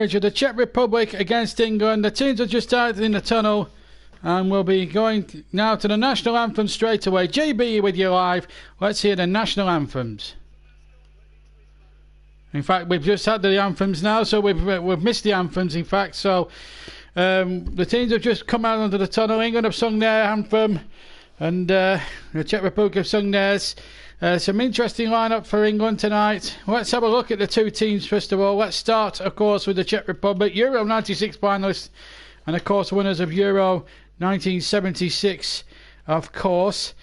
of the Czech Republic against England. The teams are just started in the tunnel and we'll be going now to the national anthem straight away. JB with you live. Let's hear the national anthems. In fact, we've just had the anthems now, so we've missed the anthems, in fact. So the teams have just come out onto the tunnel. England have sung their anthem and the Czech Republic have sung theirs. Some interesting lineup for England tonight. Let's have a look at the two teams first of all. Let's start, of course, with the Czech Republic, Euro 96 finalists, and of course winners of Euro 1976, of course.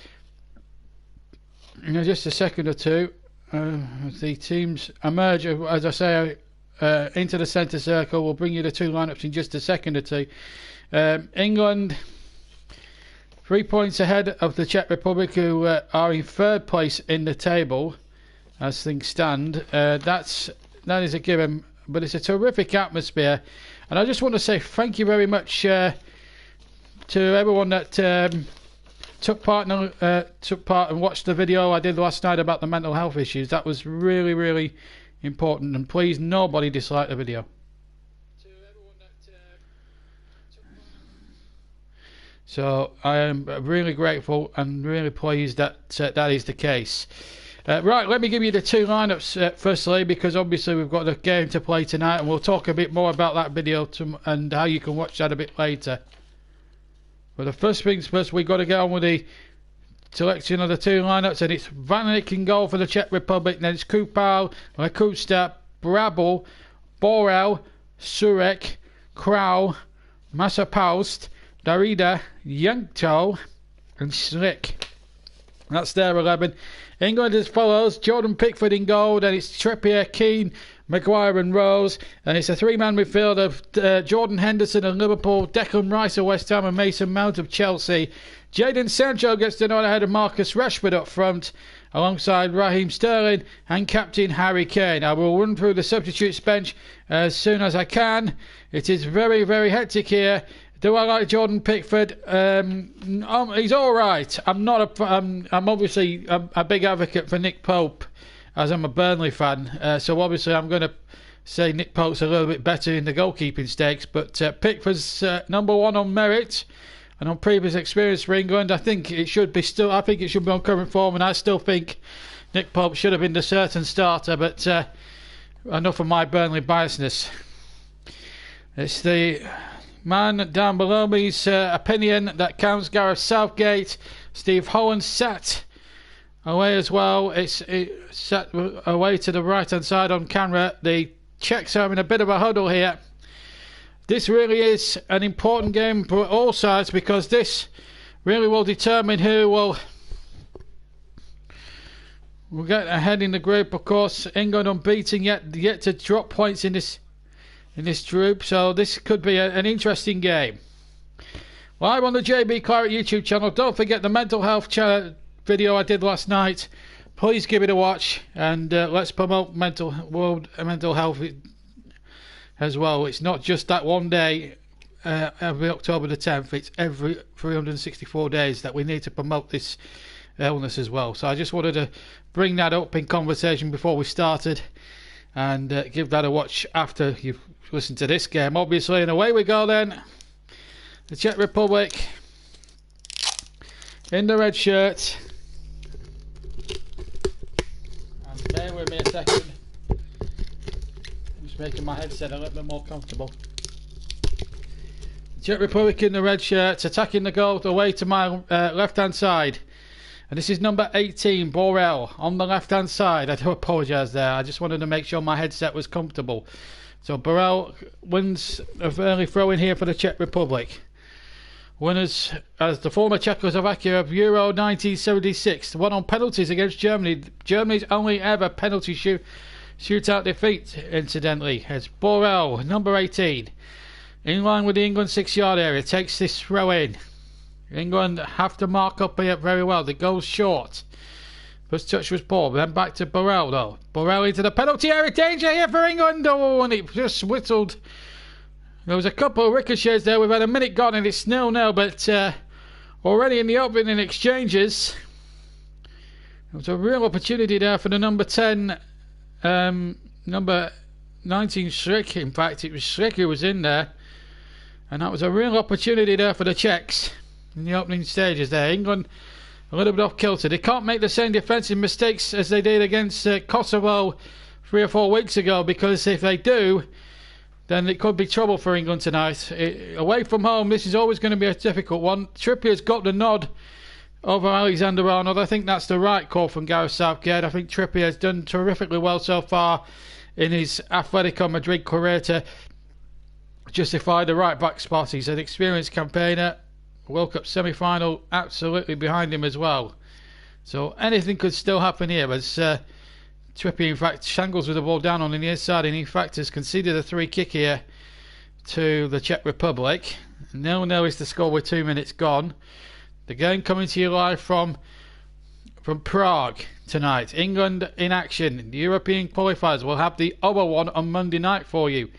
In just a second or two, as the teams emerge, as I say, into the centre circle. We'll bring you the two lineups in just a second or two. England 3 points ahead of the Czech Republic, who are in third place in the table as things stand. That is a given, but it's a terrific atmosphere. And I just want to say thank you very much to everyone that took part and watched the video I did last night about the mental health issues. That was really, really important. And please, nobody dislike the video. So I am really grateful and really pleased that that is the case. Right, let me give you the two lineups firstly, because obviously we've got a game to play tonight, and we'll talk a bit more about that video and how you can watch that a bit later. But the first things first, we've got to get on with the selection of the two lineups, and it's Van Dijk in goal for the Czech Republic, then it's Kupal, Lekusta, Brabel, Borel, Surek, Krau, Massapaust, Darida, Yankto and Slick. That's their 11. England as follows: Jordan Pickford in goal, then it's Trippier, Keane, Maguire and Rose, and it's a three-man midfield of Jordan Henderson of Liverpool, Declan Rice of West Ham and Mason Mount of Chelsea. Jadon Sancho gets the nod ahead of Marcus Rashford up front, alongside Raheem Sterling and captain Harry Kane. I will run through the substitutes bench as soon as I can. It is very, very hectic here. Do I like Jordan Pickford? He's all right. I'm obviously a big advocate for Nick Pope, as I'm a Burnley fan. So obviously I'm going to say Nick Pope's a little bit better in the goalkeeping stakes. But Pickford's number one on merit and on previous experience for England. I think it should be on current form, and I still think Nick Pope should have been the certain starter. But enough of my Burnley biasness. It's the man down below me's opinion that counts. Gareth Southgate. Steve Holland sat away as well. It's sat away to the right hand side on camera. The Czechs are in a bit of a huddle here. This really is an important game for all sides, because this really will determine who will get ahead in the group. Of course, England unbeaten, yet to drop points in this group, so this could be an interesting game. Live on the JB Claret YouTube channel. Don't forget the mental health video I did last night. Please give it a watch, and let's promote mental health as well. It's not just that one day every October the 10th. It's every 364 days that we need to promote this illness as well. So I just wanted to bring that up in conversation before we started, and give that a watch after you've listened to this game, obviously. And away we go then. The Czech Republic in the red shirt. And bear with me a second. I'm just making my headset a little bit more comfortable. The Czech Republic in the red shirts, attacking the goal away to my left hand side. And this is number 18, Borel, on the left-hand side. I do apologise there. I just wanted to make sure my headset was comfortable. So Borel wins a early throw-in here for the Czech Republic. Winners as the former Czechoslovakia of Euro 1976. Won on penalties against Germany. Germany's only ever penalty shootout defeat, incidentally. It's Borel, number 18. In line with the England 6-yard area. Takes this throw-in. England have to mark up here very well. The goal's short. First touch was poor, then back to Borel though. Borel into the penalty area. Danger here for England. Oh, and it just whistled. There was a couple of ricochets there. We've had a minute gone and it's 0-0, but already in the opening exchanges, there was a real opportunity there for the number 10, number 19 Schrick, in fact it was Schrick who was in there, and that was a real opportunity there for the Czechs in the opening stages there. England a little bit off kilter. They can't make the same defensive mistakes as they did against Kosovo 3 or 4 weeks ago, because if they do, then it could be trouble for England tonight. Away from home, this is always going to be a difficult one. Trippier's got the nod over Alexander-Arnold. I think that's the right call from Gareth Southgate. I think Trippier has done terrifically well so far in his Atletico Madrid career to justify the right back spot. He's an experienced campaigner. World Cup semi-final absolutely behind him as well. So anything could still happen here, as Trippier in fact shangles with the ball down on the near side, and in fact has conceded a 3 kick here to the Czech Republic. 0-0 is the score with 2 minutes gone. The game coming to you live from Prague tonight. England in action. The European qualifiers. We'll have the other one on Monday night for you,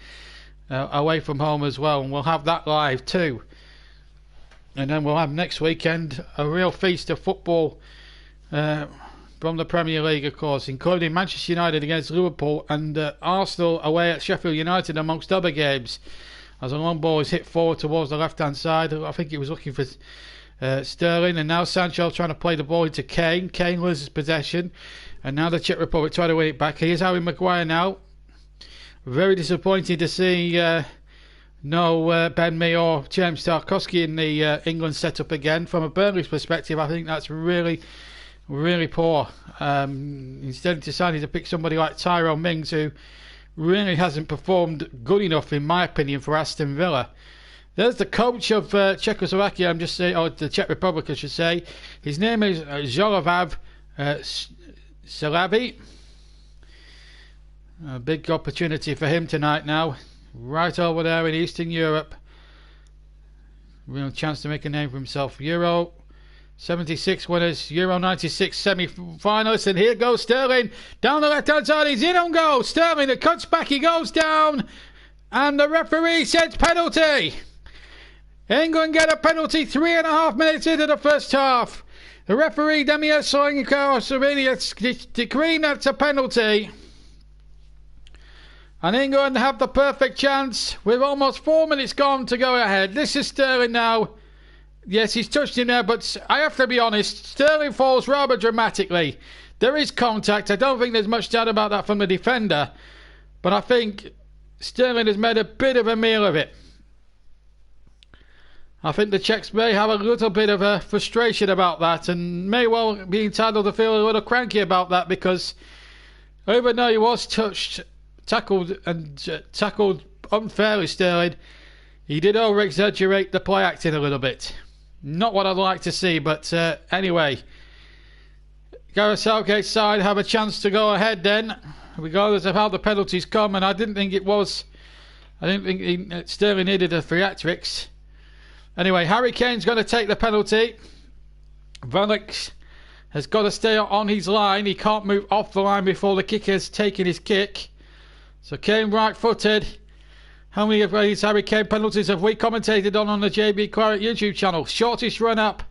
away from home as well, and we'll have that live too. And then we'll have next weekend a real feast of football from the Premier League, of course, including Manchester United against Liverpool and Arsenal away at Sheffield United, amongst other games. As a long ball is hit forward towards the left-hand side, I think he was looking for Sterling, and now Sancho trying to play the ball into Kane. Kane loses possession, and now the Czech Republic try to win it back. Here's Harry Maguire now. Very disappointed to see no Ben Mee or James Tarkowski in the England setup again. From a Burnley perspective, I think that's really, really poor. Instead deciding to pick somebody like Tyrone Mings, who really hasn't performed good enough, in my opinion, for Aston Villa. There's the coach of Czechoslovakia, I'm just saying, or the Czech Republic, I should say. His name is Zolovav Salavi. A big opportunity for him tonight now. Right over there in Eastern Europe. Real chance to make a name for himself. Euro 76 winners, Euro 96 semi-finalists, and here goes Sterling down the left-hand side. He's in on goal. Sterling, that cuts back, he goes down, and the referee says penalty. England get a penalty 3.5 minutes into the first half. The referee, Demir Soinko, decreeing that's a penalty. And England have the perfect chance with almost 4 minutes gone to go ahead. This is Sterling now. Yes, he's touched him there, but I have to be honest, Sterling falls rather dramatically. There is contact. I don't think there's much doubt about that from the defender. But I think Sterling has made a bit of a meal of it. I think the Czechs may have a little bit of a frustration about that, and may well be entitled to feel a little cranky about that, because even though he was tackled unfairly, Sterling, he did over-exaggerate the play acting a little bit. Not what I'd like to see, but anyway, Gareth Southgate's side have a chance to go ahead then, regardless of how the penalties come, and I didn't think Sterling needed a theatrics. Anyway, Harry Kane's going to take the penalty. Velix has got to stay on his line. He can't move off the line before the kicker's taken his kick. So Kane right-footed. How many of these Harry Kane penalties have we commentated on the JB Claret YouTube channel? Shortest run-up.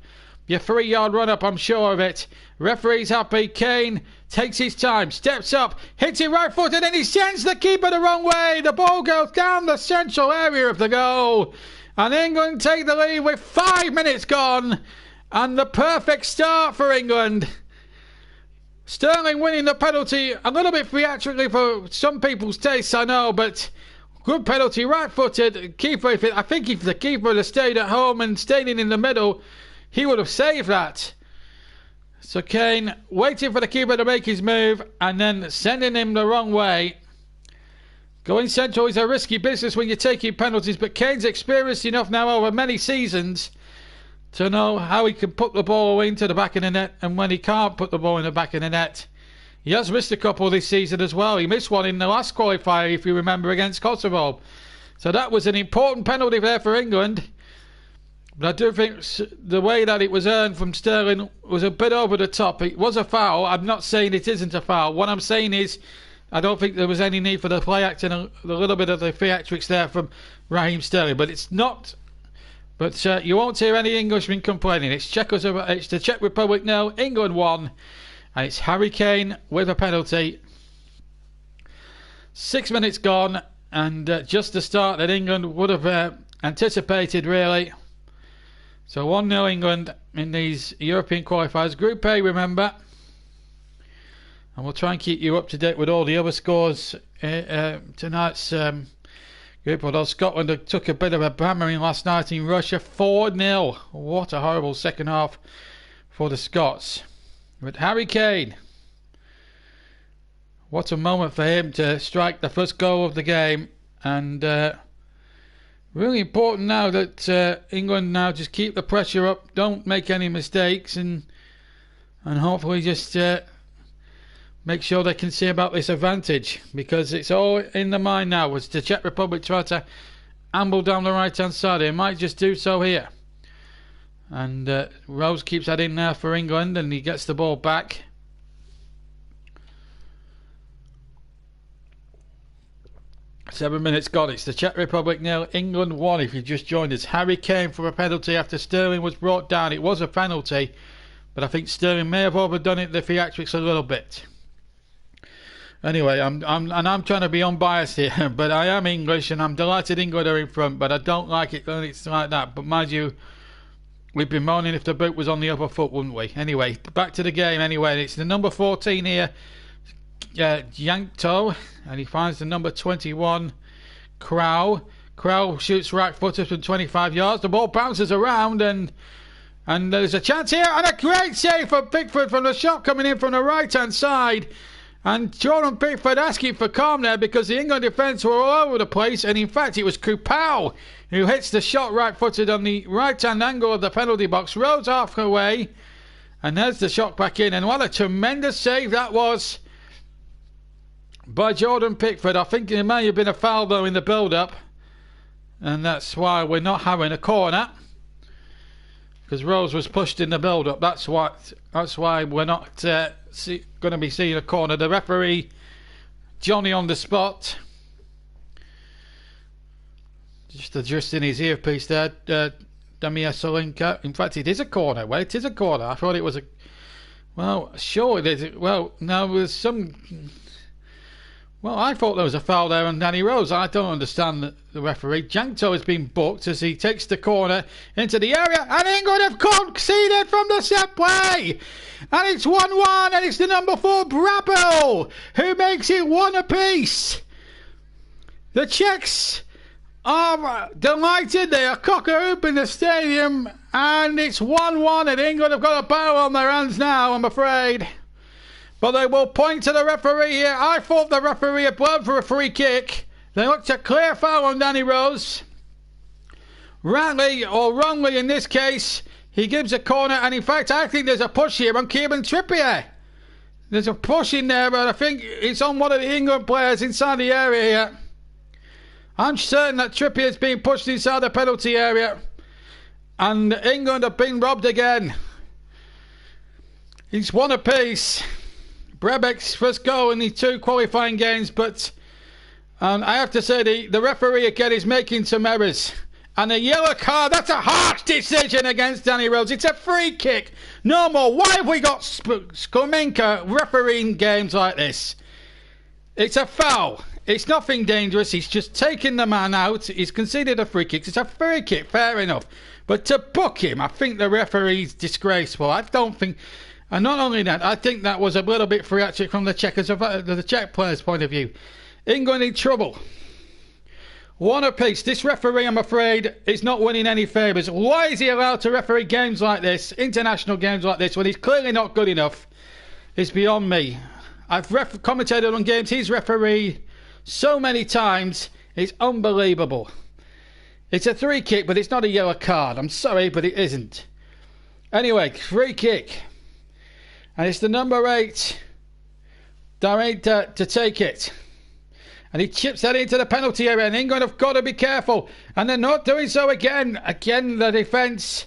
Your 3-yard run-up, I'm sure of it. Referee's happy. Kane takes his time, steps up, hits it right-footed, and he sends the keeper the wrong way. The ball goes down the central area of the goal. And England take the lead with 5 minutes gone. And the perfect start for England. Sterling winning the penalty, a little bit theatrically for some people's tastes, I know, but good penalty, right-footed. Keeper, I think if the keeper had stayed at home and stayed in the middle, he would have saved that. So Kane waiting for the keeper to make his move and then sending him the wrong way. Going central is a risky business when you're taking penalties, but Kane's experienced enough now over many seasons to know how he can put the ball into the back of the net and when he can't put the ball in the back of the net. He has missed a couple this season as well. He missed one in the last qualifier, if you remember, against Kosovo. So that was an important penalty there for England. But I do think the way that it was earned from Sterling was a bit over the top. It was a foul. I'm not saying it isn't a foul. What I'm saying is I don't think there was any need for the play acting, a little bit of the theatrics there from Raheem Sterling. But it's not. But you won't hear any Englishmen complaining. It's the Czech Republic 0, England 1. And it's Harry Kane with a penalty. 6 minutes gone, and just the start that England would have anticipated, really. So 1-0 England in these European qualifiers. Group A, remember. And we'll try and keep you up to date with all the other scores tonight's group. Although Scotland took a bit of a hammering last night in Russia. 4-0. What a horrible second half for the Scots. But Harry Kane, what a moment for him to strike the first goal of the game. And really important now that England now just keep the pressure up, don't make any mistakes, and hopefully just make sure they can see about this advantage, because it's all in the mind now. As the Czech Republic try to amble down the right hand side, they might just do so here. And Rose keeps that in there for England, and he gets the ball back. Seven minutes gone. It's the Czech Republic 0, England 1. If you just joined us, Harry Kane for a penalty after Sterling was brought down. It was a penalty, but I think Sterling may have overdone it, the theatrics, a little bit. Anyway, I'm trying to be unbiased here, but I am English, and I'm delighted England are in front, but I don't like it when it's like that. But mind you, we'd be moaning if the boot was on the other foot, wouldn't we? Anyway, back to the game. Anyway, it's the number 14 here, Yankto, and he finds the number 21, Crow. Crow shoots right-footed from 25 yards. The ball bounces around, and there's a chance here, and a great save for Pickford from the shot coming in from the right-hand side. And Jordan Pickford asking for calm there, because the England defence were all over the place, and in fact it was Kupao who hits the shot right-footed on the right-hand angle of the penalty box. Rose halfway, and there's the shot back in, and what a tremendous save that was by Jordan Pickford. I think there may have been a foul though in the build-up, and that's why we're not having a corner, because Rose was pushed in the build-up. That's why we're not going to be seeing a corner. The referee, Johnny on the spot, just adjusting his earpiece there. Damir Solinka. In fact, it is a corner. Well, it is a corner. I thought it was a... Well, sure it is. Well, now there's some... Well, I thought there was a foul there on Danny Rose. I don't understand the referee. Jankto has been booked as he takes the corner into the area, and England have conceded from the set play. And it's 1-1, and it's the number 4, Brabo, who makes it 1 apiece. The Czechs are delighted. They are cock-a-hoop in the stadium, and it's 1-1, and England have got a battle on their hands now, I'm afraid. But they will point to the referee here. I thought the referee had blown for a free kick. They looked a clear foul on Danny Rose. Rightly or wrongly in this case, he gives a corner, and in fact I think there's a push here on Kieran Trippier. There's a push in there, but I think it's on one of the England players inside the area here. I'm certain that Trippier is being pushed inside the penalty area, and England have been robbed again. It's 1 apiece. Brebek's first goal in the 2 qualifying games, but I have to say the referee again is making some errors. And a yellow card, that's a harsh decision against Danny Rose. It's a free kick. No more. Why have we got Skomenka refereeing games like this? It's a foul. It's nothing dangerous. He's just taken the man out. He's conceded a free kick. It's a free kick, fair enough. But to book him, I think the referee's disgraceful. I don't think... And not only that, I think that was a little bit theatric from the Czech players' point of view. England in trouble. 1 apiece. This referee, I'm afraid, is not winning any favours. Why is he allowed to referee games like this, international games like this, when he's clearly not good enough? It's beyond me. I've commentated on games he's refereed so many times. It's unbelievable. It's a free kick, but it's not a yellow card. I'm sorry, but it isn't. Anyway, free kick. And it's the number 8, Dareda, to take it. And he chips that into the penalty area, and England have got to be careful. And they're not doing so again. Again, the defence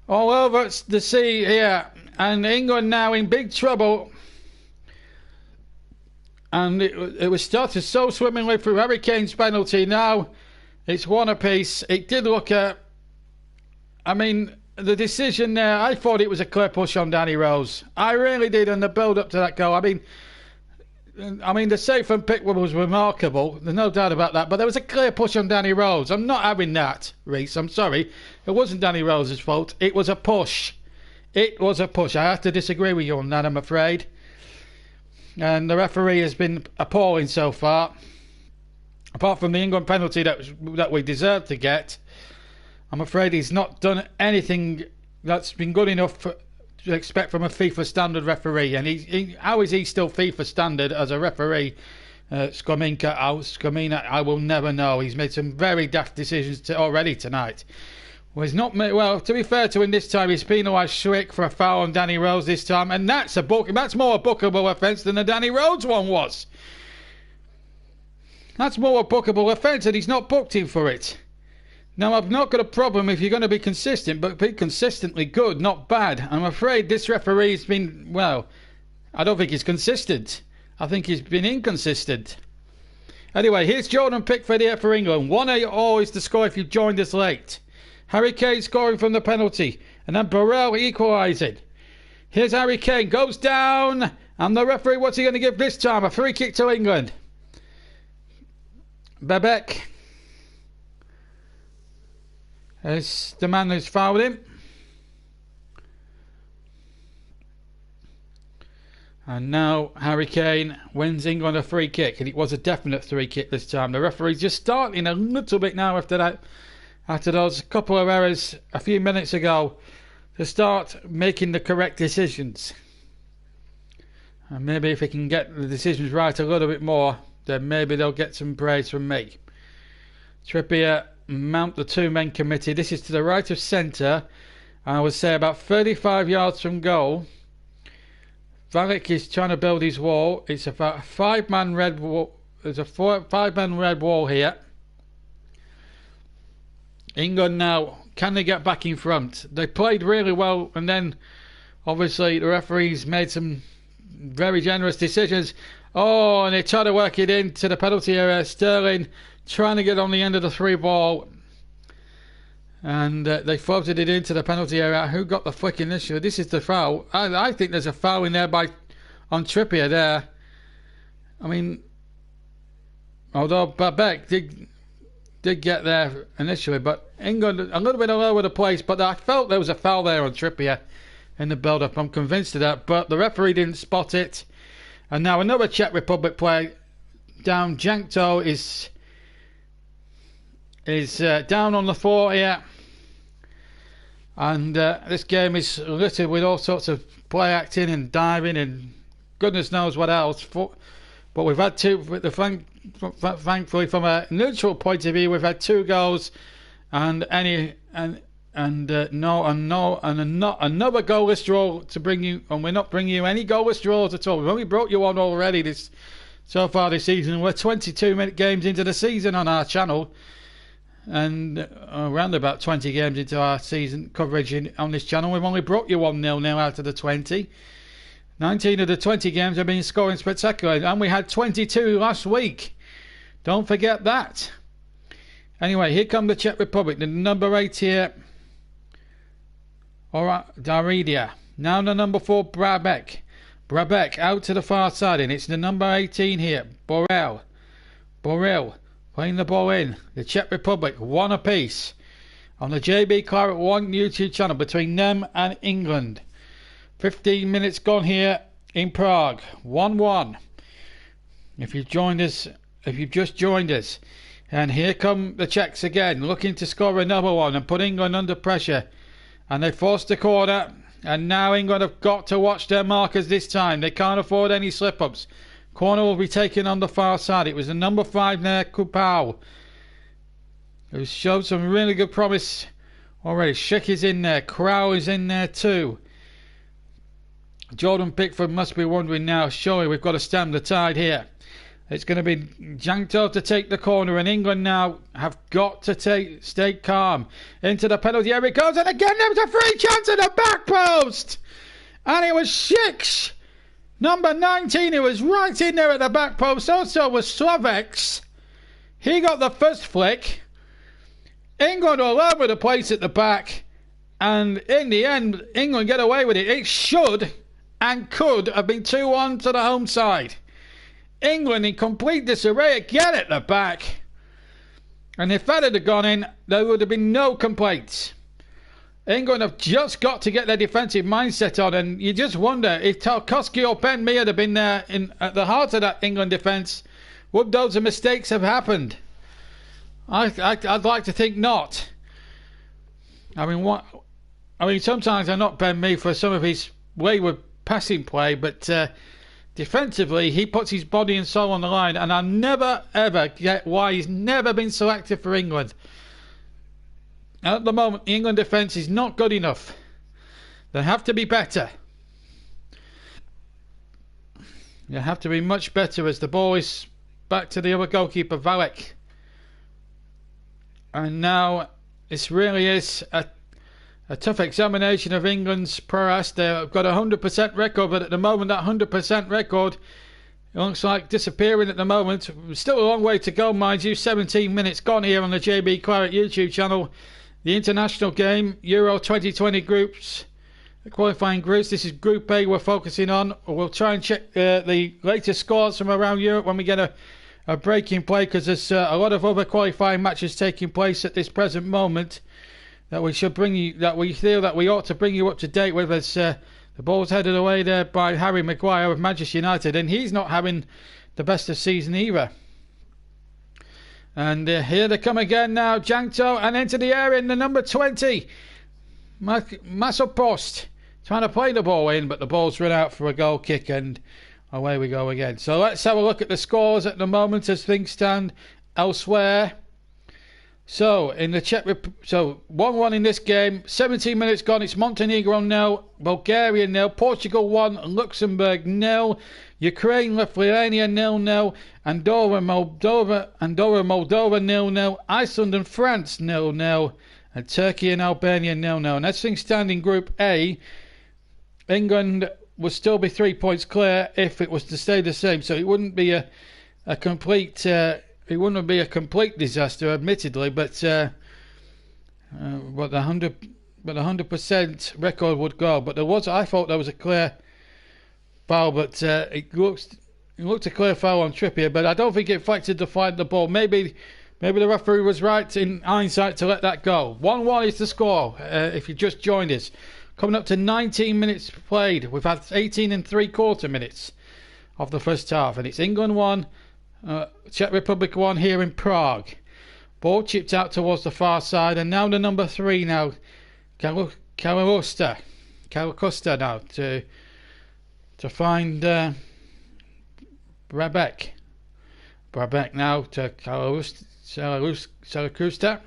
all over the sea here. And England now in big trouble. And it was started so swimmingly through Harry Kane's penalty. Now it's 1 apiece. It did look at... I mean... The decision there, I thought it was a clear push on Danny Rose. I really did, on the build-up to that goal. I mean, I mean, the save from Pickford was remarkable. There's no doubt about that. But there was a clear push on Danny Rose. I'm not having that, Reece. I'm sorry. It wasn't Danny Rose's fault. It was a push. It was a push. I have to disagree with you on that, I'm afraid. And the referee has been appalling so far. Apart from the England penalty that we deserved to get, I'm afraid he's not done anything that's been good enough to expect from a FIFA standard referee. And how is he still FIFA standard as a referee? Skomina, I will never know. He's made some very daft decisions already tonight. Well, he's not made, well, to be fair to him this time, he's penalised Schwick for a foul on Danny Rose this time, and that's more a bookable offence than the Danny Rose one was. That's more a bookable offence, and he's not booked him for it. Now, I've not got a problem if you're going to be consistent, but be consistently good, not bad. I'm afraid this referee's been, well, I don't think he's consistent. I think he's been inconsistent. Anyway, here's Jordan Pickford here for England. 1-8 is the score if you've joined us late. Harry Kane scoring from the penalty, and then Burrell equalising. Here's Harry Kane, goes down, and the referee, what's he going to give this time? A free kick to England. Bebek is the man who's fouled him. And now Harry Kane wins England a free kick, and it was a definite free kick this time. The referee's just starting a little bit now after that. After those couple of errors a few minutes ago, to start making the correct decisions. And maybe if he can get the decisions right a little bit more, then maybe they'll get some praise from me. Trippier, Mount, the two-men committee. This is to the right of centre. I would say about 35 yards from goal. Valek is trying to build his wall. It's about a five-man red wall. There's a five-man red wall here. England now, can they get back in front? They played really well, and then obviously the referees made some very generous decisions. Oh, and they tried to work it into the penalty area. Sterling trying to get on the end of the through ball, and they floated it into the penalty area. Who got the flick initially? This is the foul. I think there's a foul in there on Trippier there. I mean, although Babek did get there initially, but England a little bit all over the place. But I felt there was a foul there on Trippier in the build-up. I'm convinced of that, but the referee didn't spot it. And now another Czech Republic player down. Jankto is down on the floor here, and this game is littered with all sorts of play acting and diving and goodness knows what else. But we've had two. Thankfully, from a neutral point of view, we've had two goals and another goalless draw to bring you, and we're not bringing you any goalless draws at all. We've only brought you one already so far this season. We're 22-minute games into the season on our channel, and around about 20 games into our season coverage on this channel. We've only brought you 1-0 now out of the 20. 19 of the 20 games have been scoring spectacularly, and we had 22 last week. Don't forget that. Anyway, here come the Czech Republic. The number 8 here, alright, Daridia. Now the number 4, Brabek. Brabek out to the far side, and it's the number 18 here, Borrell. Playing the ball in. The Czech Republic, 1 apiece. On the JB Claret 1 YouTube channel between them and England. 15 minutes gone here in Prague. 1-1. If you've just joined us. And here come the Czechs again, looking to score another one and put England under pressure. And they forced the corner. And now England have got to watch their markers this time. They can't afford any slip-ups. Corner will be taken on the far side. It was the number 5 there, Kupau, who showed some really good promise already. Schick is in there. Crow is in there too. Jordan Pickford must be wondering now, surely we've got to stem the tide here. It's going to be Jankto to take the corner, and England now have got to stay calm. Into the penalty area it goes, and again there was a free chance at the back post. And it was Schick, number 19, who was right in there at the back post. Also was Slavex. He got the first flick. England all over the place at the back. And in the end, England get away with it. It should and could have been 2-1 to the home side. England in complete disarray again at the back. And if that had gone in, there would have been no complaints. England have just got to get their defensive mindset on, and you just wonder if Tarkowski or Ben Mee had been there at the heart of that England defence, would those mistakes have happened? I'd like to think not. I mean, sometimes I knock Ben Mee for some of his wayward passing play, but defensively he puts his body and soul on the line, and I never ever get why he's never been selected for England. At the moment, the England defence is not good enough. They have to be better. They have to be much better, as the ball is back to the other goalkeeper, Valek. And now this really is a tough examination of England's prowess. They've got a 100% record, but at the moment that 100% record, it looks like disappearing at the moment. Still a long way to go, mind you. 17 minutes gone here on the JB Claret YouTube channel. The international game, Euro 2020 groups, qualifying groups. This is Group A we're focusing on. We'll try and check the latest scores from around Europe when we get a break in play, because there's a lot of other qualifying matches taking place at this present moment that we should bring you, that we feel that we ought to bring you up to date with, as the ball's headed away there by Harry Maguire of Manchester United, and he's not having the best of season either. And here they come again now, Jankto, and into the area in the number 20, Massopost, trying to play the ball in, but the ball's run out for a goal kick, and away we go again. So let's have a look at the scores at the moment as things stand elsewhere. So in the Czech, so 1-1 in this game. 17 minutes gone. It's Montenegro 0, Bulgaria 0, Portugal 1, Luxembourg 0, Ukraine, Lithuania 0-0, Andorra, Moldova 0-0, Iceland and France 0-0, and Turkey and Albania 0-0. And as things stand in Group A, England would still be 3 points clear if it was to stay the same. So it wouldn't be a complete it wouldn't be a complete disaster, admittedly, but the 100% record would go. But I thought there was a clear foul, but it looked a clear foul on Trippier, but I don't think it affected the fight of the ball. Maybe the referee was right in hindsight to let that go. 1-1 is the score. If you just joined us, coming up to 19 minutes played, we've had 18 and 3/4 minutes of the first half, and it's England 1, Czech Republic 1 here in Prague. Ball chipped out towards the far side, and now the number 3 now, Kalakosta now to find Brabek. Brabek now to Kalakosta.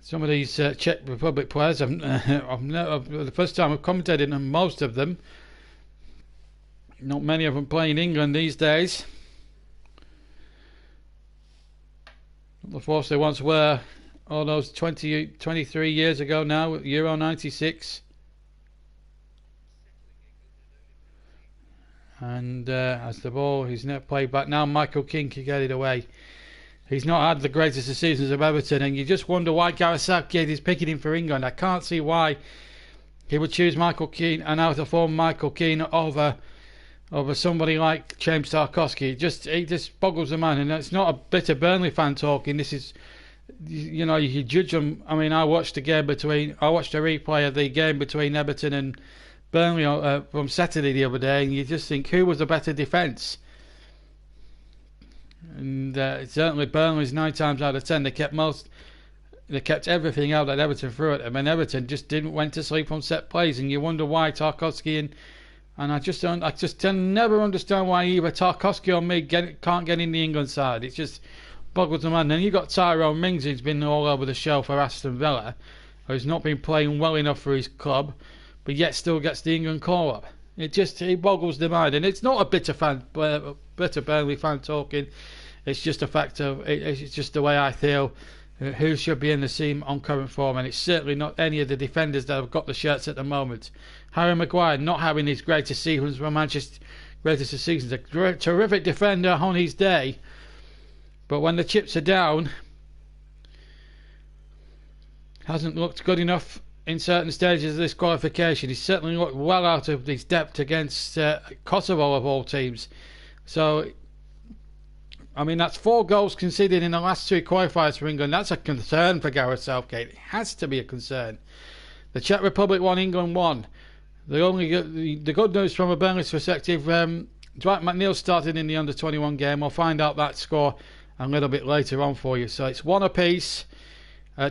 Some of these Czech Republic players, the first time I've commentated on most of them. Not many of them playing England these days. Of course, they once were, all those 23 years ago now, Euro 96. And as the ball is now played back, now Michael Keane can get it away. He's not had the greatest of seasons of Everton, and you just wonder why Gareth Southgate is picking him for England. I can't see why he would choose Michael Keane, an out-of-form Michael Keane, over somebody like James Tarkowski. It just boggles the mind, and it's not a bit of Burnley fan talking. This is, you know, you judge them. I mean, I watched a replay of the game between Everton and Burnley from Saturday the other day, and you just think, who was the better defence? And certainly Burnley's 9 times out of 10 they kept everything out that Everton threw at them, and Everton just went to sleep on set plays, and you wonder why Tarkowski and I just never understand why either Tarkowski or me can't get in the England side. It just boggles the mind. Then you've got Tyrone Mings, who's been all over the show for Aston Villa, who's not been playing well enough for his club, but yet still gets the England call up. It boggles the mind, and it's not a bitter Burnley fan talking. It's just a fact of it's just the way I feel. Who should be in the team on current form, and it's certainly not any of the defenders that have got the shirts at the moment. Harry Maguire not having his greatest seasons from Manchester, greatest of seasons, a terrific defender on his day, but when the chips are down, hasn't looked good enough in certain stages of this qualification. He's certainly looked well out of his depth against Kosovo of all teams. So, I mean, that's 4 goals conceded in the last 2 qualifiers for England. That's a concern for Gareth Southgate. It has to be a concern. The Czech Republic won, England won. The good news from a Burnley perspective, Dwight McNeil started in the under-21 game. I'll find out that score a little bit later on for you. So it's 1 apiece.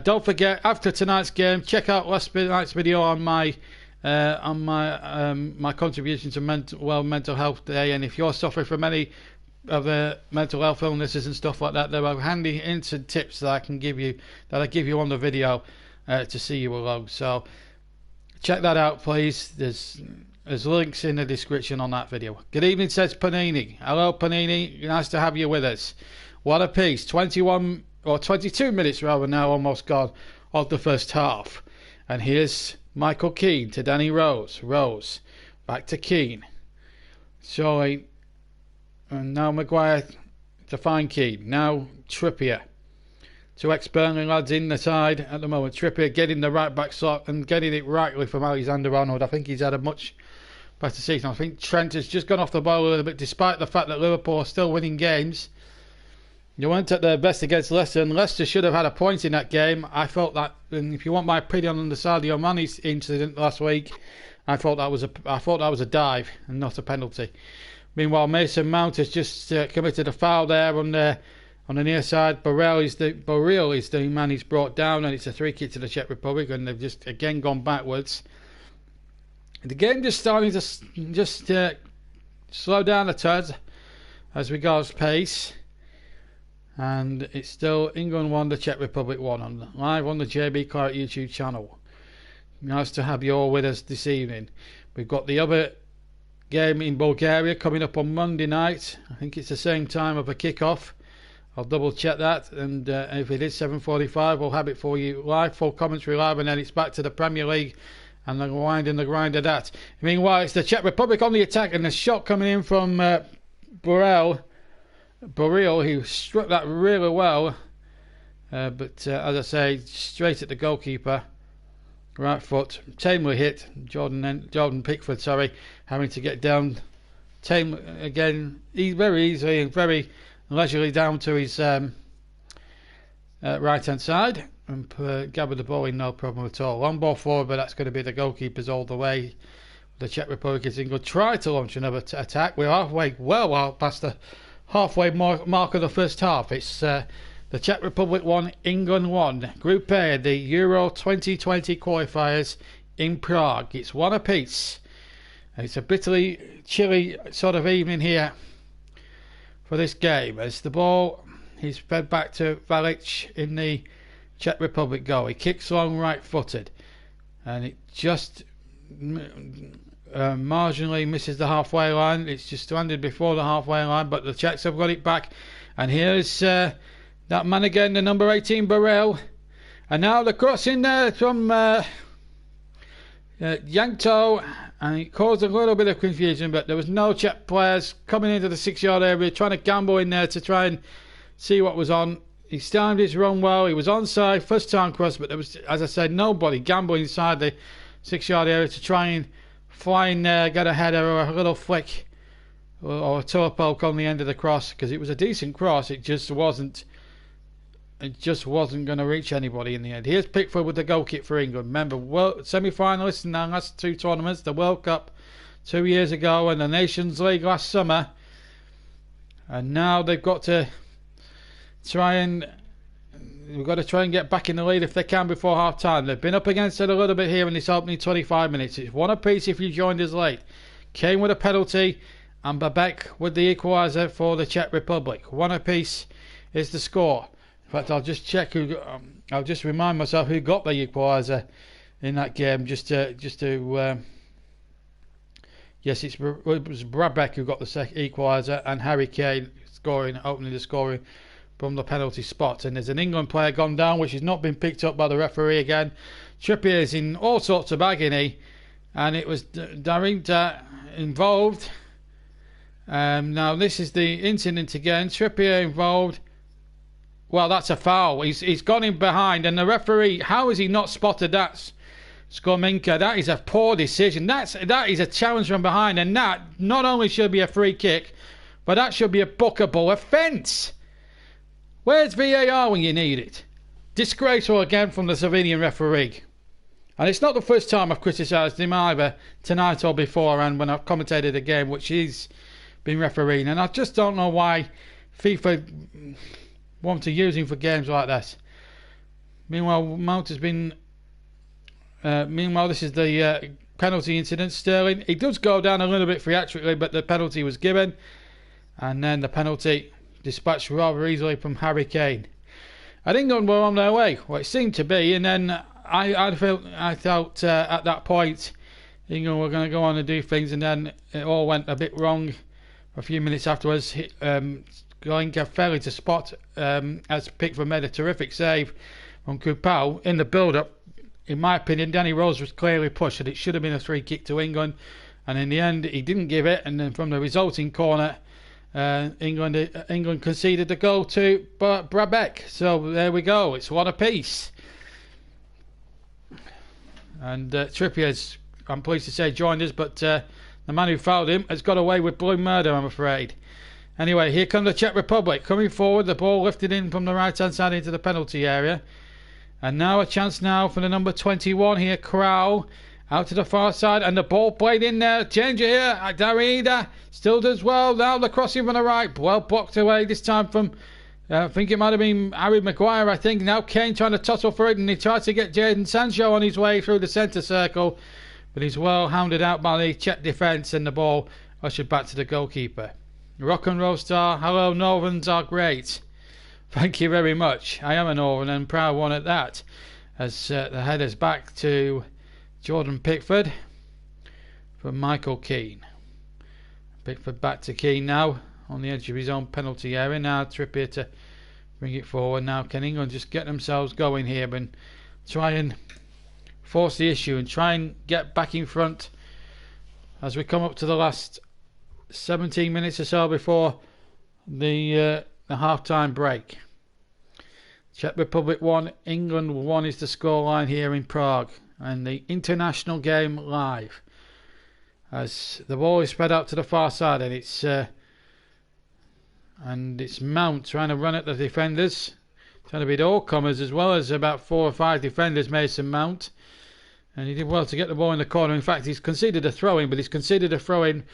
Don't forget, after tonight's game, check out last night's video on my my contribution to mental health day. And if you're suffering from any of the mental health illnesses and stuff like that, there are handy instant tips that I give you on the video to see you along. So check that out, please. There's links in the description on that video. Good evening, says Panini. Hello, Panini. Nice to have you with us. What a piece. 21 or 22 minutes rather now, almost gone, of the first half. And here's Michael Keane to Danny Rose. Rose back to Keane. Surely. And now Maguire to find Keane. Now Trippier. 2 ex-Burnley lads in the side at the moment. Trippier getting the right back slot and getting it rightly from Alexander Arnold. I think he's had a much better season. I think Trent has just gone off the ball a little bit, despite the fact that Liverpool are still winning games. You weren't at their best against Leicester, and Leicester should have had a point in that game. I felt that, and if you want my opinion on the Sadio Mane incident last week, I thought that was a dive and not a penalty. Meanwhile, Mason Mount has just committed a foul there on the near side. Borrell is the man he's brought down, and it's a 3 kick to the Czech Republic, and they've just again gone backwards. The game just starting to slow down a tad as regards pace. And it's still England 1, the Czech Republic 1, live on the JB Clark YouTube channel. Nice to have you all with us this evening. We've got the other game in Bulgaria coming up on Monday night. I think it's the same time of a kick-off. I'll double check that, and if it is 7:45, we'll have it for you live, full commentary live, and then it's back to the Premier League and the wind and the grind of that. Meanwhile, it's the Czech Republic on the attack, and the shot coming in from Borrell, who struck that really well, but as I say, straight at the goalkeeper, right foot, tamely hit. Jordan Pickford, having to get down, tame again, very easily and very leisurely down to his right hand side and gathered the ball in, no problem at all. Long ball forward, but that's going to be the goalkeepers all the way. The Czech Republic is in good. Try to launch another attack. We're halfway, well past the halfway mark of the first half. It's the Czech Republic 1, England 1. Group A, the Euro 2020 qualifiers in Prague. It's 1 apiece. And it's a bitterly chilly sort of evening here for this game. As the ball is fed back to Valic in the Czech Republic goal. He kicks long right-footed, and it just marginally misses the halfway line. It's just landed before the halfway line, but the Czechs have got it back. And here's that man again, the number 18 Borrell. And now the cross in there from Yankto, and it caused a little bit of confusion, but there was no Czech players coming into the 6-yard area trying to gamble in there to try and see what was on. He timed his run well. He was onside, first time cross, but there was, as I said, nobody gambling inside the 6-yard area to try and fly in there, get a header or a little flick or a toe poke on the end of the cross, because it was a decent cross. It just wasn't going to reach anybody in the end. Here's Pickford with the goal kick for England. Remember, semi-finalists in the last 2 tournaments, the World Cup 2 years ago and the Nations League last summer. And now they've got to try and get back in the lead if they can before half time. They've been up against it a little bit here in this opening 25 minutes. It's 1 apiece if you joined us late. Kane with a penalty and Babek with the equaliser for the Czech Republic. 1 apiece is the score. In fact, I'll just check I'll just remind myself who got the equaliser in that game. Yes, it was Babek who got the equaliser, and Harry Kane opening the scoring from the penalty spot. And there's an England player gone down, which has not been picked up by the referee again. Trippier is in all sorts of agony, and it was Darinta involved. Now this is the incident again. Trippier involved. Well, that's a foul. He's gone in behind, and the referee, how has he not spotted that? Skominka, that is a poor decision. That is a challenge from behind, and that not only should be a free kick, but that should be a bookable offence. Where's VAR when you need it? Disgraceful again from the Slovenian referee. And it's not the first time I've criticised him either, tonight or before, and when I've commentated a game which he's been refereeing. And I just don't know why FIFA want to use him for games like this. Meanwhile, Mount has been... this is the penalty incident. Sterling, he does go down a little bit theatrically, but the penalty was given. And then the penalty dispatched rather easily from Harry Kane. I think England were on their way. Well, it seemed to be, and then I felt at that point England were going to go on and do things, and then it all went a bit wrong. A few minutes afterwards, going fairly to spot as Pickford made a terrific save from Kupal in the build-up. In my opinion, Danny Rose was clearly pushed, and it should have been a free kick to England, and in the end he didn't give it, and then from the resulting corner England conceded the goal to Brabeck. So there we go, it's one apiece. And Trippier's, I'm pleased to say, joined us, but the man who fouled him has got away with blue murder, I'm afraid. Anyway, here comes the Czech Republic coming forward, the ball lifted in from the right hand side into the penalty area, and now a chance now for the number 21 here, Krau, out to the far side, and the ball played in there. Danger here. Darida still does well. Now the crossing from the right. Well blocked away this time from, I think it might have been Harry Maguire, I think. Now Kane trying to tussle for it, and he tries to get Jadon Sancho on his way through the centre circle. But he's well hounded out by the Czech defence, and the ball ushered back to the goalkeeper. Rock and roll star. Hello, Northerns are great. Thank you very much. I am a Northern and proud one at that. As the header's back to Jordan Pickford from Michael Keane. Pickford back to Keane now on the edge of his own penalty area. Now Trippier to bring it forward. Now can England just get themselves going here and try and force the issue and try and get back in front as we come up to the last 17 minutes or so before the half-time break. Czech Republic 1, England 1 is the scoreline here in Prague. And the international game live as the ball is spread out to the far side, and it's Mount trying to run at the defenders, trying to beat all comers as well as about 4 or 5 defenders. Mason Mount, and he did well to get the ball in the corner. In fact, he's conceded a throw-in, but he's conceded a throw-in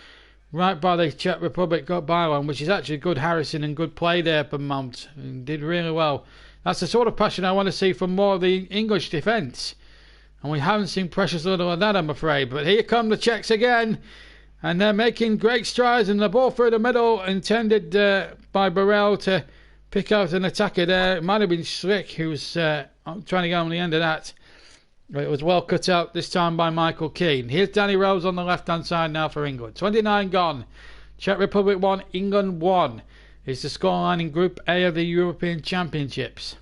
right by the Czech Republic byline, which is actually good Harrison and good play there for Mount, and did really well. That's the sort of passion I want to see from more of the English defence. And we haven't seen precious little of that, I'm afraid. But here come the Czechs again. And they're making great strides. And the ball through the middle, intended by Burrell to pick out an attacker there. It might have been Schlick who was trying to go on the end of that. But it was well cut out this time by Michael Keane. Here's Danny Rose on the left-hand side now for England. 29 gone. Czech Republic 1, England 1. Is the scoreline in Group A of the European Championships.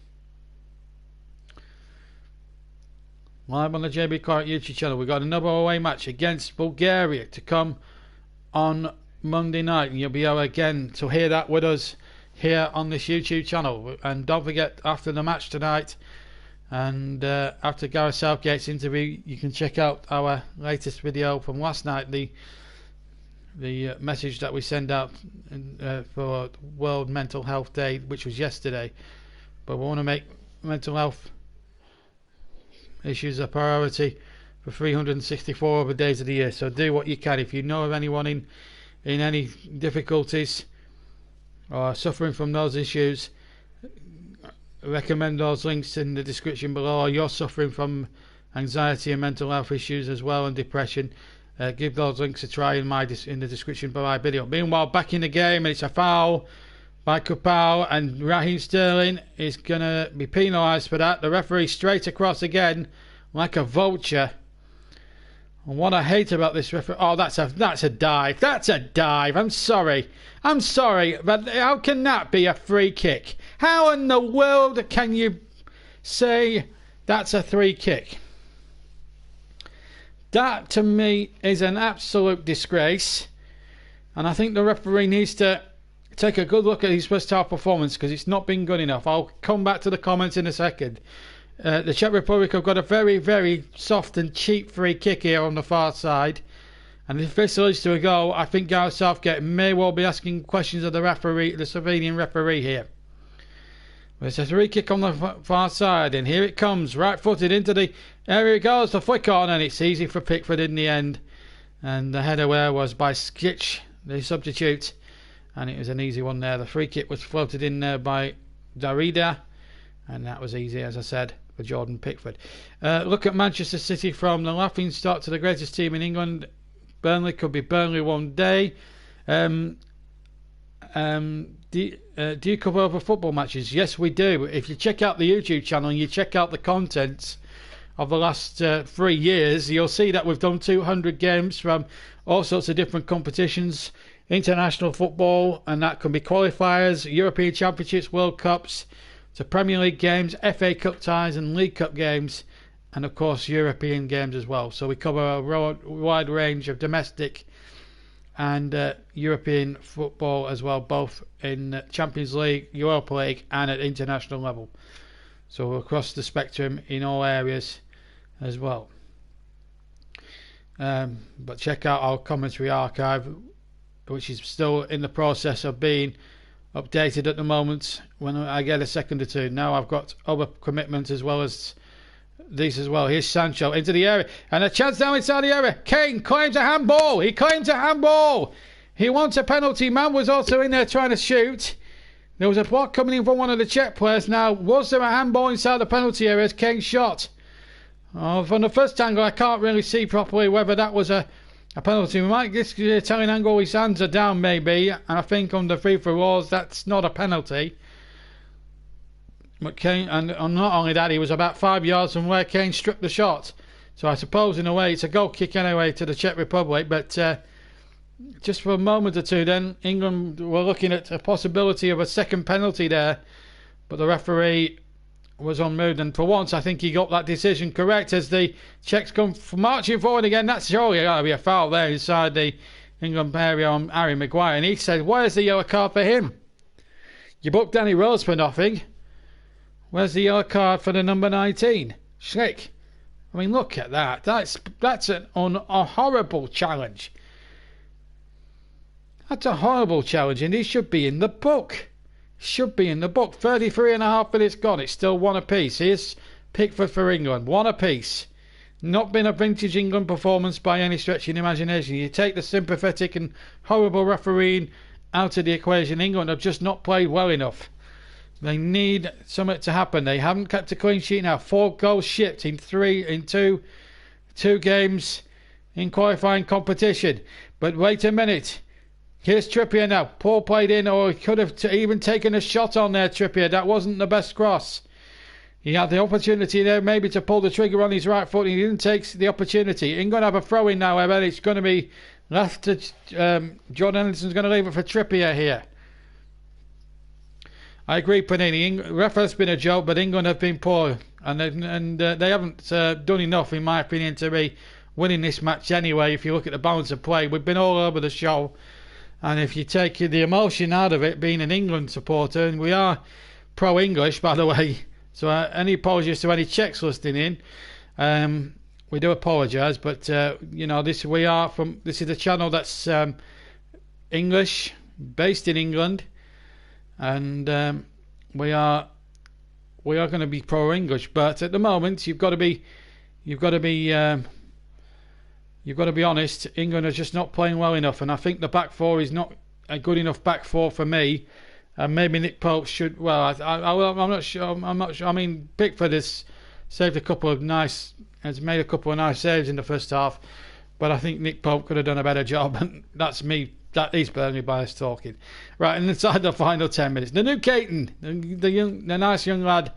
Live on the JB Correct YouTube channel. We've got another away match against Bulgaria to come on Monday night, and you'll be able again to hear that with us here on this YouTube channel. And don't forget, after the match tonight and after Gareth Southgate's interview, you can check out our latest video from last night, the message that we send out for World Mental Health Day, which was yesterday. But we want to make mental health issues a priority for 364 other days of the year. So do what you can. If you know of anyone in any difficulties or suffering from those issues, recommend those links in the description below. Or you're suffering from anxiety and mental health issues as well, and depression, give those links a try in the description below my video. Meanwhile, back in the game, and it's a foul by Kupal, and Raheem Sterling is going to be penalised for that. The referee straight across again like a vulture. And what I hate about this referee, oh, that's a dive. That's a dive. I'm sorry, but how can that be a free kick? How in the world can you say that's a free kick? That to me is an absolute disgrace, and I think the referee needs to take a good look at his first half performance, because it's not been good enough. I'll come back to the comments in a second. The Czech Republic have got a very, very soft and cheap free kick here on the far side, And if this leads to a goal, I think Gareth Southgate may well be asking questions of the referee, the Slovenian referee here. It's a free kick on the far side, and here it comes, right-footed into the area. It goes, the flick on, and it's easy for Pickford in the end. And the header there was by Skitch, the substitute, and it was an easy one there. The free kick was floated in there by Darida, and that was easy, as I said, for Jordan Pickford. Look at Manchester City, from the laughing stock to the greatest team in England. Burnley could be Burnley one day. Do you cover other football matches? Yes, we do. If you check out the YouTube channel and you check out the contents of the last 3 years, you'll see that we've done 200 games from all sorts of different competitions, international football, and that can be qualifiers, European Championships, World Cups, to Premier League games, FA Cup ties and League Cup games, and of course European games as well. So we cover a wide range of domestic and European football as well, both in Champions League, Europa League and at international level. So we're across the spectrum in all areas as well. But check out our commentary archive, which is still in the process of being updated at the moment when I get a second or two. Now I've got other commitments as well as these as well. Here's Sancho into the area, and a chance down inside the area. Kane claims a handball. He claims a handball. He wants a penalty. Man was also in there trying to shoot. There was a block coming in from one of the Czech players. Now, was there a handball inside the penalty area as Kane shot? From the first angle, I can't really see properly whether that was a penalty. We might get the Italian angle. His hands are down maybe, and I think on the FIFA rules that's not a penalty. But Kane, and not only that, he was about 5 yards from where Kane struck the shot. So I suppose in a way it's a goal kick anyway to the Czech Republic. But just for a moment or two then, England were looking at a possibility of a second penalty there. But the referee was unmoved, and for once I think he got that decision correct as the Czechs come marching forward again. That's surely got to be a foul there inside the England area on Harry Maguire. And he said, where's the yellow card for him? You booked Danny Rose for nothing. Where's the yellow card for the number 19? Schlick. I mean, look at that. That's a horrible challenge. That's a horrible challenge, and he should be in the book. Should be in the book. 33.5 minutes gone. It's still one apiece. Here's Pickford for England. One apiece. Not been a vintage England performance by any stretch of the imagination. You take the sympathetic and horrible refereeing out of the equation. England have just not played well enough. They need something to happen. They haven't kept a clean sheet now. 4 goals shipped in two games in qualifying competition. But wait a minute. Here's Trippier now. Paul played in, or he could have even taken a shot on there, Trippier. That wasn't the best cross. He had the opportunity there maybe to pull the trigger on his right foot. He didn't take the opportunity. England have a throw in now, however. It's going to be left to Jordan Henderson's going to leave it for Trippier here. I agree, Panini. Ref has been a joke, but England have been poor, and they haven't done enough, in my opinion, to be winning this match anyway. If you look at the balance of play, we've been all over the show, and if you take the emotion out of it, being an England supporter, and we are pro-English, by the way, so any apologies to any Czechs listening in, we do apologise, but you know, this is a channel that's English, based in England. And we are going to be pro-English, but at the moment you've got to be honest. England are just not playing well enough, and I think the back four is not a good enough back four for me. And maybe Nick Pope should. Well, I'm not sure. I mean, Pickford has made a couple of nice saves in the first half, but I think Nick Pope could have done a better job. And that's me. That is Burnley bias talking. Right, and inside the final 10 minutes. The new Caton, the nice young lad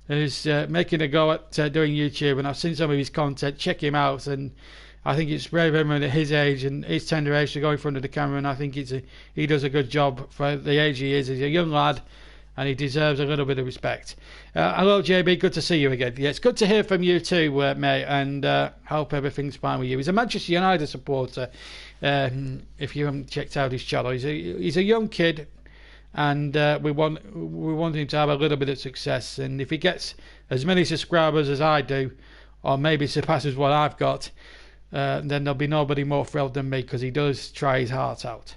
who's making a go at doing YouTube, and I've seen some of his content. Check him out, and I think it's brave of him at his age and his tender age to go in front of the camera, and I think he does a good job for the age he is. He's a young lad, and he deserves a little bit of respect. Hello, JB. Good to see you again. Yeah, it's good to hear from you too, mate, and hope everything's fine with you. He's a Manchester United supporter. If you haven't checked out his channel, he's a young kid, and we want him to have a little bit of success. And if he gets as many subscribers as I do, or maybe surpasses what I've got, then there'll be nobody more thrilled than me, because he does try his heart out.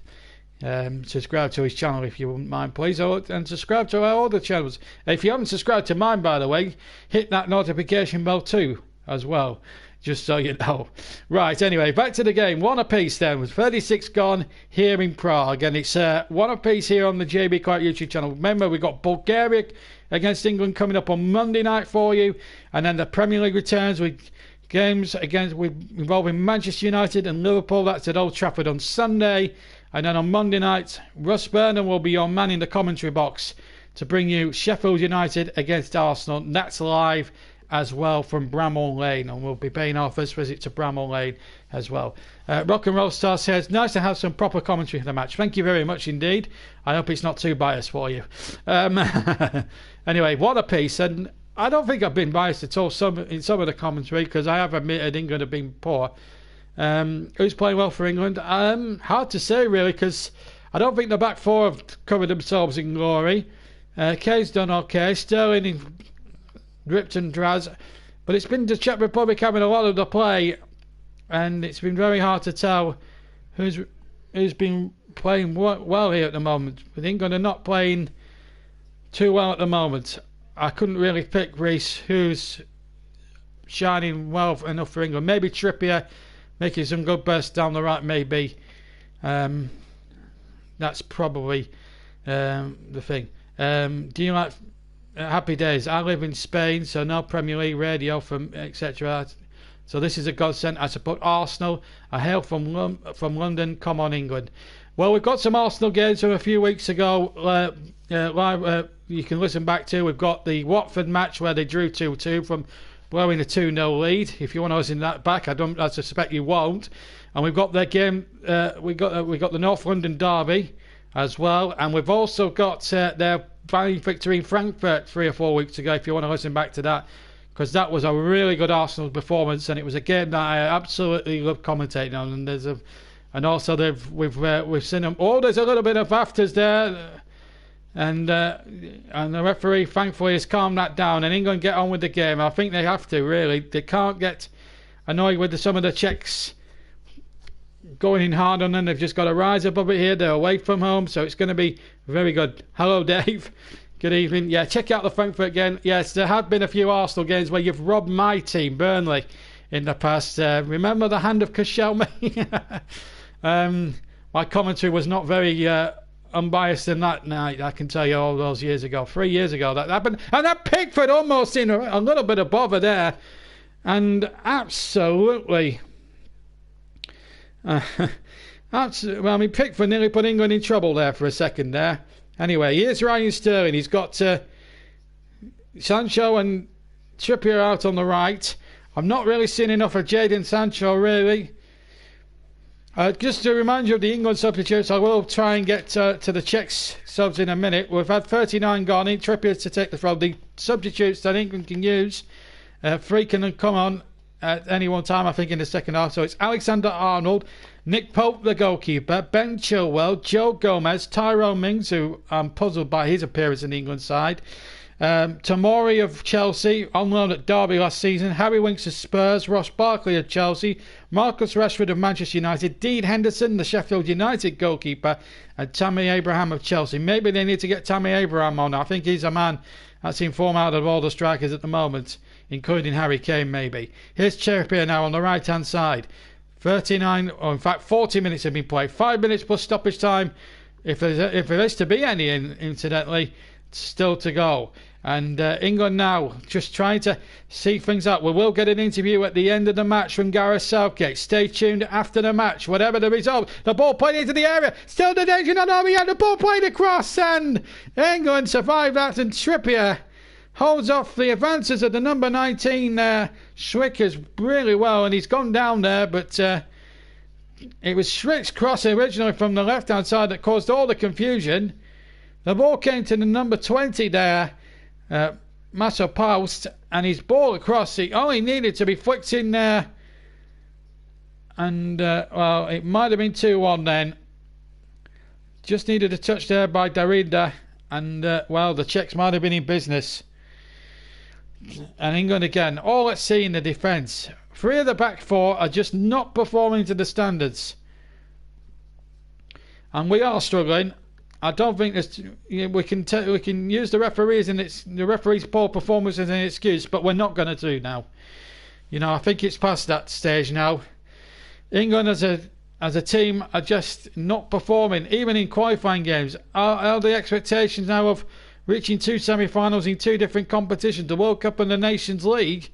Subscribe to his channel if you wouldn't mind, please, and subscribe to our other channels. If you haven't subscribed to mine, by the way, hit that notification bell too as well, just so you know. Right, anyway, back to the game. One apiece then, with 36 gone here in Prague, and it's one apiece here on the JB Quiet YouTube channel. Remember, we've got Bulgaria against England coming up on Monday night for you, and then the Premier League returns with games involving Manchester United and Liverpool. That's at Old Trafford on Sunday. And then on Monday night, Russ Burnham will be your man in the commentary box to bring you Sheffield United against Arsenal. And that's live as well from Bramall Lane. And we'll be paying our first visit to Bramall Lane as well. Rock and Roll Star says, nice to have some proper commentary for the match. Thank you very much indeed. I hope it's not too biased for you. Anyway, what a piece. And I don't think I've been biased at all in some of the commentary, because I have admitted England have been poor. Who's playing well for England? Hard to say really, because I don't think the back four have covered themselves in glory. Kane's done okay. Sterling dripped and draz, but it's been the Czech Republic having a lot of the play, and it's been very hard to tell who's been playing well here at the moment. With England are not playing too well at the moment. I couldn't really pick Reece, who's shining well enough for England. Maybe Trippier, making some good bursts down the right, maybe. That's probably the thing. Do you like happy days? I live in Spain, so no Premier League radio from etc. So this is a godsend. I support Arsenal. I hail from London. Come on, England. Well, we've got some Arsenal games from a few weeks ago live. You can listen back to. We've got the Watford match where they drew 2-2 from blowing a 2-0 lead. If you want to listen that back, I suspect you won't. And we've got their game. We got the North London derby as well, and we've also got their victory in Frankfurt 3 or 4 weeks ago. If you want to listen back to that, because that was a really good Arsenal performance, and it was a game that I absolutely loved commentating on. And also we've seen them. Oh, there's a little bit of afters there. And the referee thankfully has calmed that down, and England get on with the game. I think they have to, really. They can't get annoyed with some of the Czechs going in hard on them. They've just got to rise above it here. They're away from home, so it's going to be very good. Hello, Dave. Good evening. Yeah, check out the Frankfurt game. Yes, there have been a few Arsenal games where you've robbed my team, Burnley, in the past. Remember the hand of Koscielny? My commentary was not very unbiased in that night, I can tell you, all those years ago. 3 years ago that happened, and that Pickford almost in a little bit of bother there, and absolutely well, I mean, Pickford nearly put England in trouble there for a second there. Anyway, here's Ryan Sterling. He's got Sancho and Trippier out on the right. I've not really seen enough of Jadon Sancho, really. Just to remind you of the England substitutes, I will try and get to the Czechs subs in a minute. We've had 39 gone in. Trippier to take the throw. The substitutes that England can use, 3 can come on at any one time, I think, in the second half. So it's Alexander-Arnold, Nick Pope, the goalkeeper, Ben Chilwell, Joe Gomez, Tyrone Mings, who I'm puzzled by his appearance in the England side, Tomori of Chelsea, on loan at Derby last season, Harry Winks of Spurs, Ross Barkley of Chelsea, Marcus Rashford of Manchester United, Dean Henderson, the Sheffield United goalkeeper, and Tammy Abraham of Chelsea. Maybe they need to get Tammy Abraham on. I think he's a man that's in form out of all the strikers at the moment, including Harry Kane, maybe. Here's Trippier now on the right-hand side. 39, or in fact 40 minutes have been played. 5 minutes plus stoppage time, if there is to be any, incidentally, still to go. And England now just trying to see things out. We will get an interview at the end of the match from Gareth Southgate. Stay tuned after the match, whatever the result. The ball played into the area. Still the danger not over yet. The ball played across, and England survived that. And Trippier holds off the advances of the number 19 Schwickers really well, and he's gone down there, but it was Schwick's cross originally from the left-hand side that caused all the confusion. The ball came to the number 20 there, Maso Paust, and his ball across. He only needed to be flicked in there, and well, it might have been 2-1 then. Just needed a touch there by Darida, and well, the Czechs might have been in business. And England again. All at sea in the defence. 3 of the back 4 are just not performing to the standards. And we are struggling. I don't think we can use the referees and the referees' poor performance as an excuse, but we're not going to do now. You know, I think it's past that stage now. England as a team are just not performing, even in qualifying games. Are the expectations now of reaching 2 semi-finals in 2 different competitions, the World Cup and the Nations League,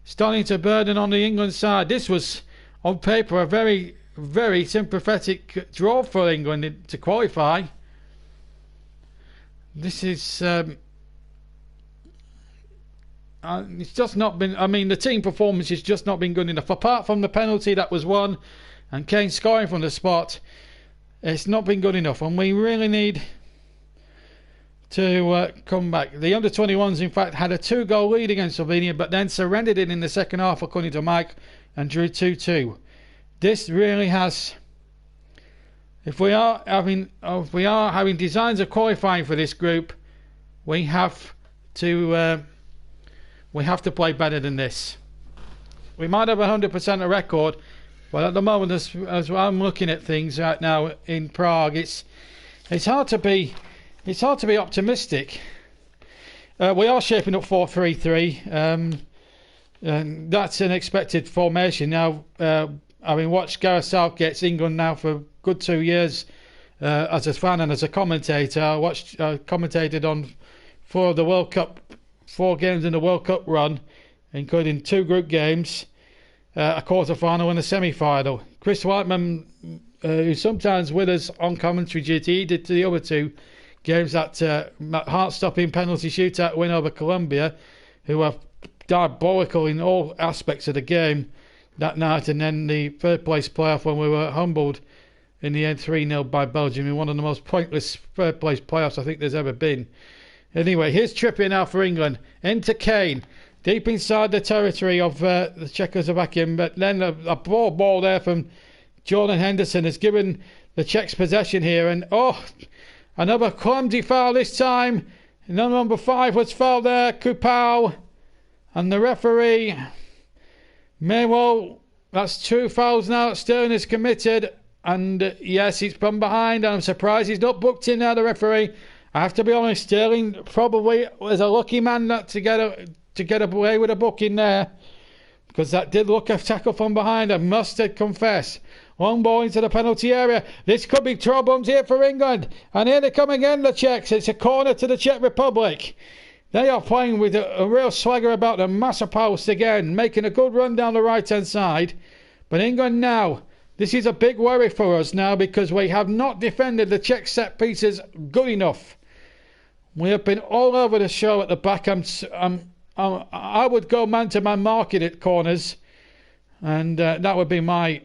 starting to burden on the England side? This was, on paper, a very, very sympathetic draw for England to qualify. This is it's just not been. I mean, the team performance has just not been good enough. Apart from the penalty that was won, and Kane scoring from the spot, it's not been good enough, and we really need to come back. The under-21s, in fact, had a 2-goal lead against Slovenia, but then surrendered it in the second half, according to Mike, and drew 2-2. This really has. If we are having designs of qualifying for this group, we have to play better than this. We might have 100% a record, but at the moment, as I'm looking at things right now in Prague, it's hard to be optimistic. We are shaping up 4-3-3, and that's an expected formation. Now, having watched Gareth Southgate's England now for a good 2 years as a fan and as a commentator, I commentated on 4 of the World Cup, 4 games in the World Cup run, including 2 group games, a quarter-final and a semi-final. Chris Whiteman, who's sometimes with us on commentary duty, he did the other 2 games, that heart-stopping penalty shootout win over Colombia, who were diabolical in all aspects of the game that night, and then the third place playoff when we were humbled in the end 3-0 by Belgium in one of the most pointless third place playoffs I think there's ever been. Anyway, here's Trippier now for England. Into Kane, deep inside the territory of the Czechoslovakian, but then a ball there from Jordan Henderson has given the Czechs possession here, and another clumsy foul this time. Number 5 was fouled there, Kupau, and the referee that's 2 fouls now that Sterling has committed, and yes, he's from behind, and I'm surprised he's not booked in now, the referee. I have to be honest, Sterling probably was a lucky man not to get away with a booking there, because that did look a tackle from behind, I must confess. Long ball into the penalty area. This could be problems here for England, and here they come again, the Czechs. It's a corner to the Czech Republic. They are playing with a real swagger about them. Masopust again, making a good run down the right-hand side. But England now, this is a big worry for us now, because we have not defended the Czech set pieces good enough. We have been all over the show at the back. I would go man-to-man marking at corners, and that would be my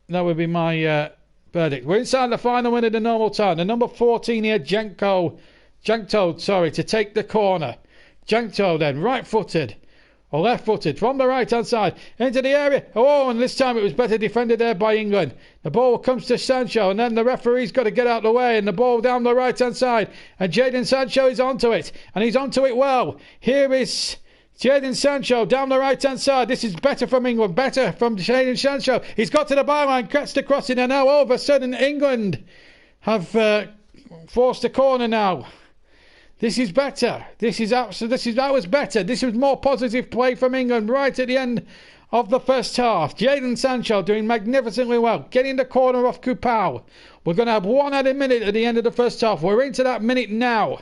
verdict. We're inside the final minute of normal time. The number 14 here, Jankto, to take the corner. Jankto then, right-footed or left-footed from the right-hand side into the area. And this time it was better defended there by England. The ball comes to Sancho, and then the referee's got to get out of the way, and the ball down the right-hand side. And Jadon Sancho is onto it, and he's onto it well. Here is Jadon Sancho down the right-hand side. This is better from England, better from Jadon Sancho. He's got to the byline, cuts the crossing, and now all of a sudden England have forced a corner now. This is better. That was better. This was more positive play from England right at the end of the first half. Jadon Sancho doing magnificently well, getting the corner off Kupau. We're going to have 1 added minute at the end of the first half. We're into that minute now.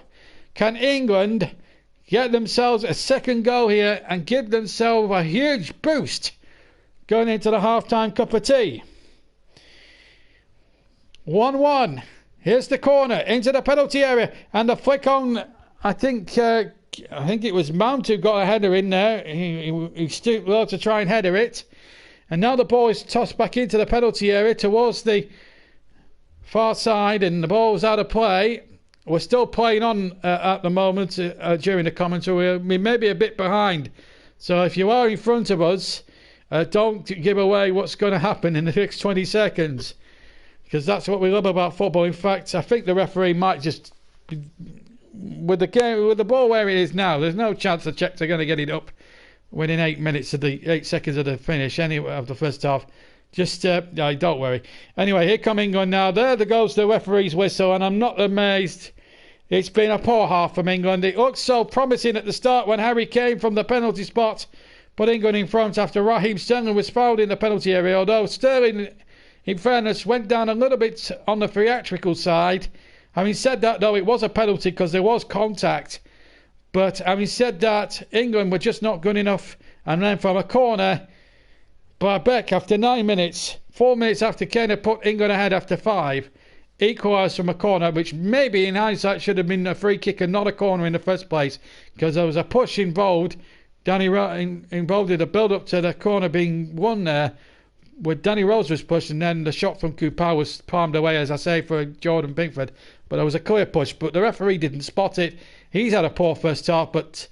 Can England get themselves a second goal here and give themselves a huge boost going into the half-time cup of tea? 1-1. Here's the corner into the penalty area, and the flick on. I think it was Mount who got a header in there. He stooped low to try and header it, and now the ball is tossed back into the penalty area towards the far side, and the ball's out of play. We're still playing on at the moment during the commentary. We may be a bit behind, so if you are in front of us, don't give away what's going to happen in the next 20 seconds. Because that's what we love about football. In fact, I think the referee might just with the game, with the ball where it is now, there's no chance the Czechs are going to get it up within 8 seconds of the finish anyway of the first half. Just no, don't worry. Anyway, here come England now. There goes the referee's whistle, and I'm not amazed. It's been a poor half from England. It looked so promising at the start when Harry Kane from the penalty spot put England in front after Raheem Sterling was fouled in the penalty area, although Sterling, in fairness, went down a little bit on the theatrical side. Having said that, though, it was a penalty because there was contact. But having said that, England were just not good enough. And then from a corner by Beck after 9 minutes, 4 minutes after Kane had put England ahead after 5, equalised from a corner, which maybe in hindsight should have been a free kick and not a corner in the first place, because there was a push involved. Involved in the build-up to the corner being won there, with Danny Rose was pushed, and then the shot from Coupal was palmed away, as I say, for Jordan Pickford. But there was a clear push, but the referee didn't spot it. He's had a poor first half, but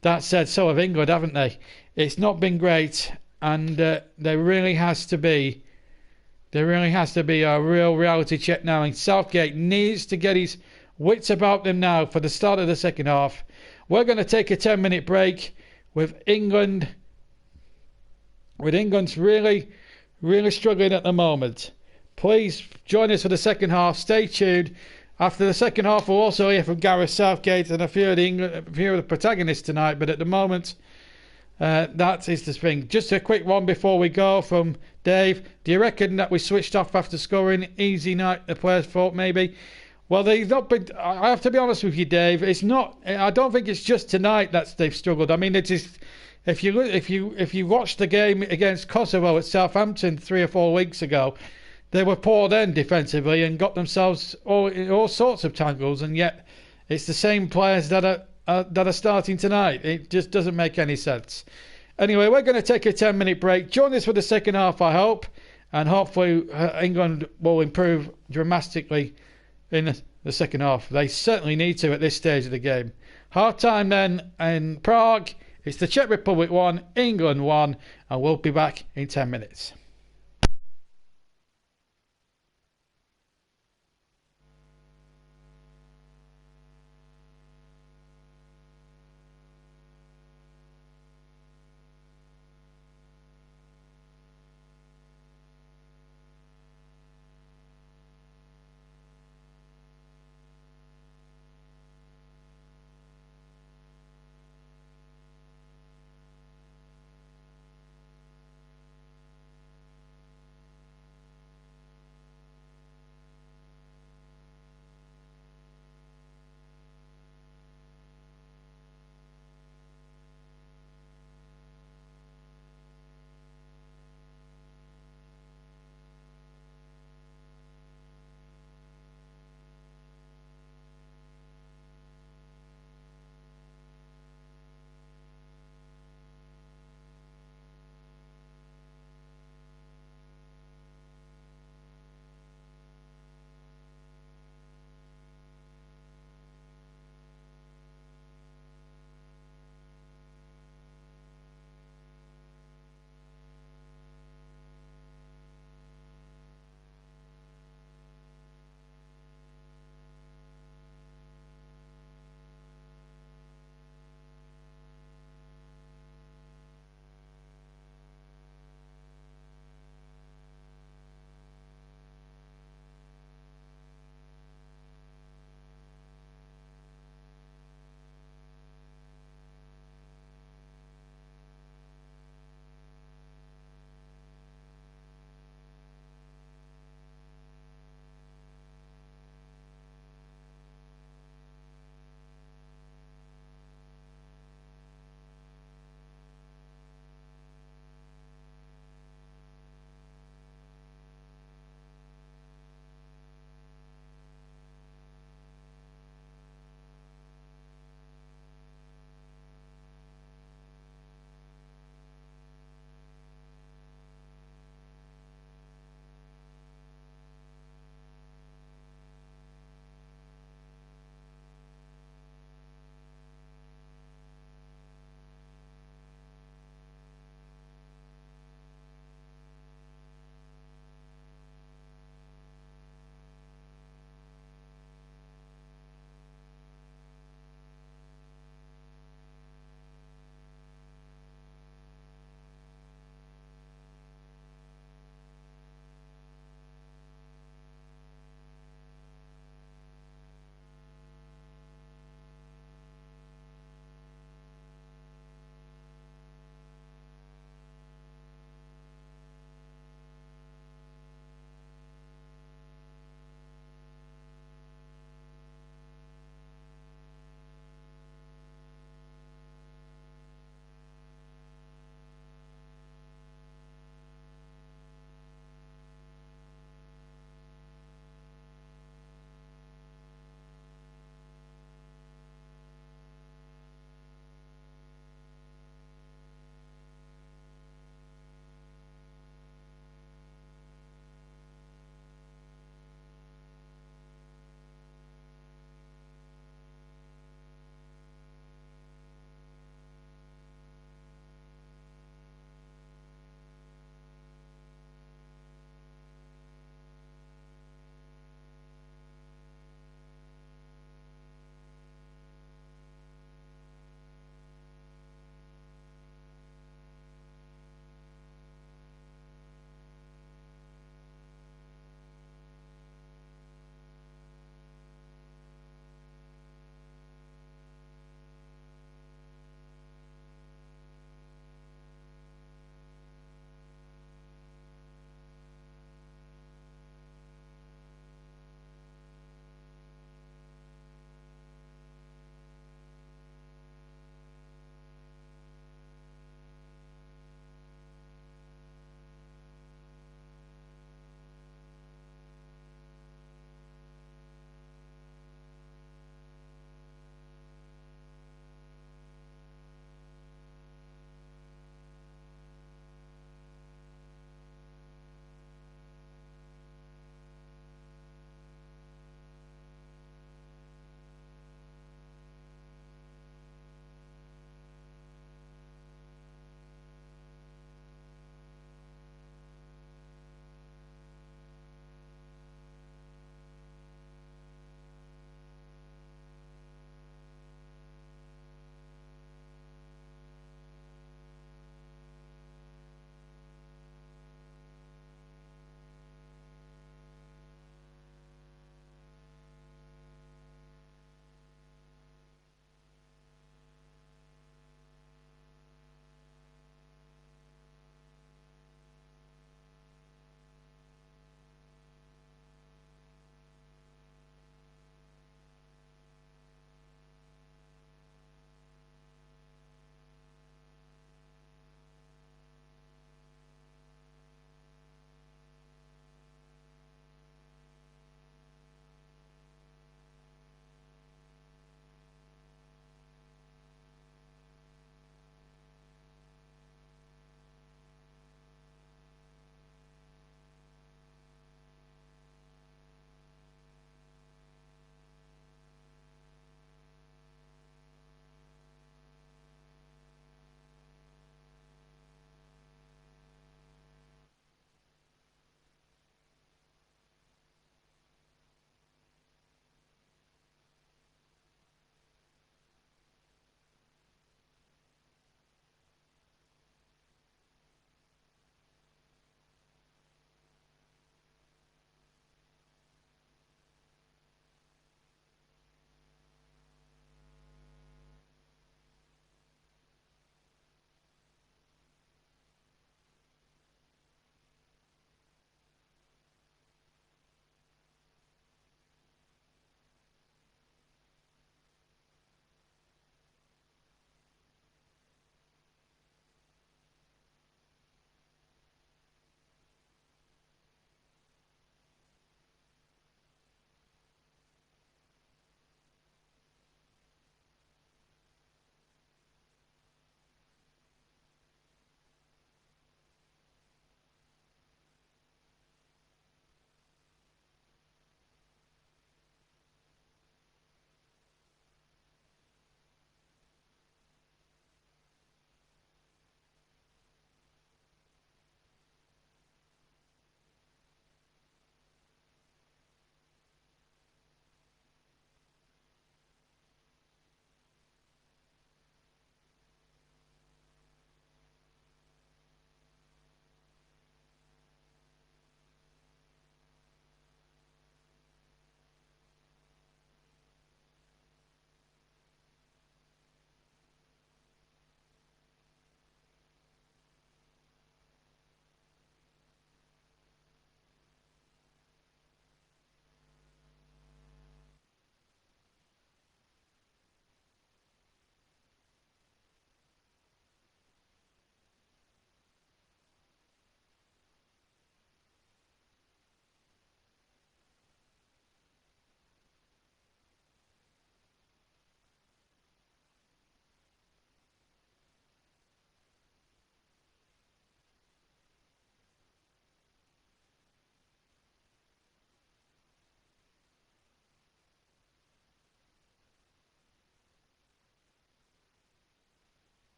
that said, so have England, haven't they? It's not been great, and there really has to be a real reality check now, and Southgate needs to get his wits about them now for the start of the second half. We're going to take a 10-minute break with England's really struggling at the moment. Please join us for the second half. Stay tuned. After the second half, we'll also hear from Gareth Southgate and a few of the protagonists tonight. But at the moment, that is the thing. Just a quick one before we go from Dave. Do you reckon that we switched off after scoring? Easy night, the players thought maybe. Well, they've not been. I have to be honest with you, Dave. It's not. I don't think it's just tonight that they've struggled. I mean, it is. If you watched the game against Kosovo at Southampton 3 or 4 weeks ago, they were poor then defensively and got themselves all sorts of tangles, and yet it's the same players that are starting tonight. It just doesn't make any sense. Anyway, we're going to take a 10-minute break. Join us for the second half, I hope, and hopefully England will improve dramatically in the second half. They certainly need to at this stage of the game. Half time then in Prague. It's the Czech Republic 1, England 1, and we'll be back in 10 minutes.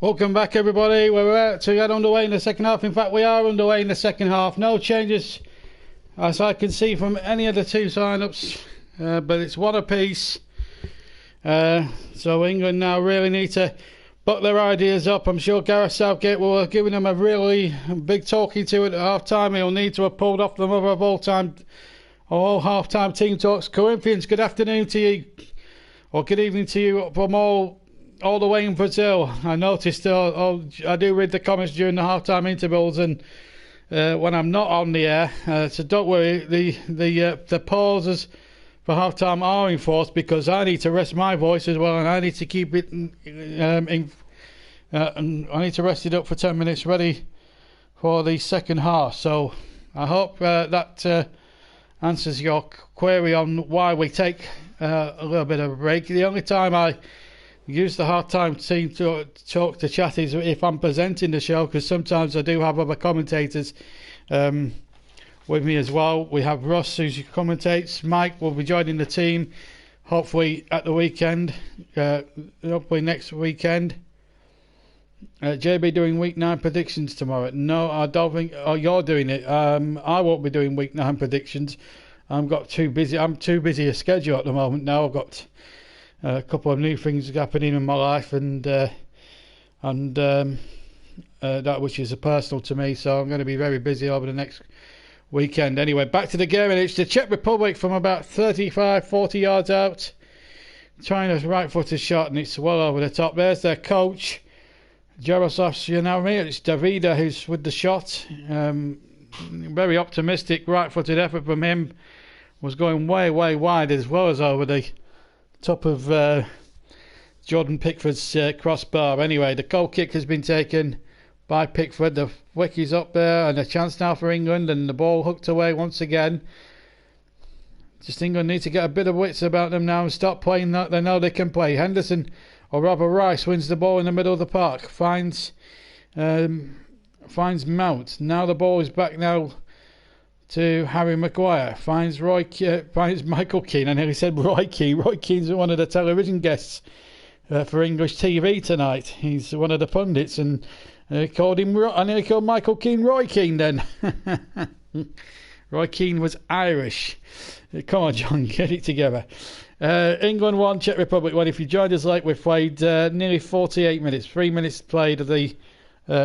Welcome back, everybody. We're about to get underway in the second half. In fact, we are underway in the second half. No changes, as I can see, from any of the two sign-ups, but it's one apiece. So England now really need to buck their ideas up. I'm sure Gareth Southgate will have given them a really big talking to at half-time. He'll need to have pulled off the mother of all half-time team talks. Corinthians, good afternoon to you, or good evening to you from all the way in Brazil. I noticed I do read the comments during the half-time intervals and when I'm not on the air, so don't worry, the pauses for half-time are enforced because I need to rest my voice as well, and I need to keep it and I need to rest it up for 10 minutes ready for the second half. So I hope that answers your query on why we take a little bit of a break. The only time I use the half-time team to talk to chat is if I'm presenting the show, because sometimes I do have other commentators with me as well. We have Russ, who commentates. Mike will be joining the team hopefully at the weekend, hopefully next weekend. JB doing week 9 predictions tomorrow. No, I don't think. Oh, you're doing it. I won't be doing week 9 predictions. I'm too busy a schedule at the moment now. I've got a couple of new things happening in my life, and that which is personal to me, so I'm going to be very busy over the next weekend. Anyway, back to the game, and it's the Czech Republic from about 35-40 yards out, trying a right-footed shot, and it's well over the top. There's their coach, Jaroslav Janami. It's Davida who's with the shot. Very optimistic right-footed effort from him, was going way wide as well as over the top of Jordan Pickford's crossbar. Anyway, the goal kick has been taken by Pickford. The wicky's up there, and a chance now for England, and the ball hooked away once again. Just England need to get a bit of wits about them now and stop playing that they know they can play. Henderson, or rather Rice, wins the ball in the middle of the park, finds Mount. Now the ball is back now to Harry Maguire, finds Michael Keane. I nearly said Roy Keane. Roy Keane's one of the television guests for English TV tonight. He's one of the pundits, and I nearly called Michael Keane Roy Keane then. Roy Keane was Irish. Come on, John, get it together. England 1, Czech Republic 1. If you joined us late, we've played nearly 48 minutes. 3 minutes played of the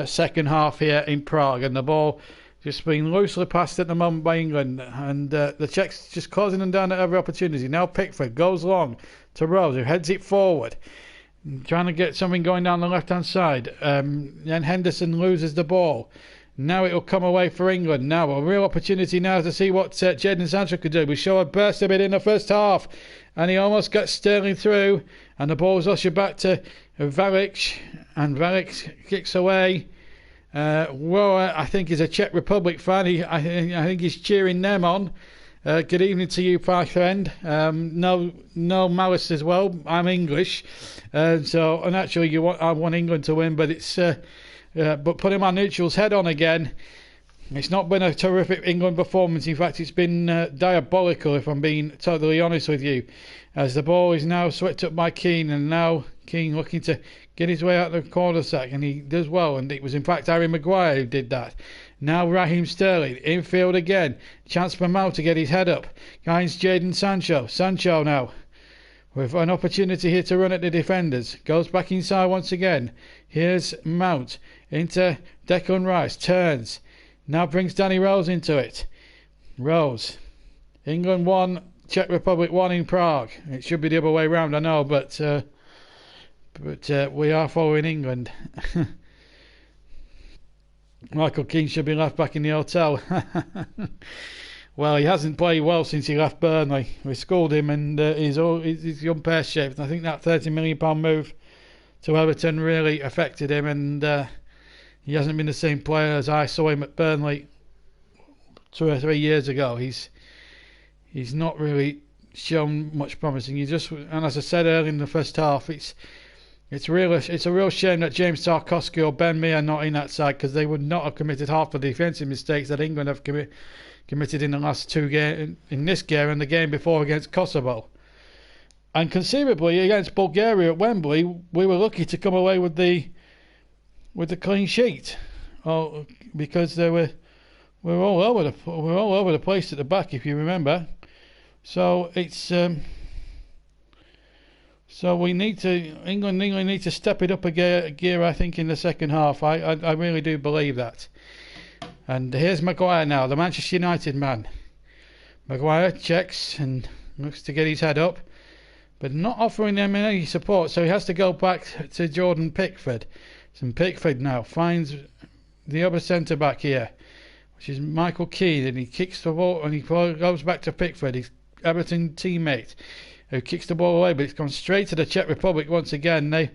second half here in Prague, and the ball just being loosely passed at the moment by England, and the Czechs just closing them down at every opportunity. Now Pickford goes long to Rose, who heads it forward, trying to get something going down the left-hand side. Then Henderson loses the ball. Now it'll come away for England. Now a real opportunity now to see what Jadon Sancho could do. We saw a burst of it in the first half, and he almost got Sterling through, and the ball was ushered back to Varic, and Varic kicks away. I think he's a Czech Republic fan. I think he's cheering them on. Good evening to you, my friend. No malice as well. I'm English, so naturally I want England to win, but it's but putting my neutral's head on again. It's not been a terrific England performance. In fact, it's been diabolical, if I'm being totally honest with you, as the ball is now swept up by Keane, and now Keane looking to get his way out of the corner sack, and he does well, and it was in fact Harry Maguire who did that. Now Raheem Sterling, infield again, chance for Mount to get his head up, finds Jadon Sancho. Sancho now with an opportunity here to run at the defenders, goes back inside once again. Here's Mount into Declan Rice, turns, now brings Danny Rose into it. Rose, England 1, Czech Republic 1 in Prague. It should be the other way round, I know, but we are following England. Michael Keane should be left back in the hotel. Well, he hasn't played well since he left Burnley. We schooled him, and he's young pear-shaped. I think that £30 million move to Everton really affected him, and he hasn't been the same player as I saw him at Burnley 2 or 3 years ago. He's not really shown much promising. And as I said earlier in the first half, it's a real shame that James Tarkowski or Ben Mee are not in that side, because they would not have committed half the defensive mistakes that England have committed in the last 2 games, in this game and the game before against Kosovo. And conceivably against Bulgaria at Wembley, we were lucky to come away with the with the clean sheet. Oh, because we're all over the place at the back, if you remember. So it's so we need to England need to step it up a gear, I think, in the second half. I really do believe that. And here's Maguire now, the Manchester United man. Maguire checks and looks to get his head up, but not offering them any support, so he has to go back to Jordan Pickford. And Pickford now finds the other centre back here, which is Michael Keane, and he kicks the ball and he goes back to Pickford, his Everton teammate, who kicks the ball away, but it's gone straight to the Czech Republic once again. They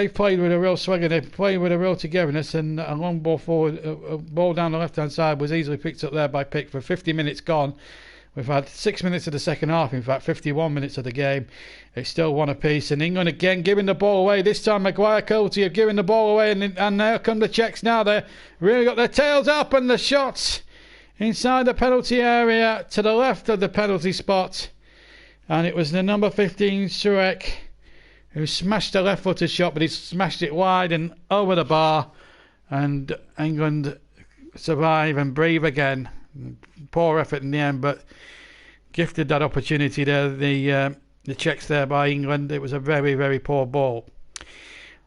played with a real swagger, they played with a real togetherness, and a long ball forward, a ball down the left hand side was easily picked up there by Pickford. 50 minutes gone. We've had 6 minutes of the second half, in fact 51 minutes of the game. It's still one apiece, and England again giving the ball away. This time Maguire guilty of giving the ball away, and there come the Czechs now. They've really got their tails up, and the shots inside the penalty area to the left of the penalty spot. And it was the number 15 Surek who smashed the left-footed shot, but he smashed it wide and over the bar, and England survive and breathe again. Poor effort in the end, but gifted that opportunity there, the Czechs there by England. It was a very, very poor ball.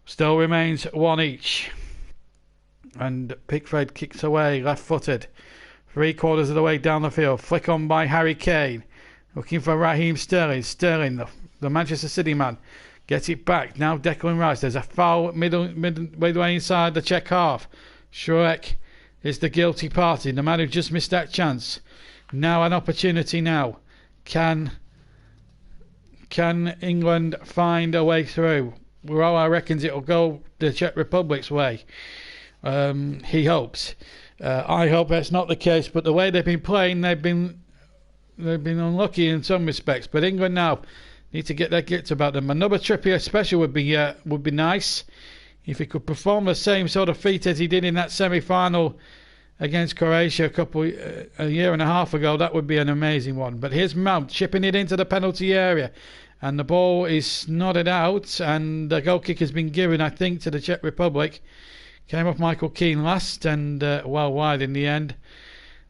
Still remains one each, and Pickford kicks away left-footed, 3/4 of the way down the field, flick on by Harry Kane, looking for Raheem Sterling. Sterling, the Manchester City man, gets it back. Now Declan Rice. There's a foul midway inside the Czech half. Šurek is the guilty party, the man who just missed that chance. Now an opportunity now. Can England find a way through? Well, I reckons it'll go the Czech Republic's way. He hopes. I hope that's not the case, but the way they've been playing, they've been unlucky in some respects. But England now need to get their gits about them. Another Trippier special would be nice. If he could perform the same sort of feat as he did in that semi-final against Croatia a year and a half ago, that would be an amazing one. But here's Mount chipping it into the penalty area, and the ball is nodded out, and the goal kick has been given, I think, to the Czech Republic. Came off Michael Keane last, and well wide in the end.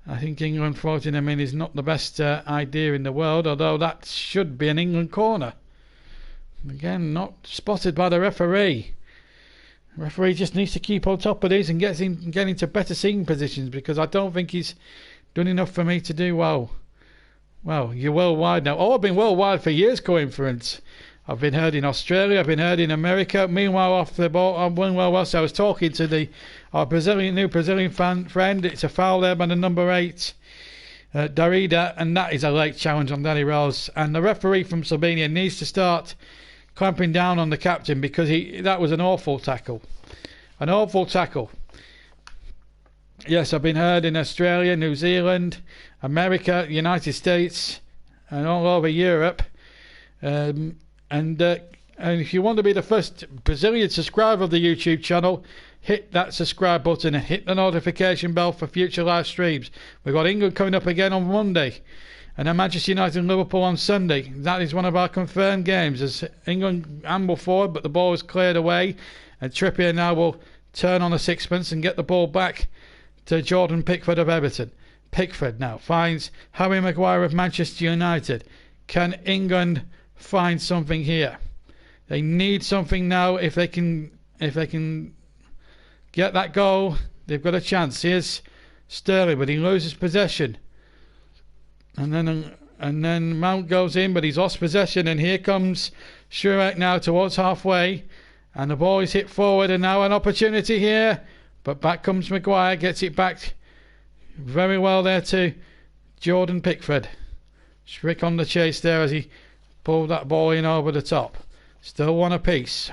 I think England floating them in is not the best idea in the world, although that should be an England corner. Again, not spotted by the referee. The referee just needs to keep on top of these and get into better seeing positions, because I don't think he's done enough for me to do well. Well, you're worldwide now. Oh, I've been worldwide for years, coinference. I've been heard in Australia, I've been heard in America. Meanwhile, off the ball, I'm doing well. So I was talking to our new Brazilian friend. It's a foul there by the number 8, Darida, and that is a late challenge on Danny Rose. And the referee from Slovenia needs to start clamping down on the captain, because that was an awful tackle. An awful tackle. Yes, I've been heard in Australia, New Zealand, America, United States, and all over Europe. And if you want to be the first Brazilian subscriber of the YouTube channel, hit that subscribe button and hit the notification bell for future live streams. We've got England coming up again on Monday, and then Manchester United and Liverpool on Sunday. That is one of our confirmed games, as England amble forward, but the ball is cleared away, and Trippier now will turn on a sixpence and get the ball back to Jordan Pickford of Everton. Pickford now finds Harry Maguire of Manchester United. Can England find something here? They need something now. If they can get that goal, they've got a chance. Here's Sterling, but he loses possession, and then Mount goes in, but he's lost possession, and here comes Šurek now towards halfway, and the ball is hit forward, and now an opportunity here, but back comes Maguire, gets it back very well there to Jordan Pickford. Schrick on the chase there as he pulled that ball in over the top. Still one apiece.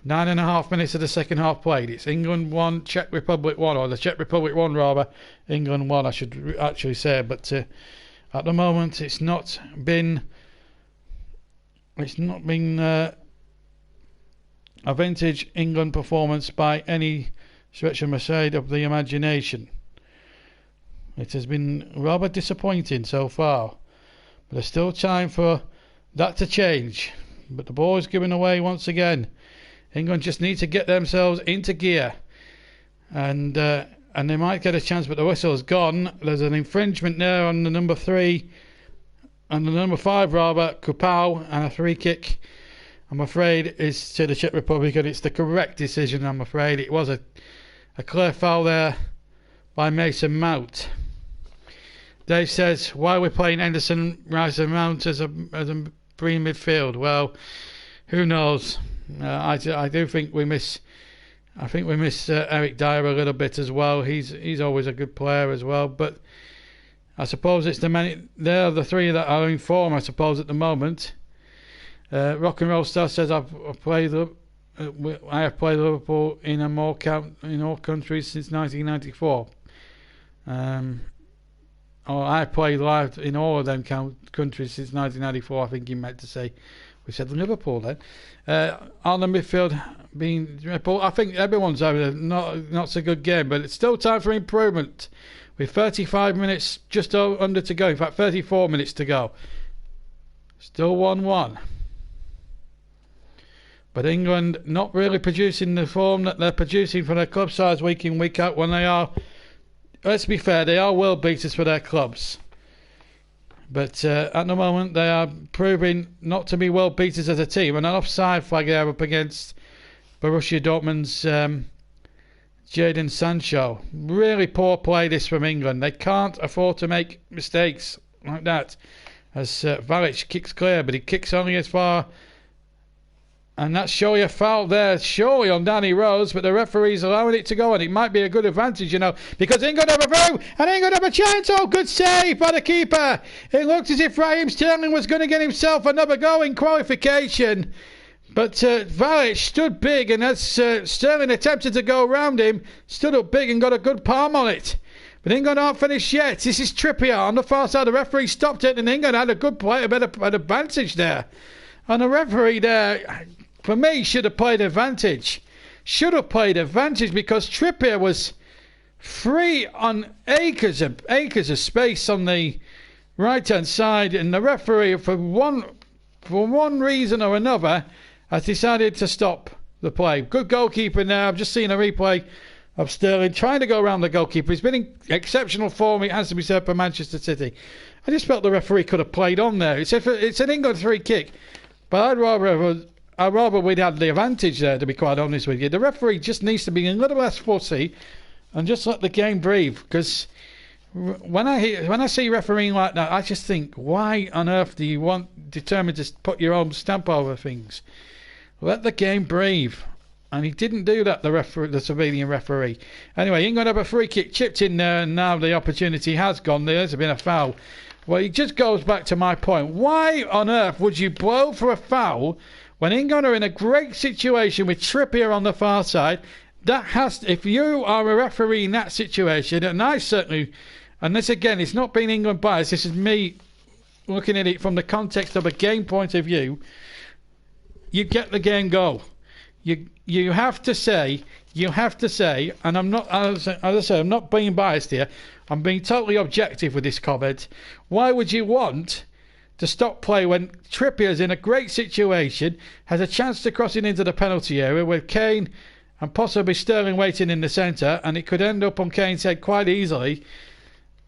9.5 minutes of the second half played. It's England 1, Czech Republic 1, or the Czech Republic 1 rather, England 1 I should actually say, but at the moment it's not been a vintage England performance by any stretch of the imagination. It has been rather disappointing so far, but there's still time for that to change. But the ball is given away once again. England just need to get themselves into gear, and they might get a chance, but the whistle's gone. There's an infringement there on the number 3, and the number 5 rather, Kupal, and a free kick, I'm afraid, is to the Czech Republic, and it's the correct decision. I'm afraid it was a clear foul there by Mason Mount. Dave says, why are we playing Henderson, Rice and Mount as a free midfield? Well, who knows? I do think we miss. I think we miss Eric Dyer a little bit as well. He's always a good player as well. But I suppose it's they're the 3 that are in form, I suppose, at the moment. Rock and Roll Star says I have played Liverpool in all countries since 1994. I played live in all of them countries since 1994. I think he meant to say. We said Liverpool then. On the midfield, being Liverpool, I think everyone's having a not so good game, but it's still time for improvement. With 35 minutes just under to go. In fact, 34 minutes to go. Still 1-1. But England not really producing the form that they're producing for their club sides week in, week out, when they are, let's be fair, they are world beaters for their clubs. But at the moment they are proving not to be world beaters as a team. And an offside flag there up against Borussia Dortmund's Jadon Sancho. Really poor play this from England. They can't afford to make mistakes like that. As Valic kicks clear, but he kicks only as far. And that's surely a foul there, surely on Danny Rose, but the referee's allowing it to go, and it might be a good advantage, you know, because England have a throw, and England have a chance. Oh, good save by the keeper. It looked as if Raheem Sterling was going to get himself another goal in qualification, but Valic stood big, and as Sterling attempted to go around him, stood up big and got a good palm on it. But England aren't finished yet. This is Trippier on the far side. The referee stopped it, and England had a good play, a bit of advantage there. And the referee there, for me, should have played advantage. Should have played advantage because Trippier was free on acres of space on the right-hand side, and the referee, for one reason or another, has decided to stop the play. Good goalkeeper now. I've just seen a replay of Sterling trying to go around the goalkeeper. He's been in exceptional form, it has to be said, for Manchester City. I just felt the referee could have played on there. It's an England free kick, but I'd rather we'd had the advantage there, to be quite honest with you. The referee just needs to be a little less fussy and just let the game breathe. Because when I see refereeing like that, I just think, why on earth do you determined to put your own stamp over things? Let the game breathe. And he didn't do that, the civilian referee. Anyway, England have a free kick chipped in there, and now the opportunity has gone. There's been a foul. Well, it just goes back to my point. Why on earth would you blow for a foul when England are in a great situation with Trippier on the far side? If you are a referee in that situation, and I certainly, and this again, it's not being England biased, this is me looking at it from the context of a game point of view, you get the game goal. You have to say, and I'm not, as I say, I'm not being biased here, I'm being totally objective with this comment. Why would you want to stop play when Trippier's in a great situation, has a chance to cross it into the penalty area with Kane and possibly Sterling waiting in the centre, and it could end up on Kane's head quite easily,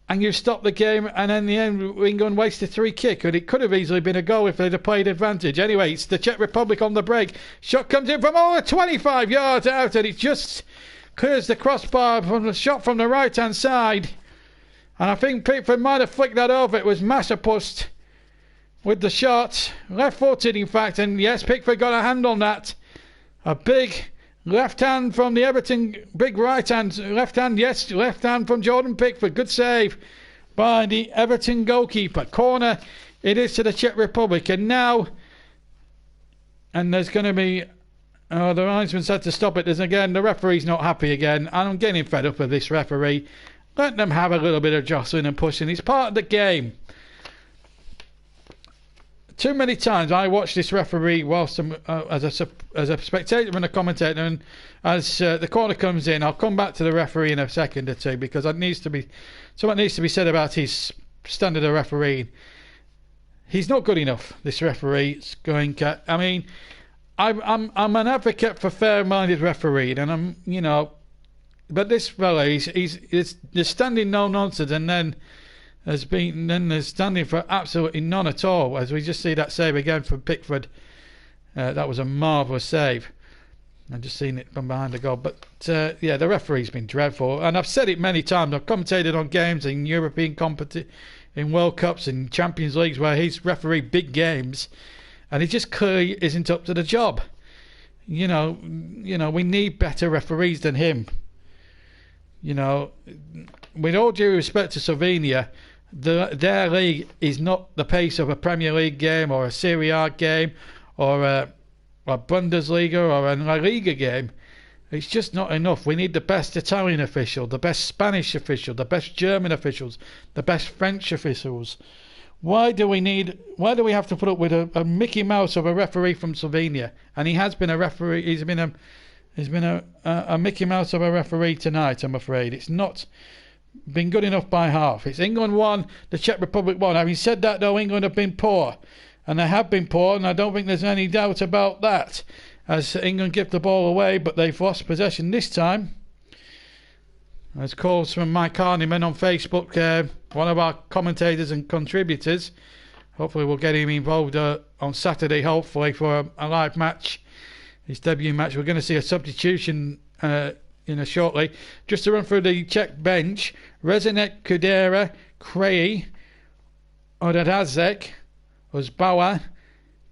and you stop the game, and in the end England wasted free kick, and it could have easily been a goal if they'd have played advantage. Anyway, it's the Czech Republic on the break. Shot comes in from over 25 yards out, and it just clears the crossbar from the shot from the right hand side, and I think Pickford might have flicked that over. It was Masopust with the shot, left-footed in fact, and yes, Pickford got a hand on that. A big left hand from the Everton, big left hand from Jordan Pickford. Good save by the Everton goalkeeper. Corner it is to the Czech Republic, and now, and there's going to be, the linesman said to stop it. There's again, the referee's not happy again, and I'm getting fed up with this referee. Let them have a little bit of jostling and pushing. It's part of the game. Too many times I watch this referee whilst I'm as a spectator and a commentator, and as the corner comes in, I'll come back to the referee in a second or two, because something needs to be said about his standard of refereeing. He's not good enough, this referee. I mean, I'm an advocate for fair-minded refereeing, and but this fella, he's standing no nonsense, and then there's standing for absolutely none at all. As we just see that save again from Pickford, that was a marvellous save. I've just seen it from behind the goal, but yeah, the referee's been dreadful, and I've said it many times. I've commentated on games in European in World Cups and Champions Leagues where he's refereed big games, and he just clearly isn't up to the job. We need better referees than him. With all due respect to Slovenia, their league is not the pace of a Premier League game or a Serie A game or a Bundesliga or a La Liga game. It's just not enough. We need the best Italian official, the best Spanish official, the best German officials, the best French officials. Why do we have to put up with a Mickey Mouse of a referee from Slovenia? And he has been a referee. He's been a Mickey Mouse of a referee tonight, I'm afraid. It's not been good enough by half. It's England 1, the Czech Republic 1. Having said that, though, England have been poor. And they have been poor, and I don't think there's any doubt about that. As England give the ball away, but they've lost possession this time. As calls from Mike Harniman on Facebook, one of our commentators and contributors. Hopefully we'll get him involved on Saturday, hopefully, for a live match. His debut match. We're going to see a substitution shortly. Just to run through the Czech bench: Rezinek, Kudera, Krejci, Odadazek, Uzbauer,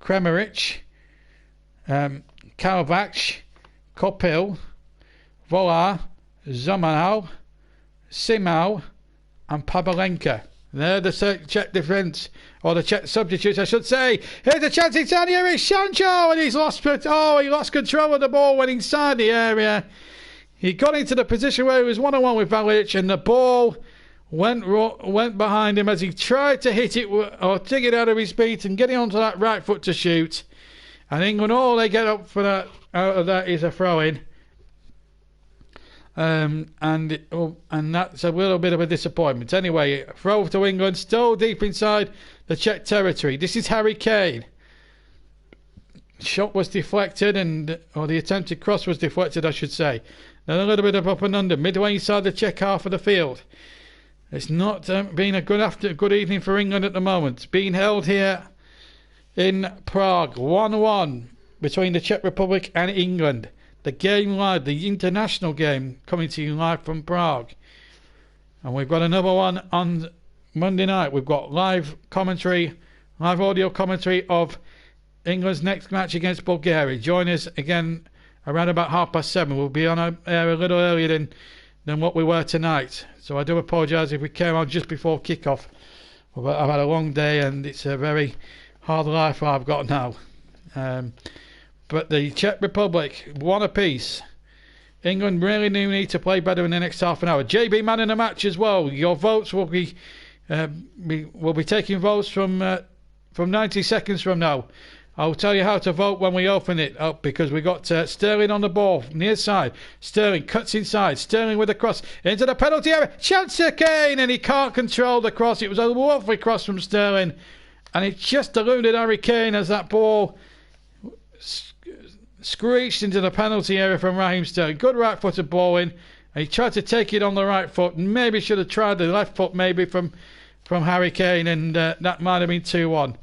Kremeric, Kalvac, Kopil, Volar, Zomanau, Simau, and Pabelenka. They're the Czech defence, or the Czech substitutes, I should say. Here's a chance inside the area. It's Sancho, and he lost control of the ball when inside the area. He got into the position where he was one-on-one with Valic, and the ball went behind him as he tried to hit it or take it out of his feet and get it onto that right foot to shoot. And England, all they get up for that out of that is a throw-in. And that's a little bit of a disappointment. Anyway, throw to England, still deep inside the Czech territory. This is Harry Kane. Shot was deflected, or the attempted cross was deflected, I should say. Then a little bit of up and under, midway inside the Czech half of the field. It's not been a good evening for England at the moment. It's being held here in Prague, 1-1 between the Czech Republic and England. The game live, the international game, coming to you live from Prague. And we've got another one on Monday night. We've got live audio commentary of England's next match against Bulgaria. Join us again around about 7:30. We'll be on air a little earlier than what we were tonight. So I do apologise if we came on just before kick-off. I've had a long day and it's a very hard life I've got now. But the Czech Republic, one apiece. England really do need to play better in the next half an hour. JB man in the match as well. Your votes will be taking votes from 90 seconds from now. I'll tell you how to vote when we open it up, because we got Sterling on the ball near side. Sterling cuts inside. Sterling with a cross into the penalty area. Chance for Kane, and he can't control the cross. It was a lovely cross from Sterling, and it just eluded Harry Kane as that ball screeched into the penalty area from Raheem Sterling. Good right-footed ball in, and he tried to take it on the right foot, and maybe should have tried the left foot maybe from Harry Kane, and that might have been 2-1.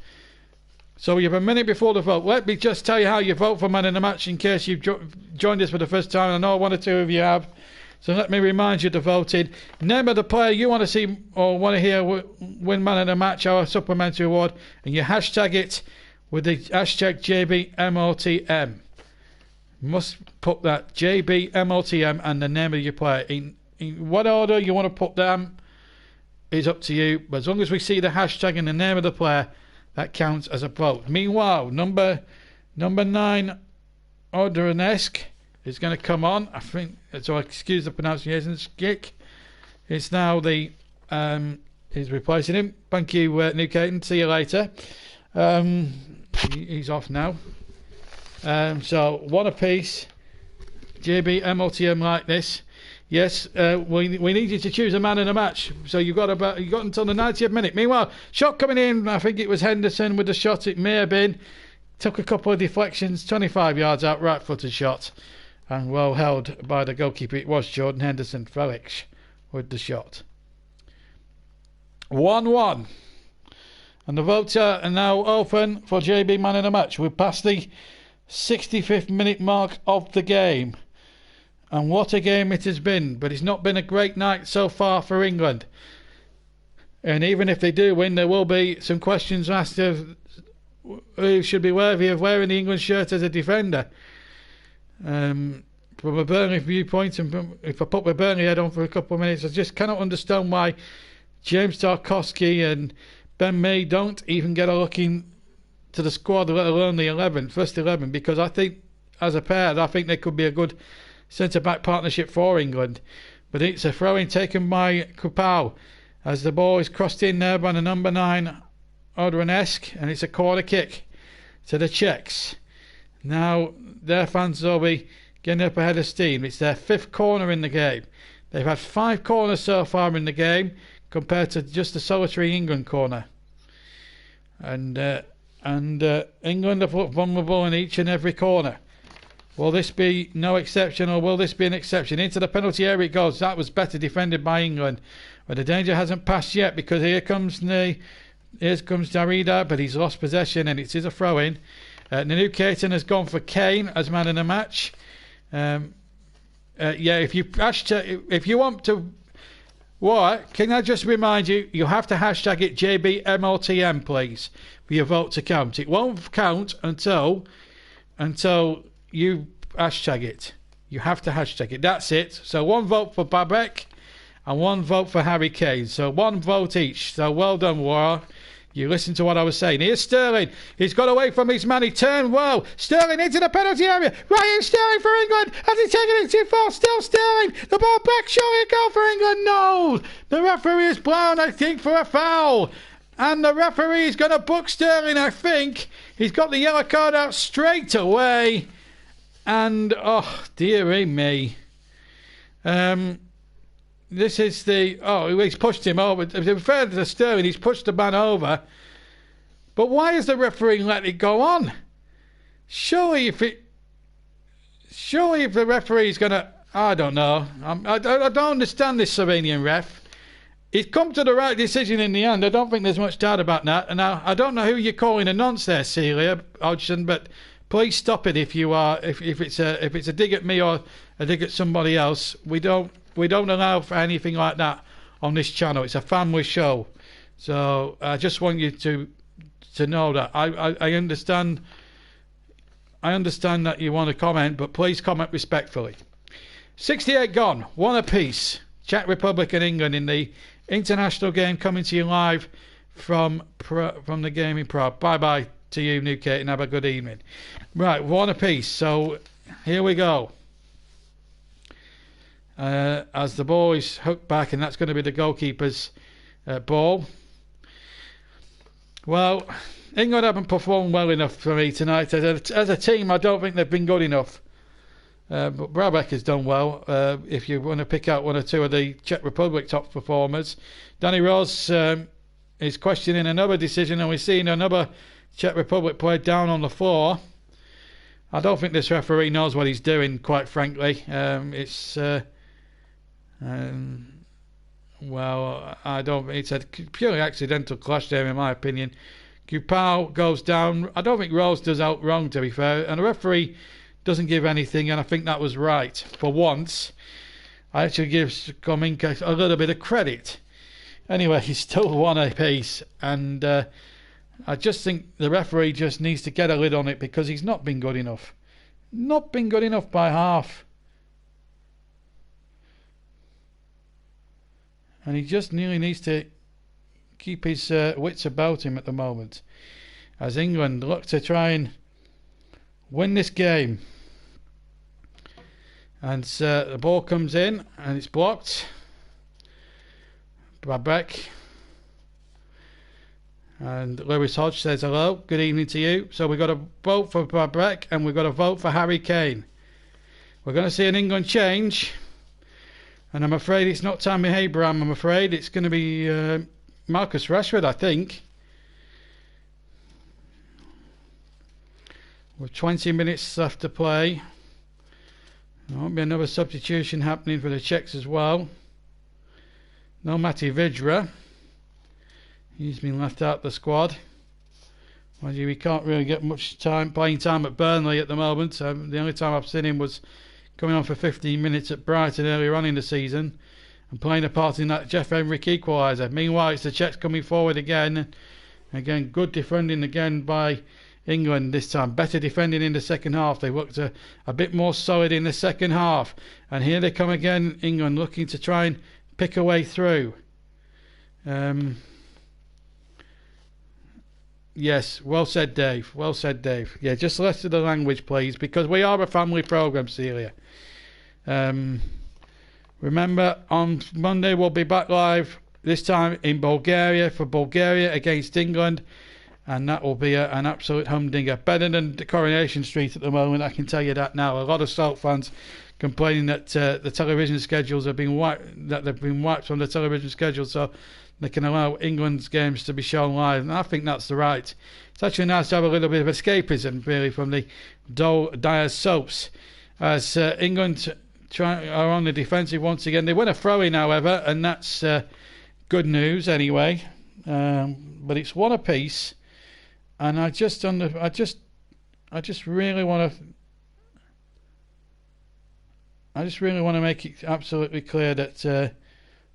So we have a minute before the vote. Let me just tell you how you vote for man in the match in case you've joined us for the first time. I know one or two of you have. So let me remind you to vote in. Name of the player you want to see or want to hear win man in the match, our supplementary award, and you hashtag it with the hashtag JBMOTM. You must put that JBMOTM and the name of your player. In what order you want to put them is up to you. But as long as we see the hashtag and the name of the player, that counts as a vote. Meanwhile, number 9, Odrenesk, is going to come on. I think, so excuse the pronunciation. Skik is now he's replacing him. Thank you, Newcaton. See you later. He's off now. So one apiece. JB MLTM like this. Yes, we need you to choose a man in a match. So you got until the 90th minute. Meanwhile, shot coming in. I think it was Henderson with the shot. It may have been took a couple of deflections, 25 yards out, right footed shot, and well held by the goalkeeper. It was Jordan Henderson Felix with the shot. 1-1. And the votes are now open for JB Man of the Match. We're past the 65th minute mark of the game. And what a game it has been. But it's not been a great night so far for England. And even if they do win, there will be some questions asked of who should be worthy of wearing the England shirt as a defender. From a Burnley viewpoint, and if I put my Burnley head on for a couple of minutes, I just cannot understand why James Tarkowski and Ben Mee don't even get a look into the squad, let alone the first 11, because I think, as a pair, I think they could be a good centre-back partnership for England. But it's a throw-in taken by Kupao as the ball is crossed in there by the number 9, Odronesk, and it's a corner kick to the Czechs. Now, their fans will be getting up ahead of steam. It's their 5th corner in the game. They've had 5 corners so far in the game, compared to just a solitary England corner. And England are vulnerable in each and every corner. Will this be no exception, or will this be an exception? Into the penalty area it goes. That was better defended by England. But the danger hasn't passed yet, because here comes Darida, but he's lost possession, and it is a throw-in. Nanu Keita has gone for Kane as man in the match. Yeah, if you want to... What? Can I just remind you, you have to hashtag it JBMLTM, please, for your vote to count. It won't count until you hashtag it. You have to hashtag it. That's it. So 1 vote for Babek and 1 vote for Harry Kane. So 1 vote each. So well done, War. You listened to what I was saying. Here's Sterling. He's got away from his man. He turned well. Sterling into the penalty area. Raheem Sterling for England. Has he taken it too far? Still Sterling. The ball back. Surely a goal for England. No. The referee is blown, I think, for a foul. And the referee is going to book Sterling, I think. He's got the yellow card out straight away. And, oh, dearie me. This is the... Oh, he's pushed him over. To be fair to Sterling, he's pushed the man over. But why has the referee let it go on? Surely if the referee's going to... I don't know. I don't understand this Slovenian ref. He's come to the right decision in the end. I don't think there's much doubt about that. And now, I don't know who you're calling a nonce there, Celia Hodgson, but please stop it if you are. If it's a dig at me or a dig at somebody else. We don't allow for anything like that on this channel. It's a family show. So I just want you to know that. I understand that you want to comment, but please comment respectfully. 68 gone, 1 apiece. Czech Republic and England in the international game, coming to you live from the game in Prague. Bye bye to you, Newgate, and have a good evening. Right, 1 apiece. So here we go. As the ball is hooked back, and that's going to be the goalkeeper's ball. Well, England haven't performed well enough for me tonight. As a team, I don't think they've been good enough. But Brabec has done well. If you want to pick out 1 or 2 of the Czech Republic top performers, Danny Rose is questioning another decision, and we're seeing another Czech Republic player down on the floor. I don't think this referee knows what he's doing, quite frankly. Well, I don't. It's a purely accidental clash there, in my opinion. Kupao goes down. I don't think Rose does out wrong, to be fair, and the referee doesn't give anything, and I think that was right. For once, I actually give Kominka a little bit of credit. Anyway, he's still 1 apiece, and I just think the referee just needs to get a lid on it, because he's not been good enough. Not been good enough by half. And he just nearly needs to keep his wits about him at the moment, as England look to try and win this game. And the ball comes in and it's blocked. Babek. And Lewis Hodge says hello, good evening to you. So we've got a vote for Babek and we've got a vote for Harry Kane. We're going to see an England change. And I'm afraid it's not Tammy Abraham. I'm afraid it's going to be Marcus Rashford, I think. with 20 minutes left to play. There won't be another substitution happening for the Czechs as well. No Mati Vidra. He's been left out of the squad. Mind you, he can't really get much playing time at Burnley at the moment. The only time I've seen him was coming on for 15 minutes at Brighton earlier on in the season and playing a part in that Jeff Emerick equaliser. Meanwhile, it's the Czechs coming forward again. Again, good defending again by England this time. Better defending in the second half. They looked a bit more solid in the second half. And here they come again, England, looking to try and pick a way through. Yes, well said, Dave. Well said, Dave. Yeah, just less of the language, please, because we are a family programme, Celia. Remember, on Monday we'll be back live, this time in Bulgaria, for Bulgaria against England, and that will be an absolute humdinger. Better than the Coronation Street at the moment, I can tell you that now. A lot of Stoke fans complaining that the television schedules have been wiped from the television schedule, so they can allow England's games to be shown live, and I think that's the right. It's actually nice to have a little bit of escapism, really, from the dull, dire soaps. As England are on the defensive once again. They win a throw-in, however, and that's good news anyway. But it's one apiece, and I just really want to make it absolutely clear that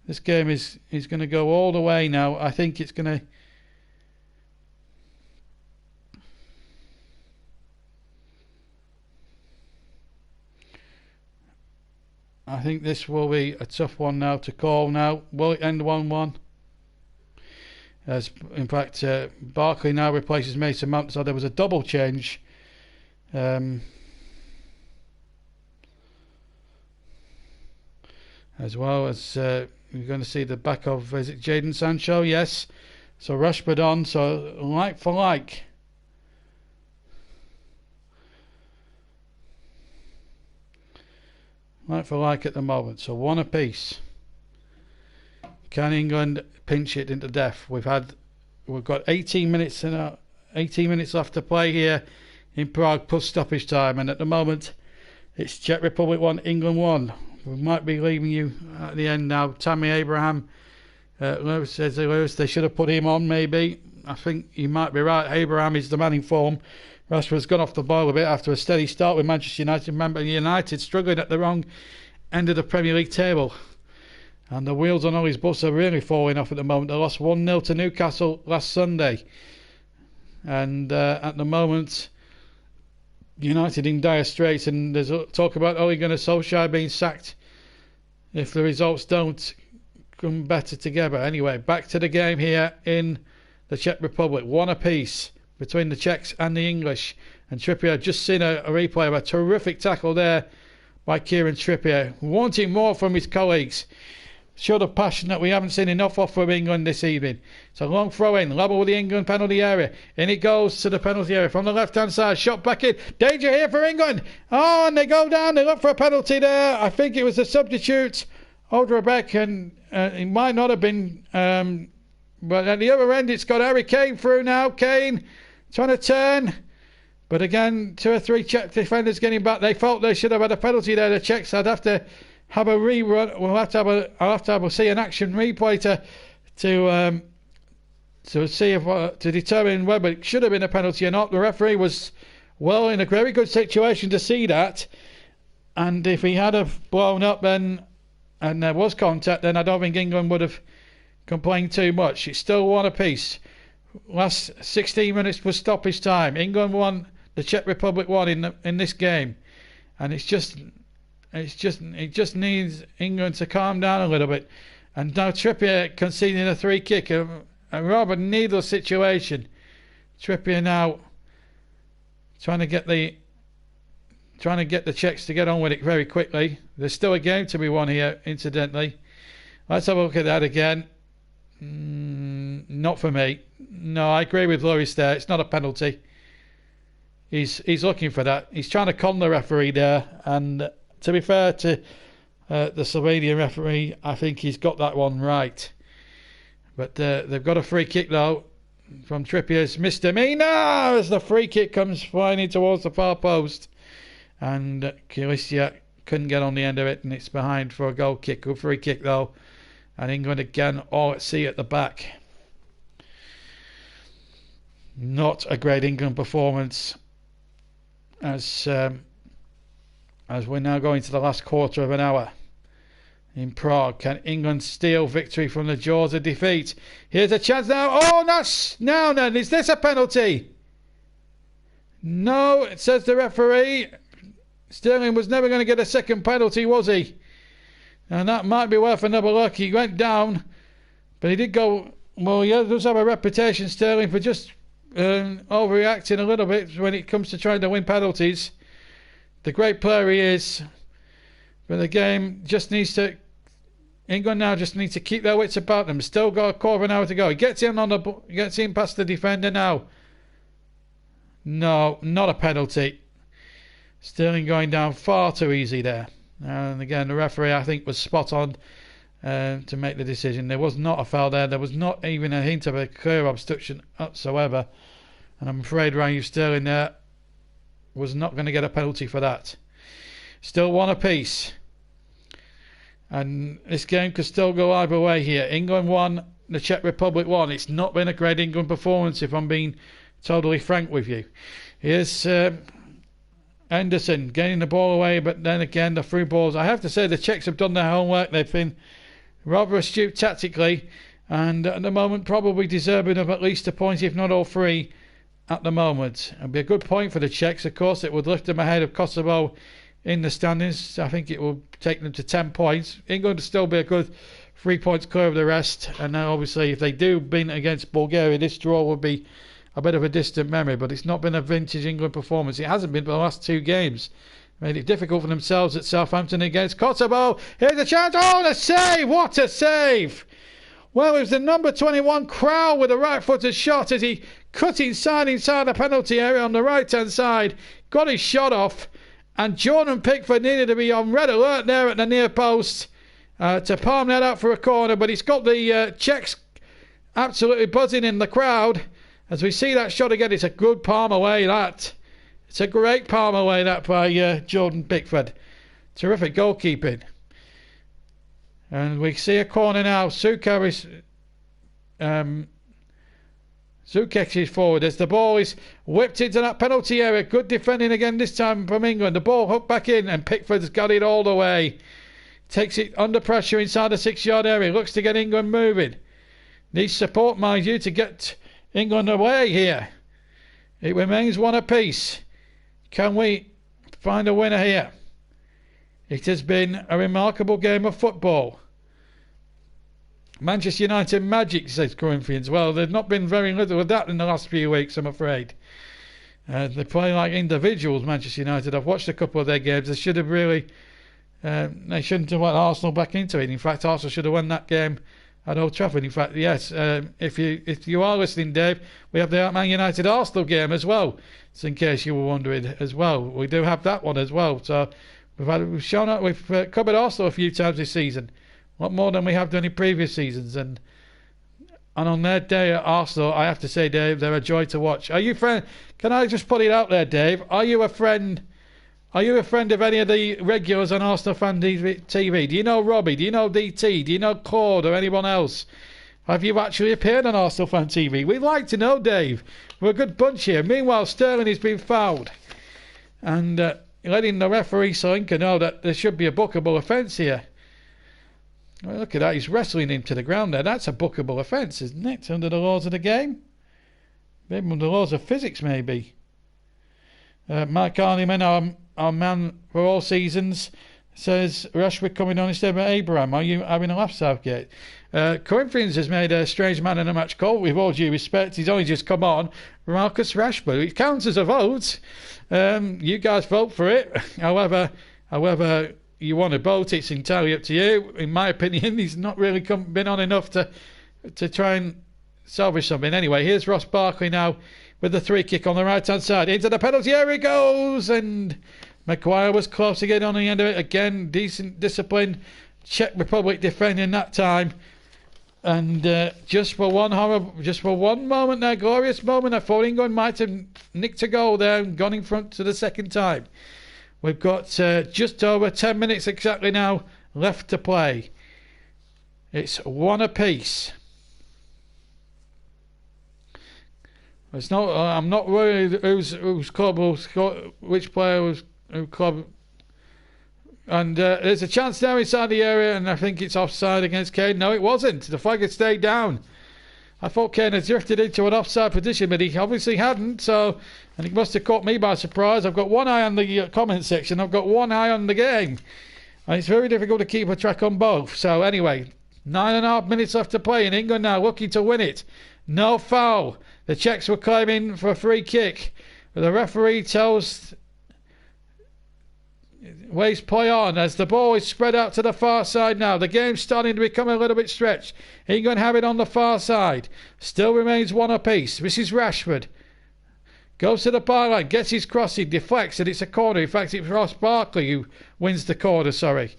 this game is going to go all the way now. I think it's going to. I think this will be a tough one now to call now. Will it end 1-1? As in fact, Barkley now replaces Mason Mount, so there was a double change. As well as you're going to see the back of, is it Jadon Sancho? Yes. So Rashford on, so like for like. Like for like at the moment, so one apiece. Can England pinch it into death? We've got 18 minutes left to play here in Prague plus stoppage time, and at the moment it's Czech Republic 1, England 1. We might be leaving you at the end now. Tammy Abraham, Lewis says they should have put him on maybe. I think you might be right. Abraham is the man in form. Rashford's gone off the boil a bit after a steady start with Manchester United. Remember, United struggling at the wrong end of the Premier League table. And the wheels on all his bus are really falling off at the moment. They lost 1-0 to Newcastle last Sunday. And at the moment, United in dire straits. And there's talk about Ole Gunnar Solskjaer being sacked if the results don't come better together. Anyway, back to the game here in the Czech Republic. One apiece between the Czechs and the English. And Trippier, just seen a replay of a terrific tackle there by Kieran Trippier, wanting more from his colleagues. Showed a passion that we haven't seen enough of from England this evening. It's a long throw in, level with the England penalty area. In it goes to the penalty area from the left hand side, shot back in. Danger here for England. Oh, and they go down, they look for a penalty there. I think it was a substitute, Odrebek, and it might not have been, but at the other end it's got Harry Kane through now. Kane trying to turn, but again 2 or 3 Czech defenders getting back. They felt they should have had a penalty there, the Czechs. I'd have to have a rerun. I'll have to see an action replay to see if to determine whether it should have been a penalty or not. The referee was well in a very good situation to see that, and if he had have blown up then and there was contact, then I don't think England would have complained too much. It's still one apiece. Last 16 minutes was stoppage time. England won, the Czech Republic won in this game, and it just needs England to calm down a little bit. And now Trippier conceding a free kick, a rather needless situation. Trippier now trying to get the Czechs to get on with it very quickly. There's still a game to be won here, incidentally. Let's have a look at that again. Not for me. No, I agree with Lewis there. It's not a penalty. He's looking for that. He's trying to con the referee there. And to be fair to the Slovenian referee, I think he's got that one right. But they've got a free kick though. from Trippier's misdemeanor as the free kick comes flying in towards the far post. And Kilisia couldn't get on the end of it, and it's behind for a goal kick. Good free kick though. And England again all at sea at the back. Not a great England performance as we're now going to the last quarter of an hour in Prague. Can England steal victory from the jaws of defeat? Here's a chance now. Oh, that's now then. Is this a penalty? No, it says the referee. Sterling was never going to get a second penalty, was he? And that might be worth another look. He went down, but he did go. Well, he does have a reputation, Sterling, for just overreacting a little bit when it comes to trying to win penalties. The great player he is, but the game just needs to. England now just need to keep their wits about them. Still got a quarter of an hour to go. He gets in past the defender now. No, not a penalty. Sterling going down far too easy there. And again, the referee I think was spot on to make the decision. There was not a foul there. There was not even a hint of a clear obstruction whatsoever. And I'm afraid Raheem Sterling there was not going to get a penalty for that. Still one apiece. And this game could still go either way here. England won, the Czech Republic won. It's not been a great England performance if I'm being totally frank with you. Here's Henderson getting the ball away, but then again the through balls. I have to say the Czechs have done their homework. They've been rather astute tactically, and at the moment probably deserving of at least a point, if not all three, at the moment. It'd be a good point for the Czechs, of course. It would lift them ahead of Kosovo in the standings. I think it will take them to 10 points. England will still be a good 3 points clear of the rest, and now obviously if they do win against Bulgaria, this draw would be a bit of a distant memory, but it's not been a vintage England performance. It hasn't been for the last two games. Made it difficult for themselves at Southampton against Kosovo. Here's a chance. Oh, the save! What a save! Well, it was the number 21 Crowell with a right-footed shot as he cut inside the penalty area on the right-hand side. Got his shot off, and Jordan Pickford needed to be on red alert there at the near post to palm that out for a corner, but he's got the Czechs absolutely buzzing in the crowd. As we see that shot again, it's a good palm away, that. It's a great palm away, that, by Jordan Pickford. Terrific goalkeeping. And we see a corner now. Sukex is forward as the ball is whipped into that penalty area. Good defending again this time from England. The ball hooked back in and Pickford's got it all the way. Takes it under pressure inside the 6-yard area. Looks to get England moving. Needs support, mind you, to get England away here. It remains one apiece. Can we find a winner here? It has been a remarkable game of football. Manchester United magic, says Corinthians. Well, there's not been very little of that in the last few weeks, I'm afraid. They play like individuals, Manchester United. I've watched a couple of their games. They should have really... they shouldn't have let Arsenal back into it. In fact, Arsenal should have won that game at Old Trafford. In fact, yes, if you are listening, Dave, we have the Man United Arsenal game as well. So in case you were wondering as well, we do have that one as well. So we've covered Arsenal a few times this season, a lot more than we have done in previous seasons. And on their day at Arsenal, I have to say, Dave, they're a joy to watch. Are you friend? Can I just put it out there, Dave? Are you a friend? Are you a friend of any of the regulars on Arsenal Fan TV? Do you know Robbie? Do you know DT? Do you know Claude or anyone else? Have you actually appeared on Arsenal Fan TV? We'd like to know, Dave. We're a good bunch here. Meanwhile, Sterling has been fouled. And letting the referee Solinka know that there should be a bookable offence here. Well, look at that. He's wrestling him to the ground there. That's a bookable offence, isn't it? Under the laws of the game? Maybe under the laws of physics, maybe. Mike Hardiman, our man for all seasons, says Rashford coming on instead of Abraham. Are you having a laugh, Southgate? Corinthians has made a strange man in a match call. With all due respect, he's only just come on. Marcus Rashford. It counts as a vote. You guys vote for it. However you want to vote, it's entirely up to you. In my opinion, he's not really been on enough to try and salvage something. Anyway, here's Ross Barkley now with the free kick on the right-hand side. Into the penalty area goes, and Maguire was close to getting on the end of it. Again, decent discipline. Czech Republic defending that time. And just for one moment there, glorious moment, I thought England might have nicked a goal there and gone in front to the second time. We've got just over 10 minutes exactly now left to play. It's one apiece. It's not. I'm not worried whose club will score, which player was who club. And there's a chance there inside the area, and I think it's offside against Kane. No, it wasn't. The flag had stayed down. I thought Kane had drifted into an offside position, but he obviously hadn't. So, and he must have caught me by surprise. I've got one eye on the comment section. I've got one eye on the game, and it's very difficult to keep a track on both. So anyway, 9.5 minutes left to play, and England now looking to win it. No foul. The Czechs were claiming for a free kick. The referee tells waves play on as the ball is spread out to the far side now. The game's starting to become a little bit stretched. England have it on the far side. Still remains one apiece. This is Rashford. Goes to the byline, gets his crossing, deflects, and it's a corner. In fact, it's Ross Barkley who wins the corner, sorry.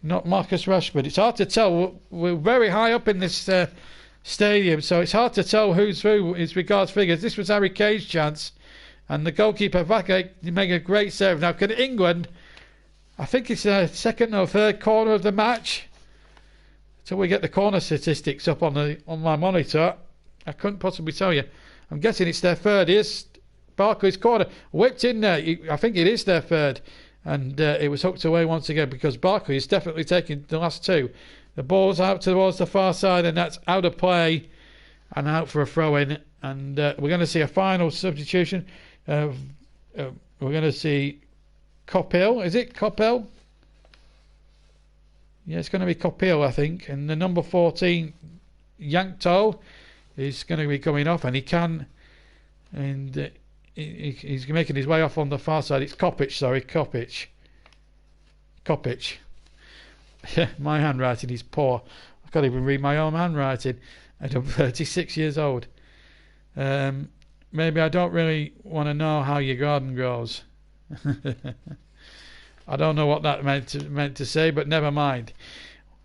Not Marcus Rashford. It's hard to tell. We're very high up in this stadium, so it's hard to tell who's who as regards figures. This was Harry Kane's chance, and the goalkeeper Vake made a great save. Now, can England... I think it's the second or third corner of the match. Until we get the corner statistics up on my monitor, I couldn't possibly tell you. I'm guessing it's their third. Here's Barkley's corner. Whipped in there. I think it is their third. And it was hooked away once again because Barkley is definitely taking the last two. The ball's out towards the far side, and that's out of play and out for a throw-in. And we're going to see a final substitution. We're going to see... Coppell, is it Coppell? Yeah, it's going to be Coppell, I think. And the number 14, Yankto, is going to be coming off, and he can. And he's making his way off on the far side. It's Kopic, sorry, Kopic. Yeah, my handwriting is poor. I can't even read my own handwriting. And I'm 36 years old. Maybe I don't really want to know how your garden grows. I don't know what that meant to say, but never mind.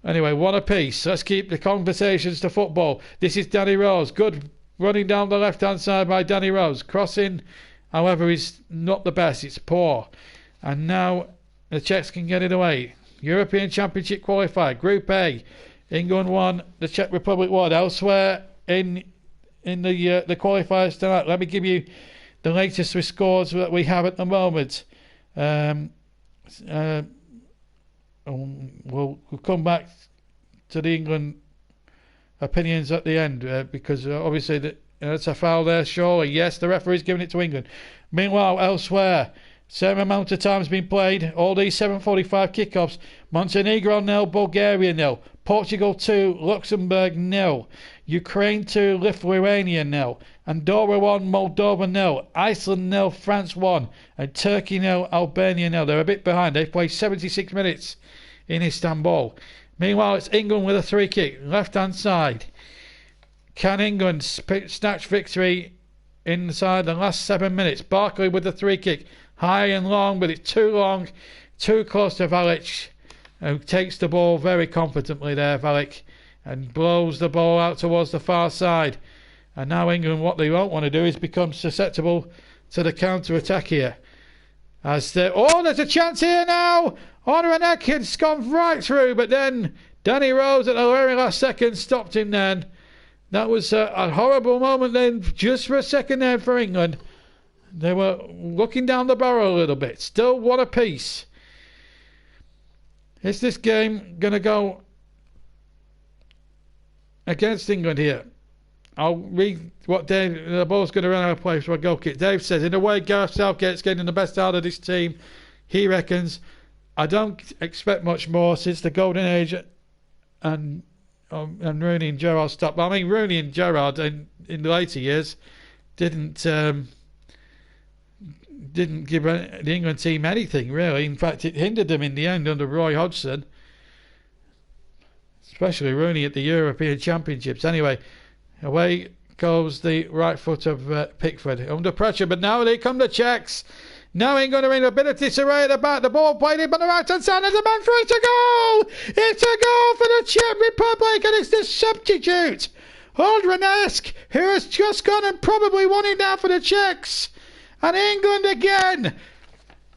Anyway, one apiece. Let's keep the conversations to football. This is Danny Rose. Good running down the left-hand side by Danny Rose. Crossing, however, is not the best. It's poor. And now the Czechs can get it away. European Championship qualifier, Group A. England won, the Czech Republic won. Elsewhere in the qualifiers tonight, let me give you the latest with scores that we have at the moment. We'll come back to the England opinions at the end because obviously it's a foul there, surely. Yes, the referee's giving it to England. Meanwhile, elsewhere, same amount of time's been played. All these 7:45 kickoffs. Montenegro 0, Bulgaria 0. Portugal 2, Luxembourg 0. Ukraine 2, Lithuania 0. Andorra 1, Moldova 0. Iceland 0, France 1. And Turkey 0, Albania 0. They're a bit behind. They've played 76 minutes in Istanbul. Meanwhile, it's England with a free kick. Left-hand side. Can England snatch victory inside the last 7 minutes? Barkley with the free kick. High and long, but it's too long. Too close to Valic, who takes the ball very confidently there, Valic, and blows the ball out towards the far side. And now England, what they won't want to do is become susceptible to the counter-attack here. There's a chance here now! Honor and Atkins gone right through, but then Danny Rose at the very last second stopped him then. That was a horrible moment then, just for a second there for England. They were looking down the barrel a little bit. Still one apiece. Is this game going to go against England here? I'll read what Dave... The ball's going to run out of play for a goal kick. Dave says, in a way, Gareth Southgate's getting the best out of this team. He reckons, I don't expect much more since the golden age and Rooney and Gerrard stopped. I mean, Rooney and Gerrard in the later years didn't give the England team anything, really. In fact, it hindered them in the end under Roy Hodgson. Especially Rooney at the European Championships. Anyway, away goes the right foot of Pickford. Under pressure, but now they come the Czechs. Now England are in a bit of disarray at the back. The ball played in by the right hand side. There's a man through. It's a goal! It's a goal for the Czech Republic, and it's the substitute, Ondřenesk, who has just gone and probably won it now for the Czechs. And England again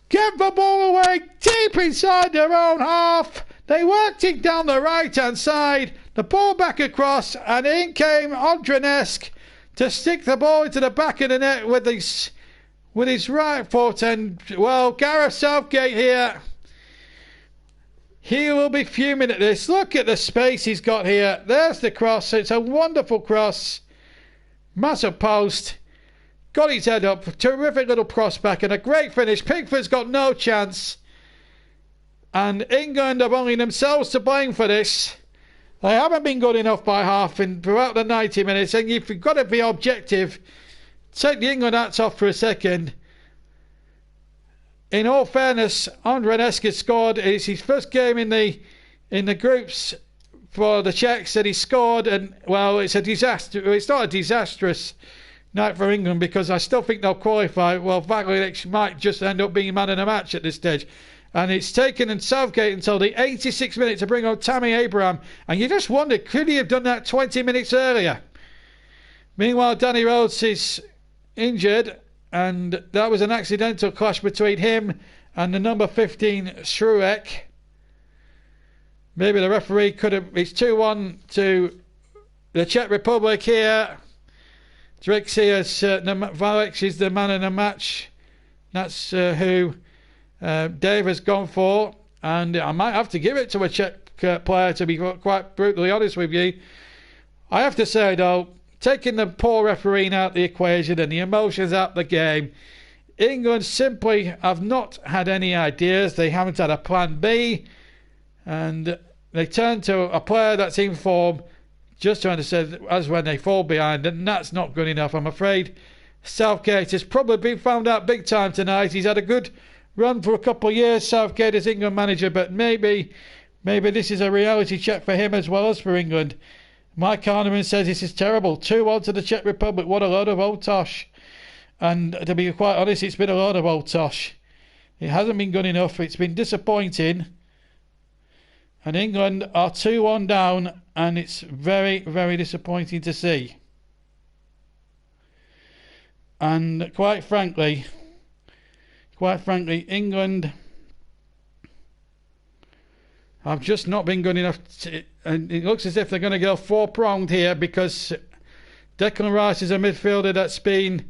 get the ball away deep inside their own half. They worked it down the right hand side. The ball back across, and in came Ondřenesk to stick the ball into the back of the net with his right foot. And, well, Gareth Southgate here, he will be fuming at this. Look at the space he's got here. There's the cross. It's a wonderful cross. Massive post. Got his head up. Terrific little cross back and a great finish. Pickford's got no chance. And England have only themselves to blame for this. They haven't been good enough by half throughout the 90 minutes. And if you've got to be objective, take the England hats off for a second. In all fairness, Ondřenesk has scored. It's his first game in the groups for the Czechs that he scored. And, well, it's a disaster. It's not a disastrous night for England because I still think they'll qualify. Well, Vaglič might just end up being man of the match at this stage. And it's taken Southgate until the 86th minute to bring on Tammy Abraham. And you just wonder, could he have done that 20 minutes earlier? Meanwhile, Danny Rhodes is injured, and that was an accidental clash between him and the number 15 Šrůdek. Maybe the referee could have... It's 2-1 to the Czech Republic here. Vaglič is the man of the match. That's who Dave has gone for, and I might have to give it to a Czech player, to be quite brutally honest with you. I have to say though, taking the poor refereeing out the equation and the emotions out the game, England simply have not had any ideas. They haven't had a plan B, and they turn to a player that's in form just trying to say as when they fall behind, and that's not good enough. I'm afraid Southgate has probably been found out big time tonight. He's had a good run for a couple of years, Southgate, as England manager, but maybe this is a reality check for him as well as for England. Mike Kahneman says this is terrible. 2-1 to the Czech Republic. What a load of old tosh. And to be quite honest, it's been a load of old tosh. It hasn't been good enough. It's been disappointing. And England are 2-1 down, and it's very, very disappointing to see. And quite frankly, England have just not been good enough. And it looks as if they're going to go four-pronged here, because Declan Rice is a midfielder that's been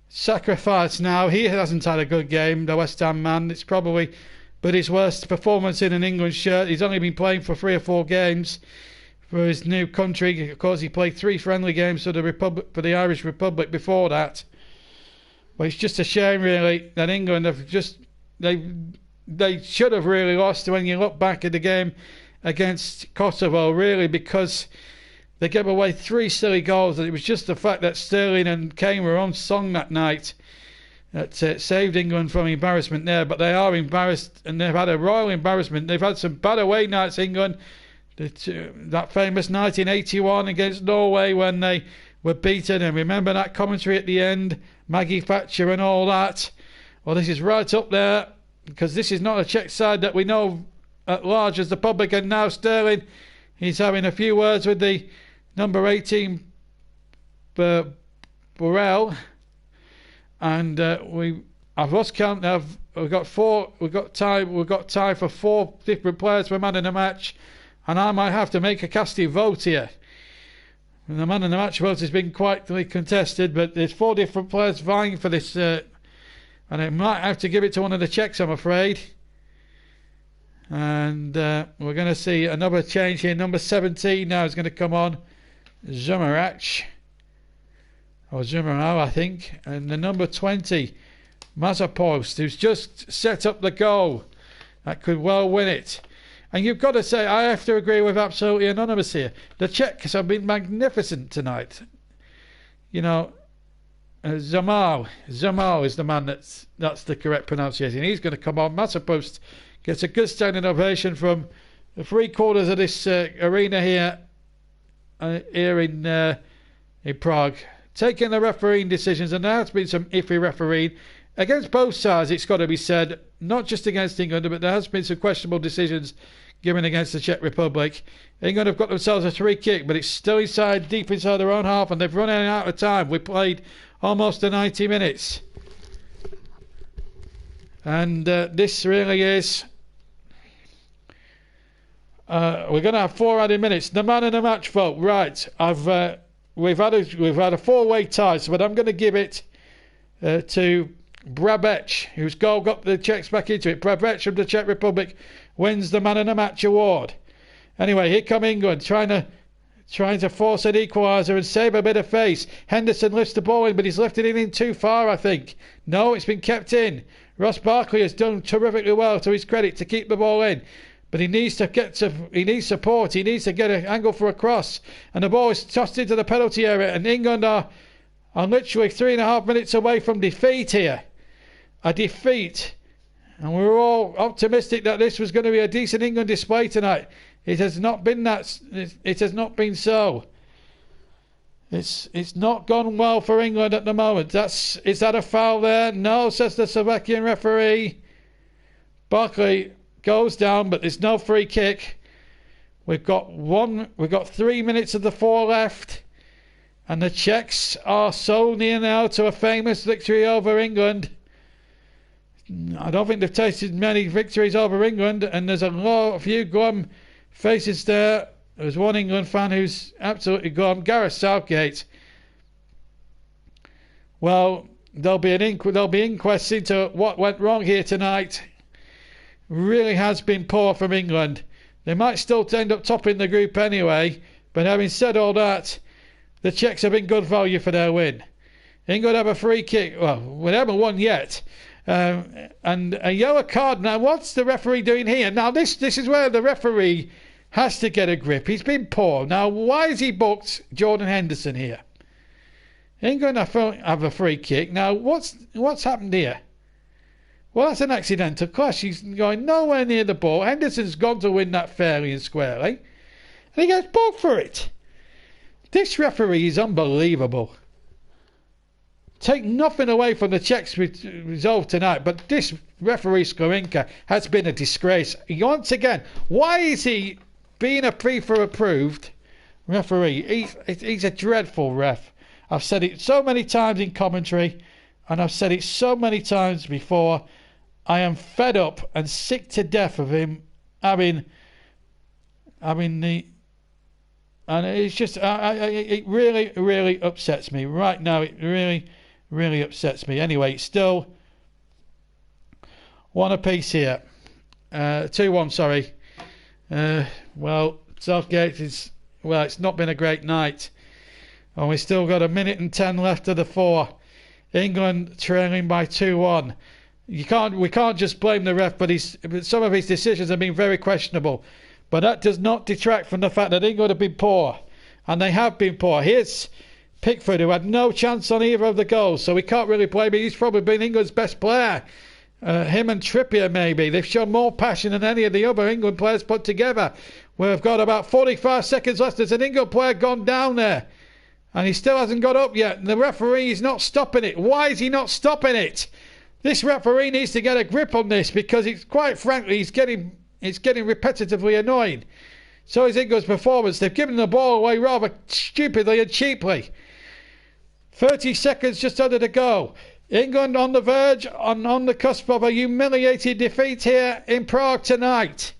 sacrificed now. He hasn't had a good game, the West Ham man. It's probably but his worst performance in an England shirt. He's only been playing for 3 or 4 games for his new country. Of course, he played 3 friendly games for the Irish Republic before that. But it's just a shame, really, that England have just... They should have really lost when you look back at the game against Kosovo, really, because they gave away 3 silly goals. And it was just the fact that Sterling and Kane were on song that night that saved England from embarrassment there. But they are embarrassed, and they've had a royal embarrassment. They've had some bad away nights, England. That famous 1981 against Norway when they were beaten, and remember that commentary at the end, Maggie Thatcher and all that. Well, this is right up there, because this is not a Czech side that we know at large as the public. And now Sterling, he's having a few words with the number 18 Burrell, and I've lost count now. We've got time for 4 different players for man in the match, and I might have to make a casting vote here. And the man in the match vote has been quite contested, but there's 4 different players vying for this, and I might have to give it to one of the Czechs, I'm afraid. And we're going to see another change here. Number 17 now is going to come on, Zumarac, or Zumarau, I think, and the number 20, Mazapost, who's just set up the goal that could well win it. And you've got to say, I have to agree with absolutely anonymous here. The Czechs have been magnificent tonight. You know, Zamal is the man that's the correct pronunciation. He's going to come on. Mazapost gets a good standing ovation from the 3 quarters of this arena here in Prague. Taking the refereeing decisions, and there has been some iffy refereeing against both sides, it's got to be said, not just against England, but there has been some questionable decisions given against the Czech Republic. England have got themselves a free kick, but it's still deep inside their own half, and they've run out of time. We played almost the 90 minutes. And this really is... we're going to have 4 added minutes. The man of the match vote. Right, we've had a 4-way tie, but I'm going to give it to Brabec, whose goal got the Czechs back into it. Brabec from the Czech Republic wins the man of the match award. Anyway, here come England trying to force an equaliser and save a bit of face. Henderson lifts the ball in, but he's lifted it in too far, I think. No, it's been kept in. Ross Barkley has done terrifically well, to his credit, to keep the ball in. But he needs support. He needs to get an angle for a cross. And the ball is tossed into the penalty area. And England are literally 3.5 minutes away from defeat here. A defeat. And we were all optimistic that this was going to be a decent England display tonight. It has not been that. It has not been so. It's not gone well for England at the moment. Is that a foul there? No, says the Slovakian referee. Barkley goes down, but there's no free kick. We've got 3 minutes of the 4 left, and the Czechs are so near now to a famous victory over England. I don't think they've tasted many victories over England, and there's a few glum faces there. There's one England fan who's absolutely glum, Gareth Southgate. Well, there'll be inquests into what went wrong here tonight. Really has been poor from England. They might still end up topping the group anyway, but having said all that, the Czechs have been good value for their win. England have a free kick. Well, we haven't won yet. And a yellow card. Now, what's the referee doing here? Now, this is where the referee has to get a grip. He's been poor. Now, why has he booked Jordan Henderson here? England have a free kick. Now, what's happened here? Well, that's an accidental clash. He's going nowhere near the ball. Henderson's gone to win that fairly and squarely. And he gets booked for it. This referee is unbelievable. Take nothing away from the Czechs' resolve tonight, but this referee Skorinka has been a disgrace. Once again, why is he being a FIFA approved referee? He's a dreadful ref. I've said it so many times in commentary, and I've said it so many times before. I am fed up and sick to death of him having the... And it's just... it really, really upsets me. Right now, it really, really upsets me. Anyway, still 1 apiece here. 2-1, sorry. Well, Southgate is... Well, it's not been a great night. And we've still got 1 minute and 10 left of the 4. England trailing by 2-1. We can't just blame the ref, but some of his decisions have been very questionable. But that does not detract from the fact that England have been poor. And they have been poor. Here's Pickford, who had no chance on either of the goals, so we can't really blame him. He's probably been England's best player. Him and Trippier, maybe. They've shown more passion than any of the other England players put together. We've got about 45 seconds left. There's an England player gone down there. And he still hasn't got up yet. And the referee is not stopping it. Why is he not stopping it? This referee needs to get a grip on this, because it's quite frankly, it's getting repetitively annoying. So is England's performance. They've given the ball away rather stupidly and cheaply. 30 seconds just under to go. England on the verge, on the cusp of a humiliating defeat here in Prague tonight.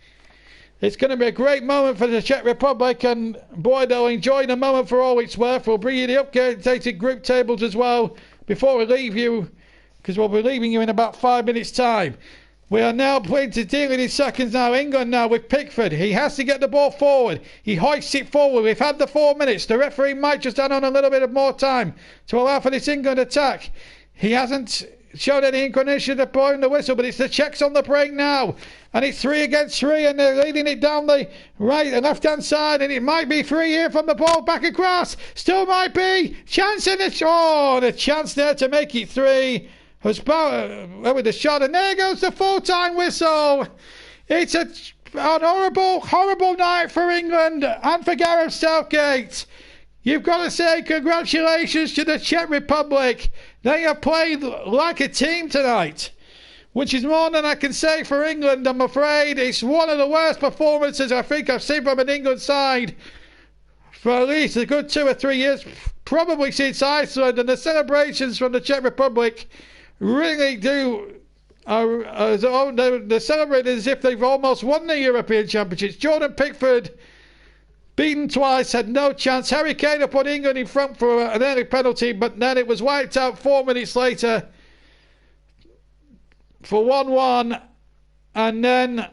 It's going to be a great moment for the Czech Republic, and boy, they'll enjoy the moment for all it's worth. We'll bring you the updated group tables as well before we leave you, because we'll be leaving you in about 5 minutes' time. We are now playing to dealing in seconds now. England now with Pickford. He has to get the ball forward. He hoists it forward. We've had the 4 minutes. The referee might just add on a little bit of more time to allow for this England attack. He hasn't shown any inclination of blowing the whistle, but it's the Czechs on the break now. And it's 3 against 3, and they're leading it down the right and left-hand side, and it might be free here from the ball back across. Still might be. Chance in the... Oh, the chance there to make it 3. With the shot, and there goes the full-time whistle. It's an horrible, horrible night for England and for Gareth Southgate. You've got to say congratulations to the Czech Republic. They have played like a team tonight, which is more than I can say for England, I'm afraid. It's one of the worst performances I think I've seen from an England side for at least a good 2 or 3 years, probably since Iceland. And the celebrations from the Czech Republic really do... they're celebrating as if they've almost won the European Championships. Jordan Pickford, beaten twice, had no chance. Harry Kane put England in front for an early penalty, but then it was wiped out 4 minutes later for 1-1. And then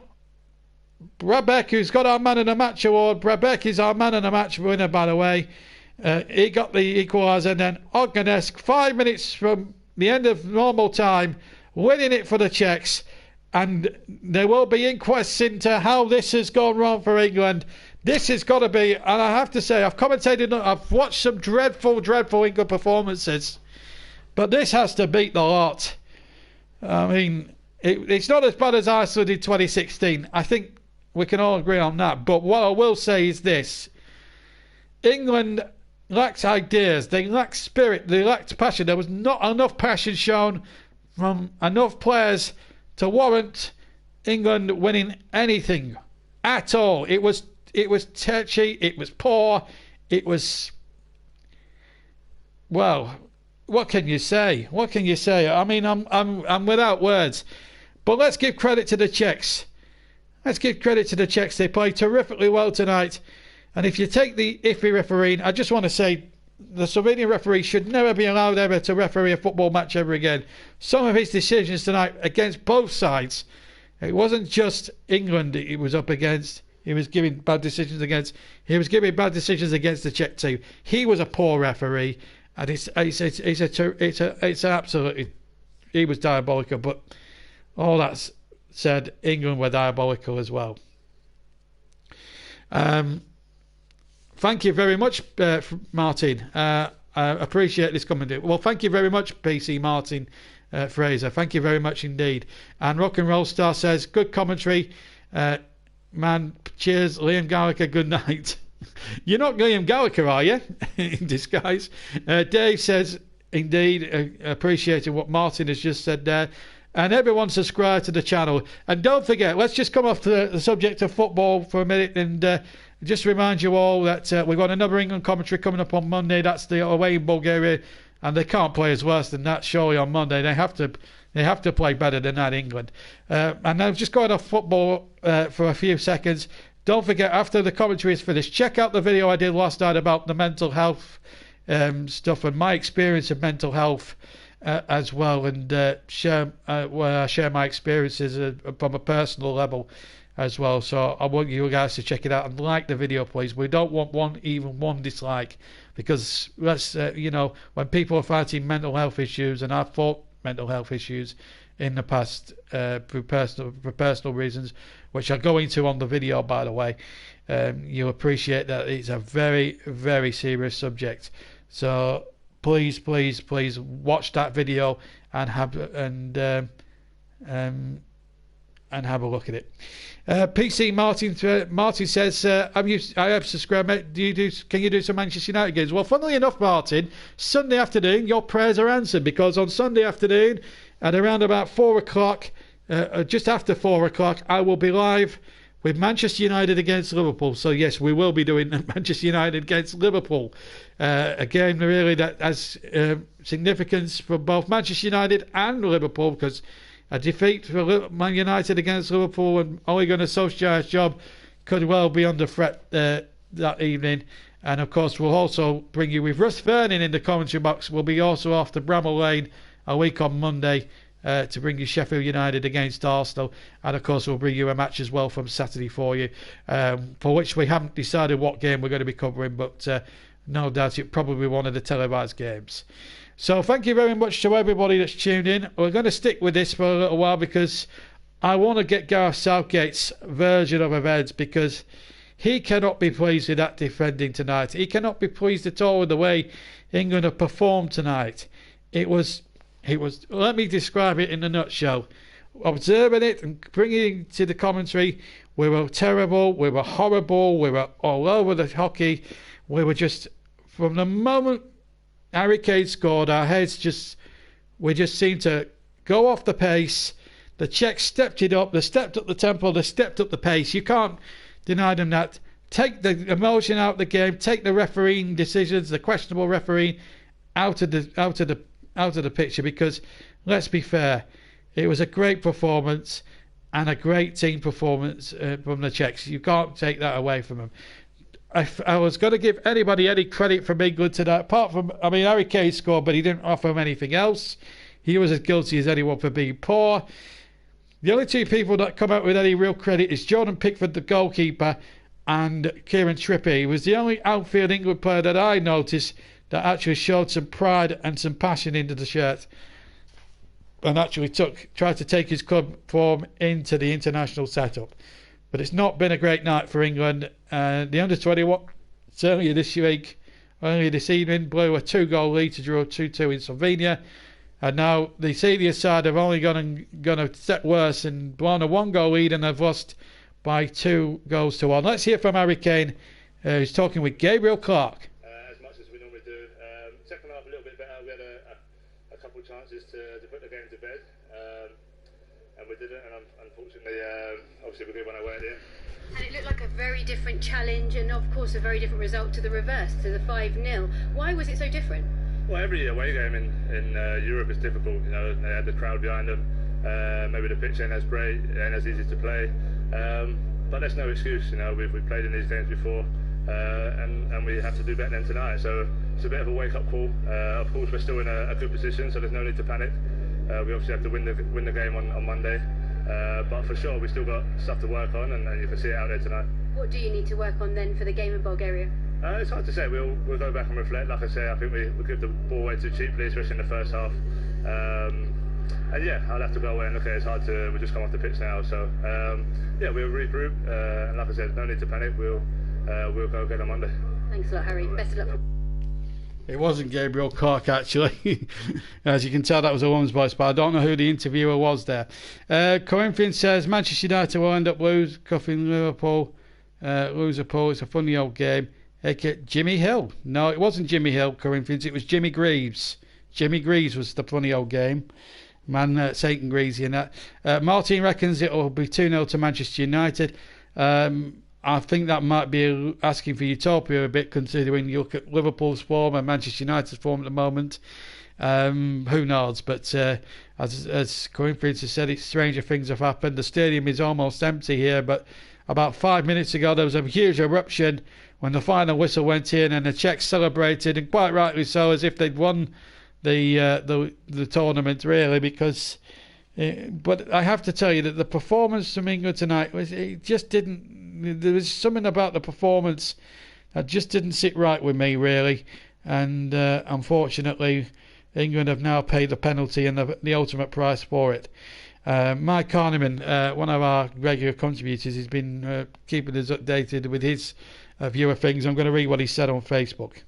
Brabec, who's got our Man of the Match award, Brabec is our Man of the Match winner, by the way. He got the equaliser, and then Ognesk, 5 minutes from the end of normal time, winning it for the Czechs. And there will be inquests into how this has gone wrong for England. This has got to be, and I have to say, I've watched some dreadful, dreadful England performances, but this has to beat the lot. I mean, it's not as bad as Iceland in 2016. I think we can all agree on that. But what I will say is this: England lacked ideas, they lacked spirit, they lacked passion. There was not enough passion shown from enough players to warrant England winning anything at all. It was tetchy, it was poor, it was, well, what can you say? What can you say? I mean, I'm without words. But let's give credit to the Czechs. Let's give credit to the Czechs. They played terrifically well tonight. And if you take the iffy refereeing, I just want to say the Slovenian referee should never be allowed ever to referee a football match ever again. Some of his decisions tonight against both sides, it wasn't just England he was up against. He was giving bad decisions against. He was giving bad decisions against the Czech team. He was a poor referee, and it's absolutely, he was diabolical. But all that said, England were diabolical as well. Thank you very much, Martin. I appreciate this comment. Well, thank you very much, PC Martin Fraser. Thank you very much indeed. And Rock and Roll Star says, good commentary. Man, cheers, Liam Gallagher, good night. You're not Liam Gallagher, are you? In disguise. Dave says, indeed, appreciating what Martin has just said there. And everyone subscribe to the channel. And don't forget, let's just come off the subject of football for a minute and just remind you all that we've got another England commentary coming up on Monday. That's the away in Bulgaria, and they can't play as worse than that surely on Monday. They have to play better than that, England. And I've just got off football for a few seconds. Don't forget, after the commentary is finished, check out the video I did last night about the mental health stuff and my experience of mental health as well, and share my experiences from a personal level as well. So I want you guys to check it out and like the video, please. We don't want even one dislike, because when people are fighting mental health issues, and I've fought mental health issues in the past for personal reasons, which I'll go into on the video, by the way, you'll appreciate that it's a very, very serious subject. So please watch that video and have a look at it. PC Martin says, I have subscribed, mate. Can you do some Manchester United games? Well, funnily enough, Martin, Sunday afternoon your prayers are answered, because on Sunday afternoon at around about 4 o'clock, just after 4 o'clock, I will be live with Manchester United against Liverpool. So yes, we will be doing Manchester United against Liverpool. A game really that has significance for both Manchester United and Liverpool, because a defeat for Man United against Liverpool and Ole Gunnar Solskjaer's job could well be under threat that evening. And of course, we'll also bring you with Russ Vernon in the commentary box. We'll be also off to Bramall Lane a week on Monday to bring you Sheffield United against Arsenal. And of course, we'll bring you a match as well from Saturday for you, for which we haven't decided what game we're going to be covering, but no doubt it'll probably be one of the televised games. So thank you very much to everybody that's tuned in. We're going to stick with this for a little while, because I want to get Gareth Southgate's version of events, because he cannot be pleased with that defending tonight. He cannot be pleased at all with the way England have performed tonight. It was, let me describe it in a nutshell. Observing it and bringing it to the commentary, we were terrible, we were horrible, we were all over the hockey, we were just from the moment Harry Kane scored, our heads we just seemed to go off the pace. The Czechs stepped it up. They stepped up the tempo. They stepped up the pace. You can't deny them that. Take the emotion out of the game. Take the refereeing decisions, the questionable refereeing, out of the picture. Because let's be fair, it was a great performance and a great team performance from the Czechs. You can't take that away from them. I was going to give anybody any credit from England to that, apart from, Harry Kane scored, but he didn't offer them anything else. He was as guilty as anyone for being poor. The only two people that come out with any real credit is Jordan Pickford, the goalkeeper, and Kieran Trippier. He was the only outfield England player that I noticed that actually showed some pride and some passion into the shirt, and actually tried to take his club form into the international setup. But it's not been a great night for England. The under-21, certainly this week, earlier this evening, blew a 2-goal lead to draw 2-2 in Slovenia. And now the senior side have only gone to set worse and blown a 1-goal lead, and have lost by 2-1. Let's hear from Harry Kane, who's talking with Gabriel Clark. As much as we normally do. Second half a little bit better. We had a couple of chances to put the game to bed. And we didn't, and unfortunately, obviously we gave one away at the end. And it looked like a very different challenge, and of course a very different result to the reverse, to the 5-0. Why was it so different? Well, every away game in Europe is difficult. You know, they had the crowd behind them. Maybe the pitch ain't as great, ain't as easy to play. But that's no excuse. You know, we've played in these games before, and we have to do better than tonight. So it's a bit of a wake-up call. Of course, we're still in a good position, so there's no need to panic. We obviously have to win the game on Monday, but for sure we've still got stuff to work on, and you can see it out there tonight. What do you need to work on then for the game in Bulgaria? It's hard to say. We'll go back and reflect. Like I say, I think we give the ball away too cheaply, especially in the first half. And yeah, I'll have to go away and look at it. It's hard to. We just come off the pitch now, so yeah, we'll regroup. And like I said, no need to panic. We'll go again on Monday. Thanks a lot, Harry. Best of luck. It wasn't Gabriel Clark, actually. As you can tell, that was a woman's voice, but I don't know who the interviewer was there. Corinthians says Manchester United will end up cuffing Liverpool. Loserpool. It's a funny old game. Jimmy Hill. No, it wasn't Jimmy Hill, Corinthians. It was Jimmy Greaves. Jimmy Greaves was the funny old game. Man, Satan Greasy and that. Martin reckons it will be 2-0 to Manchester United. I think that might be asking for utopia a bit, considering you look at Liverpool's form and Manchester United's form at the moment. Who knows? But as Corinthians has said, stranger things have happened. The stadium is almost empty here, but about 5 minutes ago there was a huge eruption when the final whistle went in, and the Czechs celebrated, and quite rightly so, as if they'd won the tournament, really, because. But I have to tell you that the performance from England tonight there was something about the performance that just didn't sit right with me, really, and unfortunately England have now paid the penalty and the ultimate price for it. Mike Kahneman, one of our regular contributors, has been keeping us updated with his view of things. I'm going to read what he said on Facebook.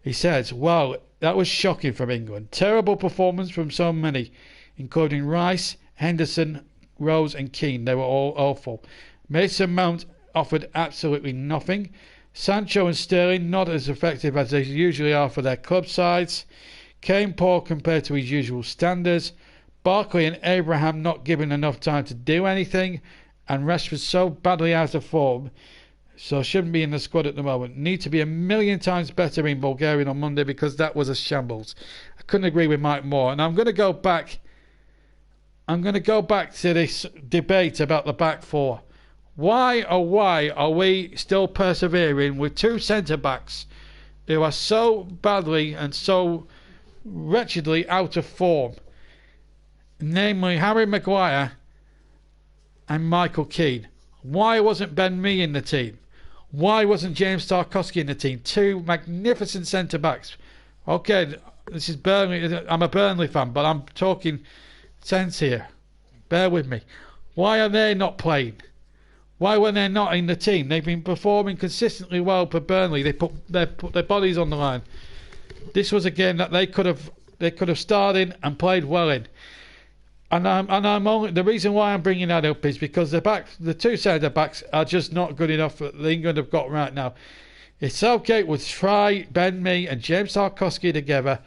He says, "Well, that was shocking from England. Terrible performance from so many, including Rice, Henderson, Rose and Keane. They were all awful. Mason Mount offered absolutely nothing. Sancho and Sterling not as effective as they usually are for their club sides. Kane poor compared to his usual standards. Barkley and Abraham not given enough time to do anything. And Rashford so badly out of form, so shouldn't be in the squad at the moment. Need to be a million times better in Bulgaria on Monday, because that was a shambles." I couldn't agree with Mike more. And I'm going to go back to this debate about the back four. Why are we still persevering with two centre-backs who are so badly and so wretchedly out of form? Namely Harry Maguire and Michael Keane. Why wasn't Ben Mee in the team? Why wasn't James Tarkowski in the team? Two magnificent centre-backs. Okay, this is Burnley. I'm a Burnley fan, but I'm talking sense here. Bear with me. Why are they not playing? Why were they not in the team? They've been performing consistently well for Burnley. They put their bodies on the line. This was a game that they could have started and played well in. And I'm only, the reason why I'm bringing that up is because the two centre backs are just not good enough that England have got right now. if Southgate would try Ben Mee and James Tarkowski together,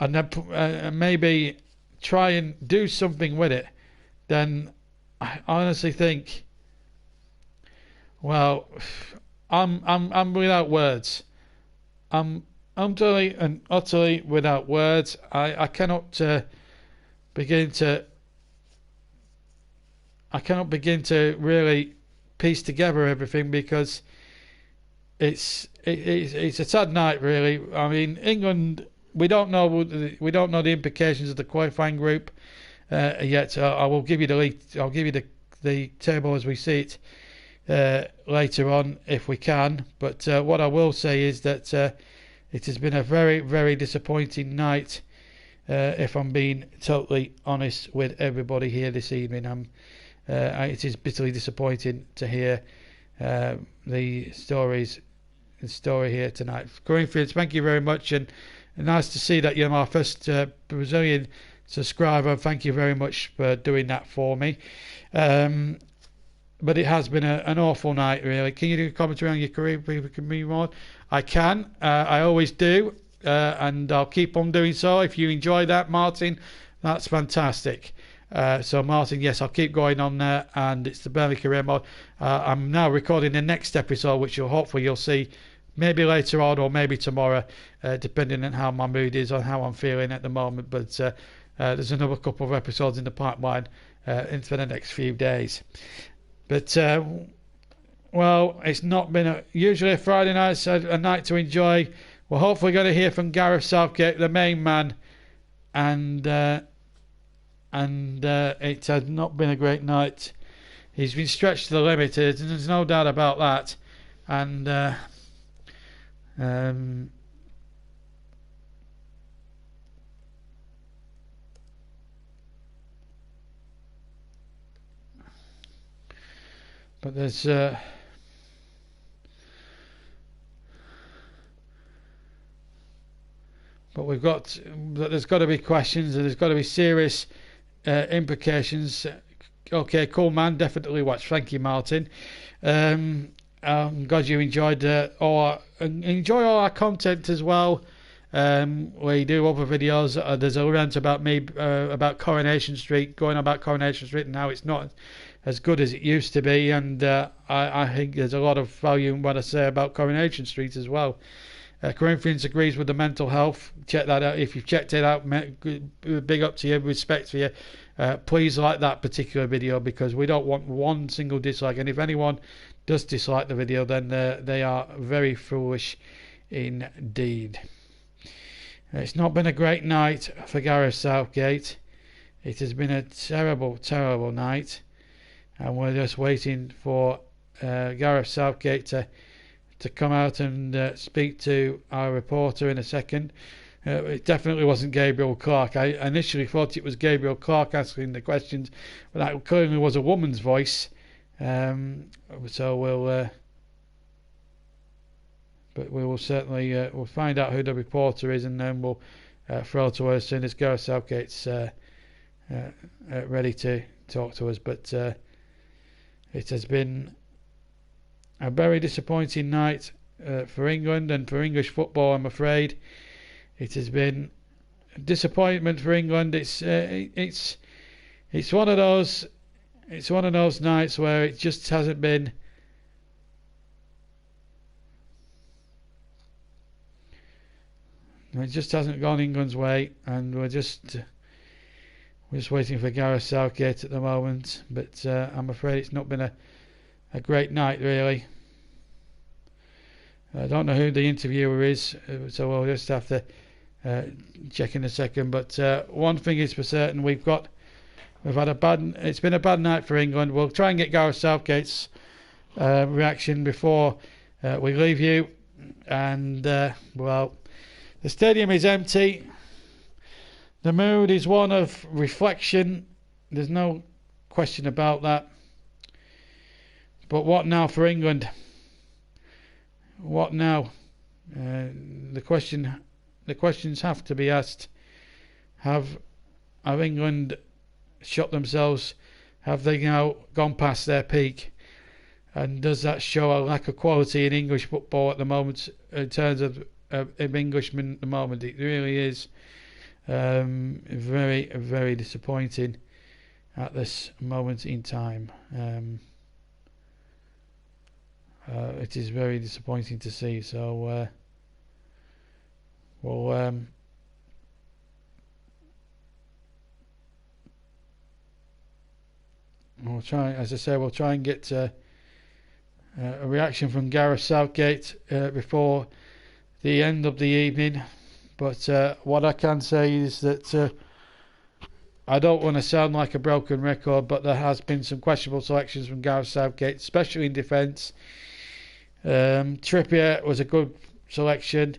and then maybe try and do something with it, then I honestly think, well, I'm without words. I'm utterly and utterly without words. I cannot begin to really piece together everything, because it's a sad night, really. I mean, England, we don't know the implications of the qualifying group yet. I will give you the table as we see it later on if we can. But what I will say is that it has been a very, very disappointing night. If I'm being totally honest with everybody here this evening, it is bitterly disappointing to hear the story here tonight. Corinthians, thank you very much, and nice to see that you're my first Brazilian subscriber. Thank you very much for doing that for me. But it has been an awful night, really. Can you do a commentary on your career? People can move on. I can. I always do, and I'll keep on doing so. If you enjoy that, Martin, that's fantastic. So Martin, yes, I'll keep going on there, and it's the Burnley career mode. I'm now recording the next episode, which you'll see maybe later on or maybe tomorrow, depending on how my mood is or how I'm feeling at the moment. But there's another couple of episodes in the pipeline for the next few days. But well, it's not been usually a Friday night, so a night to enjoy. We're hopefully going to hear from Gareth Southgate, the main man, and it has not been a great night. He's been stretched to the limit. There's no doubt about that. And but there's there's got to be questions, and there's got to be serious implications. Okay, cool, man. Definitely watch. Thank you, Martin. I'm glad you enjoyed all our content as well. We do other videos. There's a rant about me about Coronation Street, going about Coronation Street, and how it's not as good as it used to be. And I think there's a lot of value in what I say about Coronation Street as well. Corinthians agrees with the mental health. Check that out. If you've checked it out, big up to you, respect for you. Please like that particular video, because we don't want one single dislike. And if anyone does dislike the video, then they are very foolish indeed. It's not been a great night for Gareth Southgate. It has been a terrible, terrible night. And we're just waiting for Gareth Southgate to come out and speak to our reporter in a second. It definitely wasn't Gabriel Clark. I initially thought it was Gabriel Clark asking the questions, but that clearly was a woman's voice. So but we will certainly we'll find out who the reporter is, and then we'll throw to her as soon as Gareth Southgate's ready to talk to us. But it has been a very disappointing night for England and for English football, I'm afraid. It has been a disappointment for England. It's one of those nights where it just hasn't been. It just hasn't gone England's way, and we're just waiting for Gareth Southgate at the moment. But I'm afraid it's not been a great night, really. I don't know who the interviewer is, so we'll just have to check in a second. But one thing is for certain, it's been a bad night for England. We'll try and get Gareth Southgate's reaction before we leave you. And well, the stadium is empty. The mood is one of reflection. There's no question about that. But what now for England? What now? The questions have to be asked. Have England shot themselves? Have they now gone past their peak? And does that show a lack of quality in English football at the moment, in terms of Englishmen at the moment? It really is very, very disappointing at this moment in time. It is very disappointing to see. So, we'll try, as I say, we'll try and get a reaction from Gareth Southgate before the end of the evening. But what I can say is that I don't want to sound like a broken record, but there has been some questionable selections from Gareth Southgate, especially in defence. Trippier was a good selection,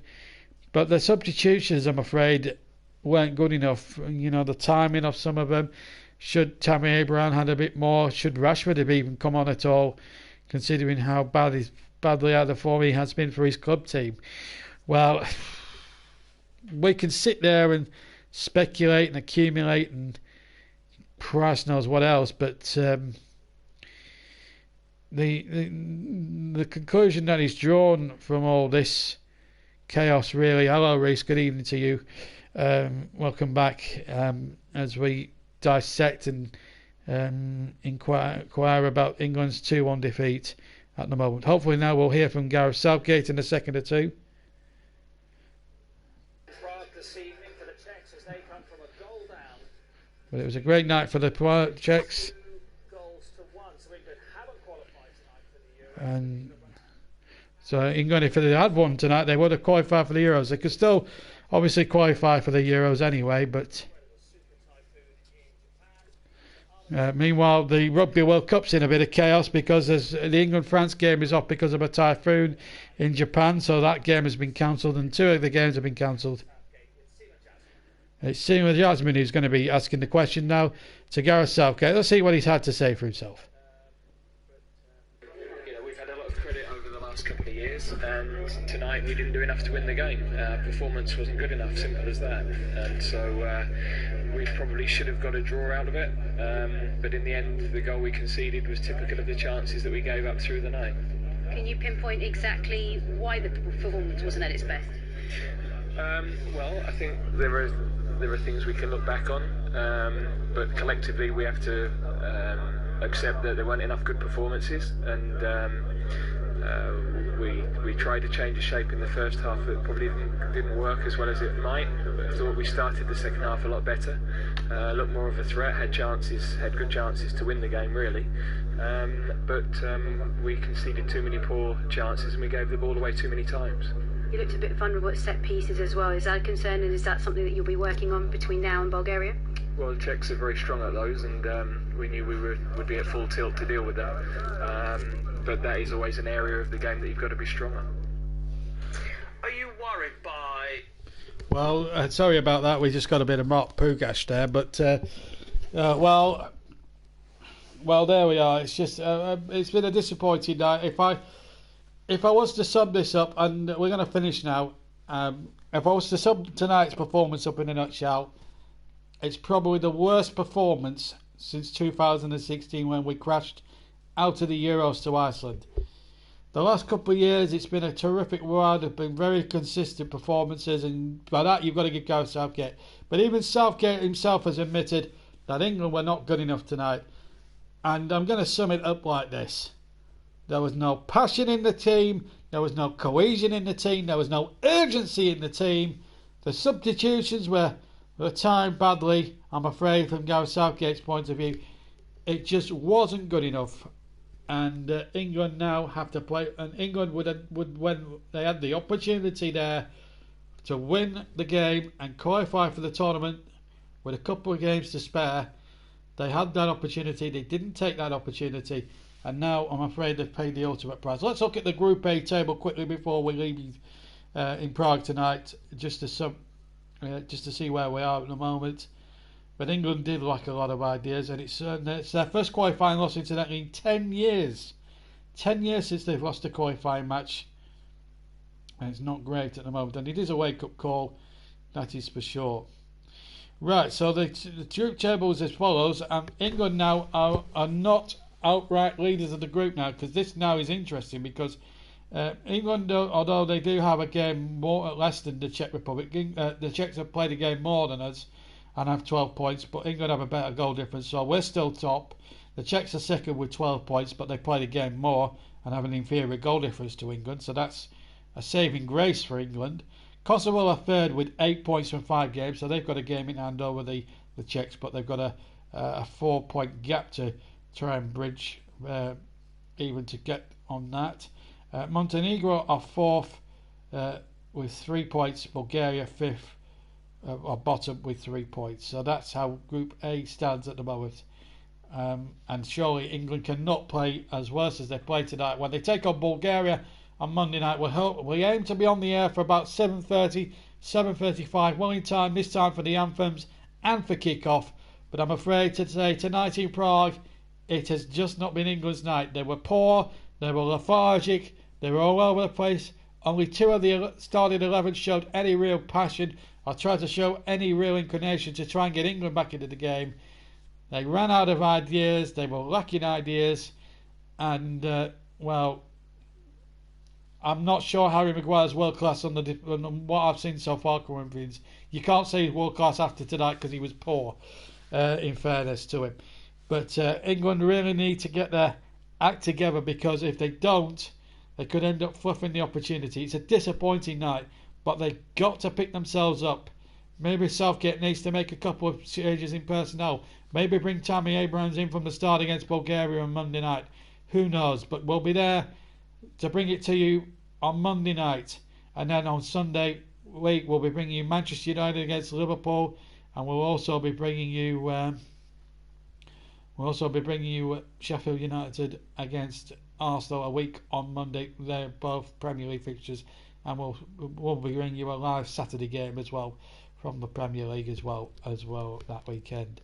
but the substitutions, I'm afraid, weren't good enough. You know, the timing of some of them. Should Tammy Abraham had a bit more? Should Rashford have even come on at all, considering how badly out of form he has been for his club team? Well, we can sit there and speculate and accumulate and Christ knows what else, but the conclusion that is drawn from all this chaos, really. Hello, Reece. Good evening to you. Welcome back as we dissect and inquire about England's 2-1 defeat at the moment. Hopefully now we'll hear from Gareth Southgate in a second or two. But it was a great night for the Czechs. And so England, if they had won tonight, they would have qualified for the Euros. They could still obviously qualify for the Euros anyway, but meanwhile the Rugby World Cup's in a bit of chaos because the England-France game is off because of a typhoon in Japan, so that game has been cancelled and 2 of the games have been cancelled. It's Seema Jasmine who's going to be asking the question now to Gareth Southgate. Let's see what he's had to say for himself. We've had a lot of credit over the last couple of years, and tonight we didn't do enough to win the game. Performance wasn't good enough, simple as that. And so we probably should have got a draw out of it. But in the end, the goal we conceded was typical of the chances that we gave up through the night. Can you pinpoint exactly why the performance wasn't at its best? Well, I think there are things we can look back on, but collectively we have to accept that there weren't enough good performances, and we tried to change the shape in the first half. It probably didn't work as well as it might. I thought we started the second half a lot better, looked more of a threat, had good chances to win the game really, but we conceded too many poor chances and we gave the ball away too many times. You looked a bit vulnerable at set pieces as well. Is that a concern, and is that something that you'll be working on between now and Bulgaria? Well, the Czechs are very strong at those, and we knew we would be at full tilt to deal with them. But that is always an area of the game that you've got to be strong on. Are you worried by... Well, sorry about that. We just got a bit of Mark Pugash there, but well, there we are. It's just it's been a disappointing night. If I was to sum this up, and we're going to finish now, if I was to sum tonight's performance up in a nutshell, it's probably the worst performance since 2016 when we crashed out of the Euros to Iceland. The last couple of years, it's been a terrific ride. There have been very consistent performances, and by that you've got to give Gareth Southgate. But even Southgate himself has admitted that England were not good enough tonight. And I'm going to sum it up like this. There was no passion in the team. There was no cohesion in the team. There was no urgency in the team. The substitutions were timed badly, I'm afraid, from Gareth Southgate's point of view. It just wasn't good enough. And England now have to play. And England would when they had the opportunity there to win the game and qualify for the tournament with a couple of games to spare, they had that opportunity. They didn't take that opportunity. And now, I'm afraid, they've paid the ultimate price. Let's look at the Group A table quickly before we leave in Prague tonight, just to see where we are at the moment. But England did lack a lot of ideas, and it's their first qualifying loss, incidentally, in 10 years. 10 years since they've lost a qualifying match. And it's not great at the moment. And it is a wake-up call, that is for sure. Right, so the group table is as follows. England now are not outright leaders of the group now, because this now is interesting because England, although they do have a game more or less than the Czech Republic, the Czechs have played a game more than us and have 12 points, but England have a better goal difference, so we're still top. The Czechs are second with 12 points, but they played a game more and have an inferior goal difference to England, so that's a saving grace for England. Kosovo are third with 8 points from 5 games, so they've got a game in hand over the Czechs, but they've got a 4-point gap to try and bridge even to get on that. Montenegro are fourth with 3 points, Bulgaria fifth or bottom with 3 points. So that's how Group A stands at the moment. And surely England cannot play as worse as they play tonight. When they take on Bulgaria on Monday night, we aim to be on the air for about 7:30, 7:35, well in time this time for the anthems and for kick-off. But I'm afraid to say tonight in Prague, it has just not been England's night. They were poor, they were lethargic, they were all over the place. Only 2 of the starting 11 showed any real passion or tried to show any real inclination to try and get England back into the game. They ran out of ideas, they were lacking ideas, and, well, I'm not sure Harry Maguire's world class on what I've seen so far, Corinthians. You can't say he's world class after tonight because he was poor, in fairness to him. But England really need to get their act together, because if they don't, they could end up fluffing the opportunity. It's a disappointing night, but they've got to pick themselves up. Maybe Southgate needs to make a couple of changes in personnel. Maybe bring Tammy Abrahams in from the start against Bulgaria on Monday night. Who knows? But we'll be there to bring it to you on Monday night. And then on Sunday week, we'll be bringing you Manchester United against Liverpool. And we'll also be bringing you Sheffield United against Arsenal a week on Monday. They're both Premier League fixtures, and we'll be bringing you a live Saturday game as well from the Premier League as well that weekend.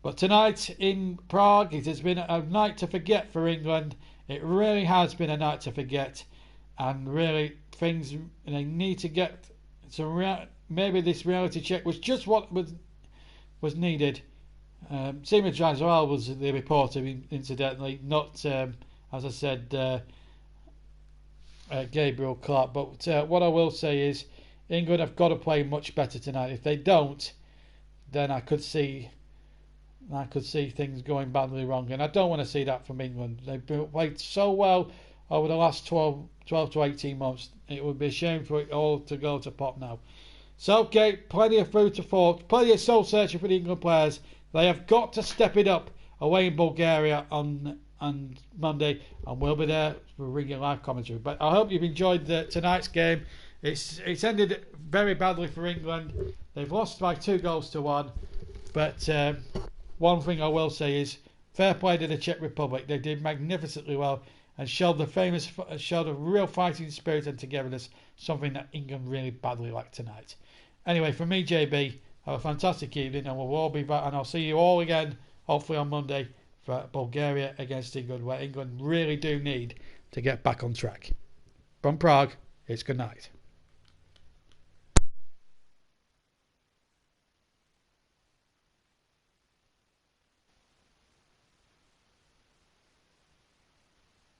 But tonight in Prague, it has been a night to forget for England. It really has been a night to forget, and really things they need to get some. Maybe this reality check was just what was needed. Seaman Jaiswal was the reporter, incidentally, not, as I said, Gabriel Clark. But what I will say is England have got to play much better tonight. If they don't, then I could see things going badly wrong. And I don't want to see that from England. They've played so well over the last 12 to 18 months. It would be a shame for it all to go to pot now. Southgate, plenty of food to fork, plenty of soul searching for the England players. They have got to step it up away in Bulgaria on Monday, and we'll be there for regular live commentary. But I hope you've enjoyed tonight's game. It's ended very badly for England. They've lost by 2-1. But one thing I will say is fair play to the Czech Republic. They did magnificently well and showed a real fighting spirit and togetherness, something that England really badly lacked tonight. Anyway, from me, JB, have a fantastic evening, and we'll all be back, and I'll see you all again, hopefully on Monday, for Bulgaria against England, where England really do need to get back on track. From Prague, it's good night.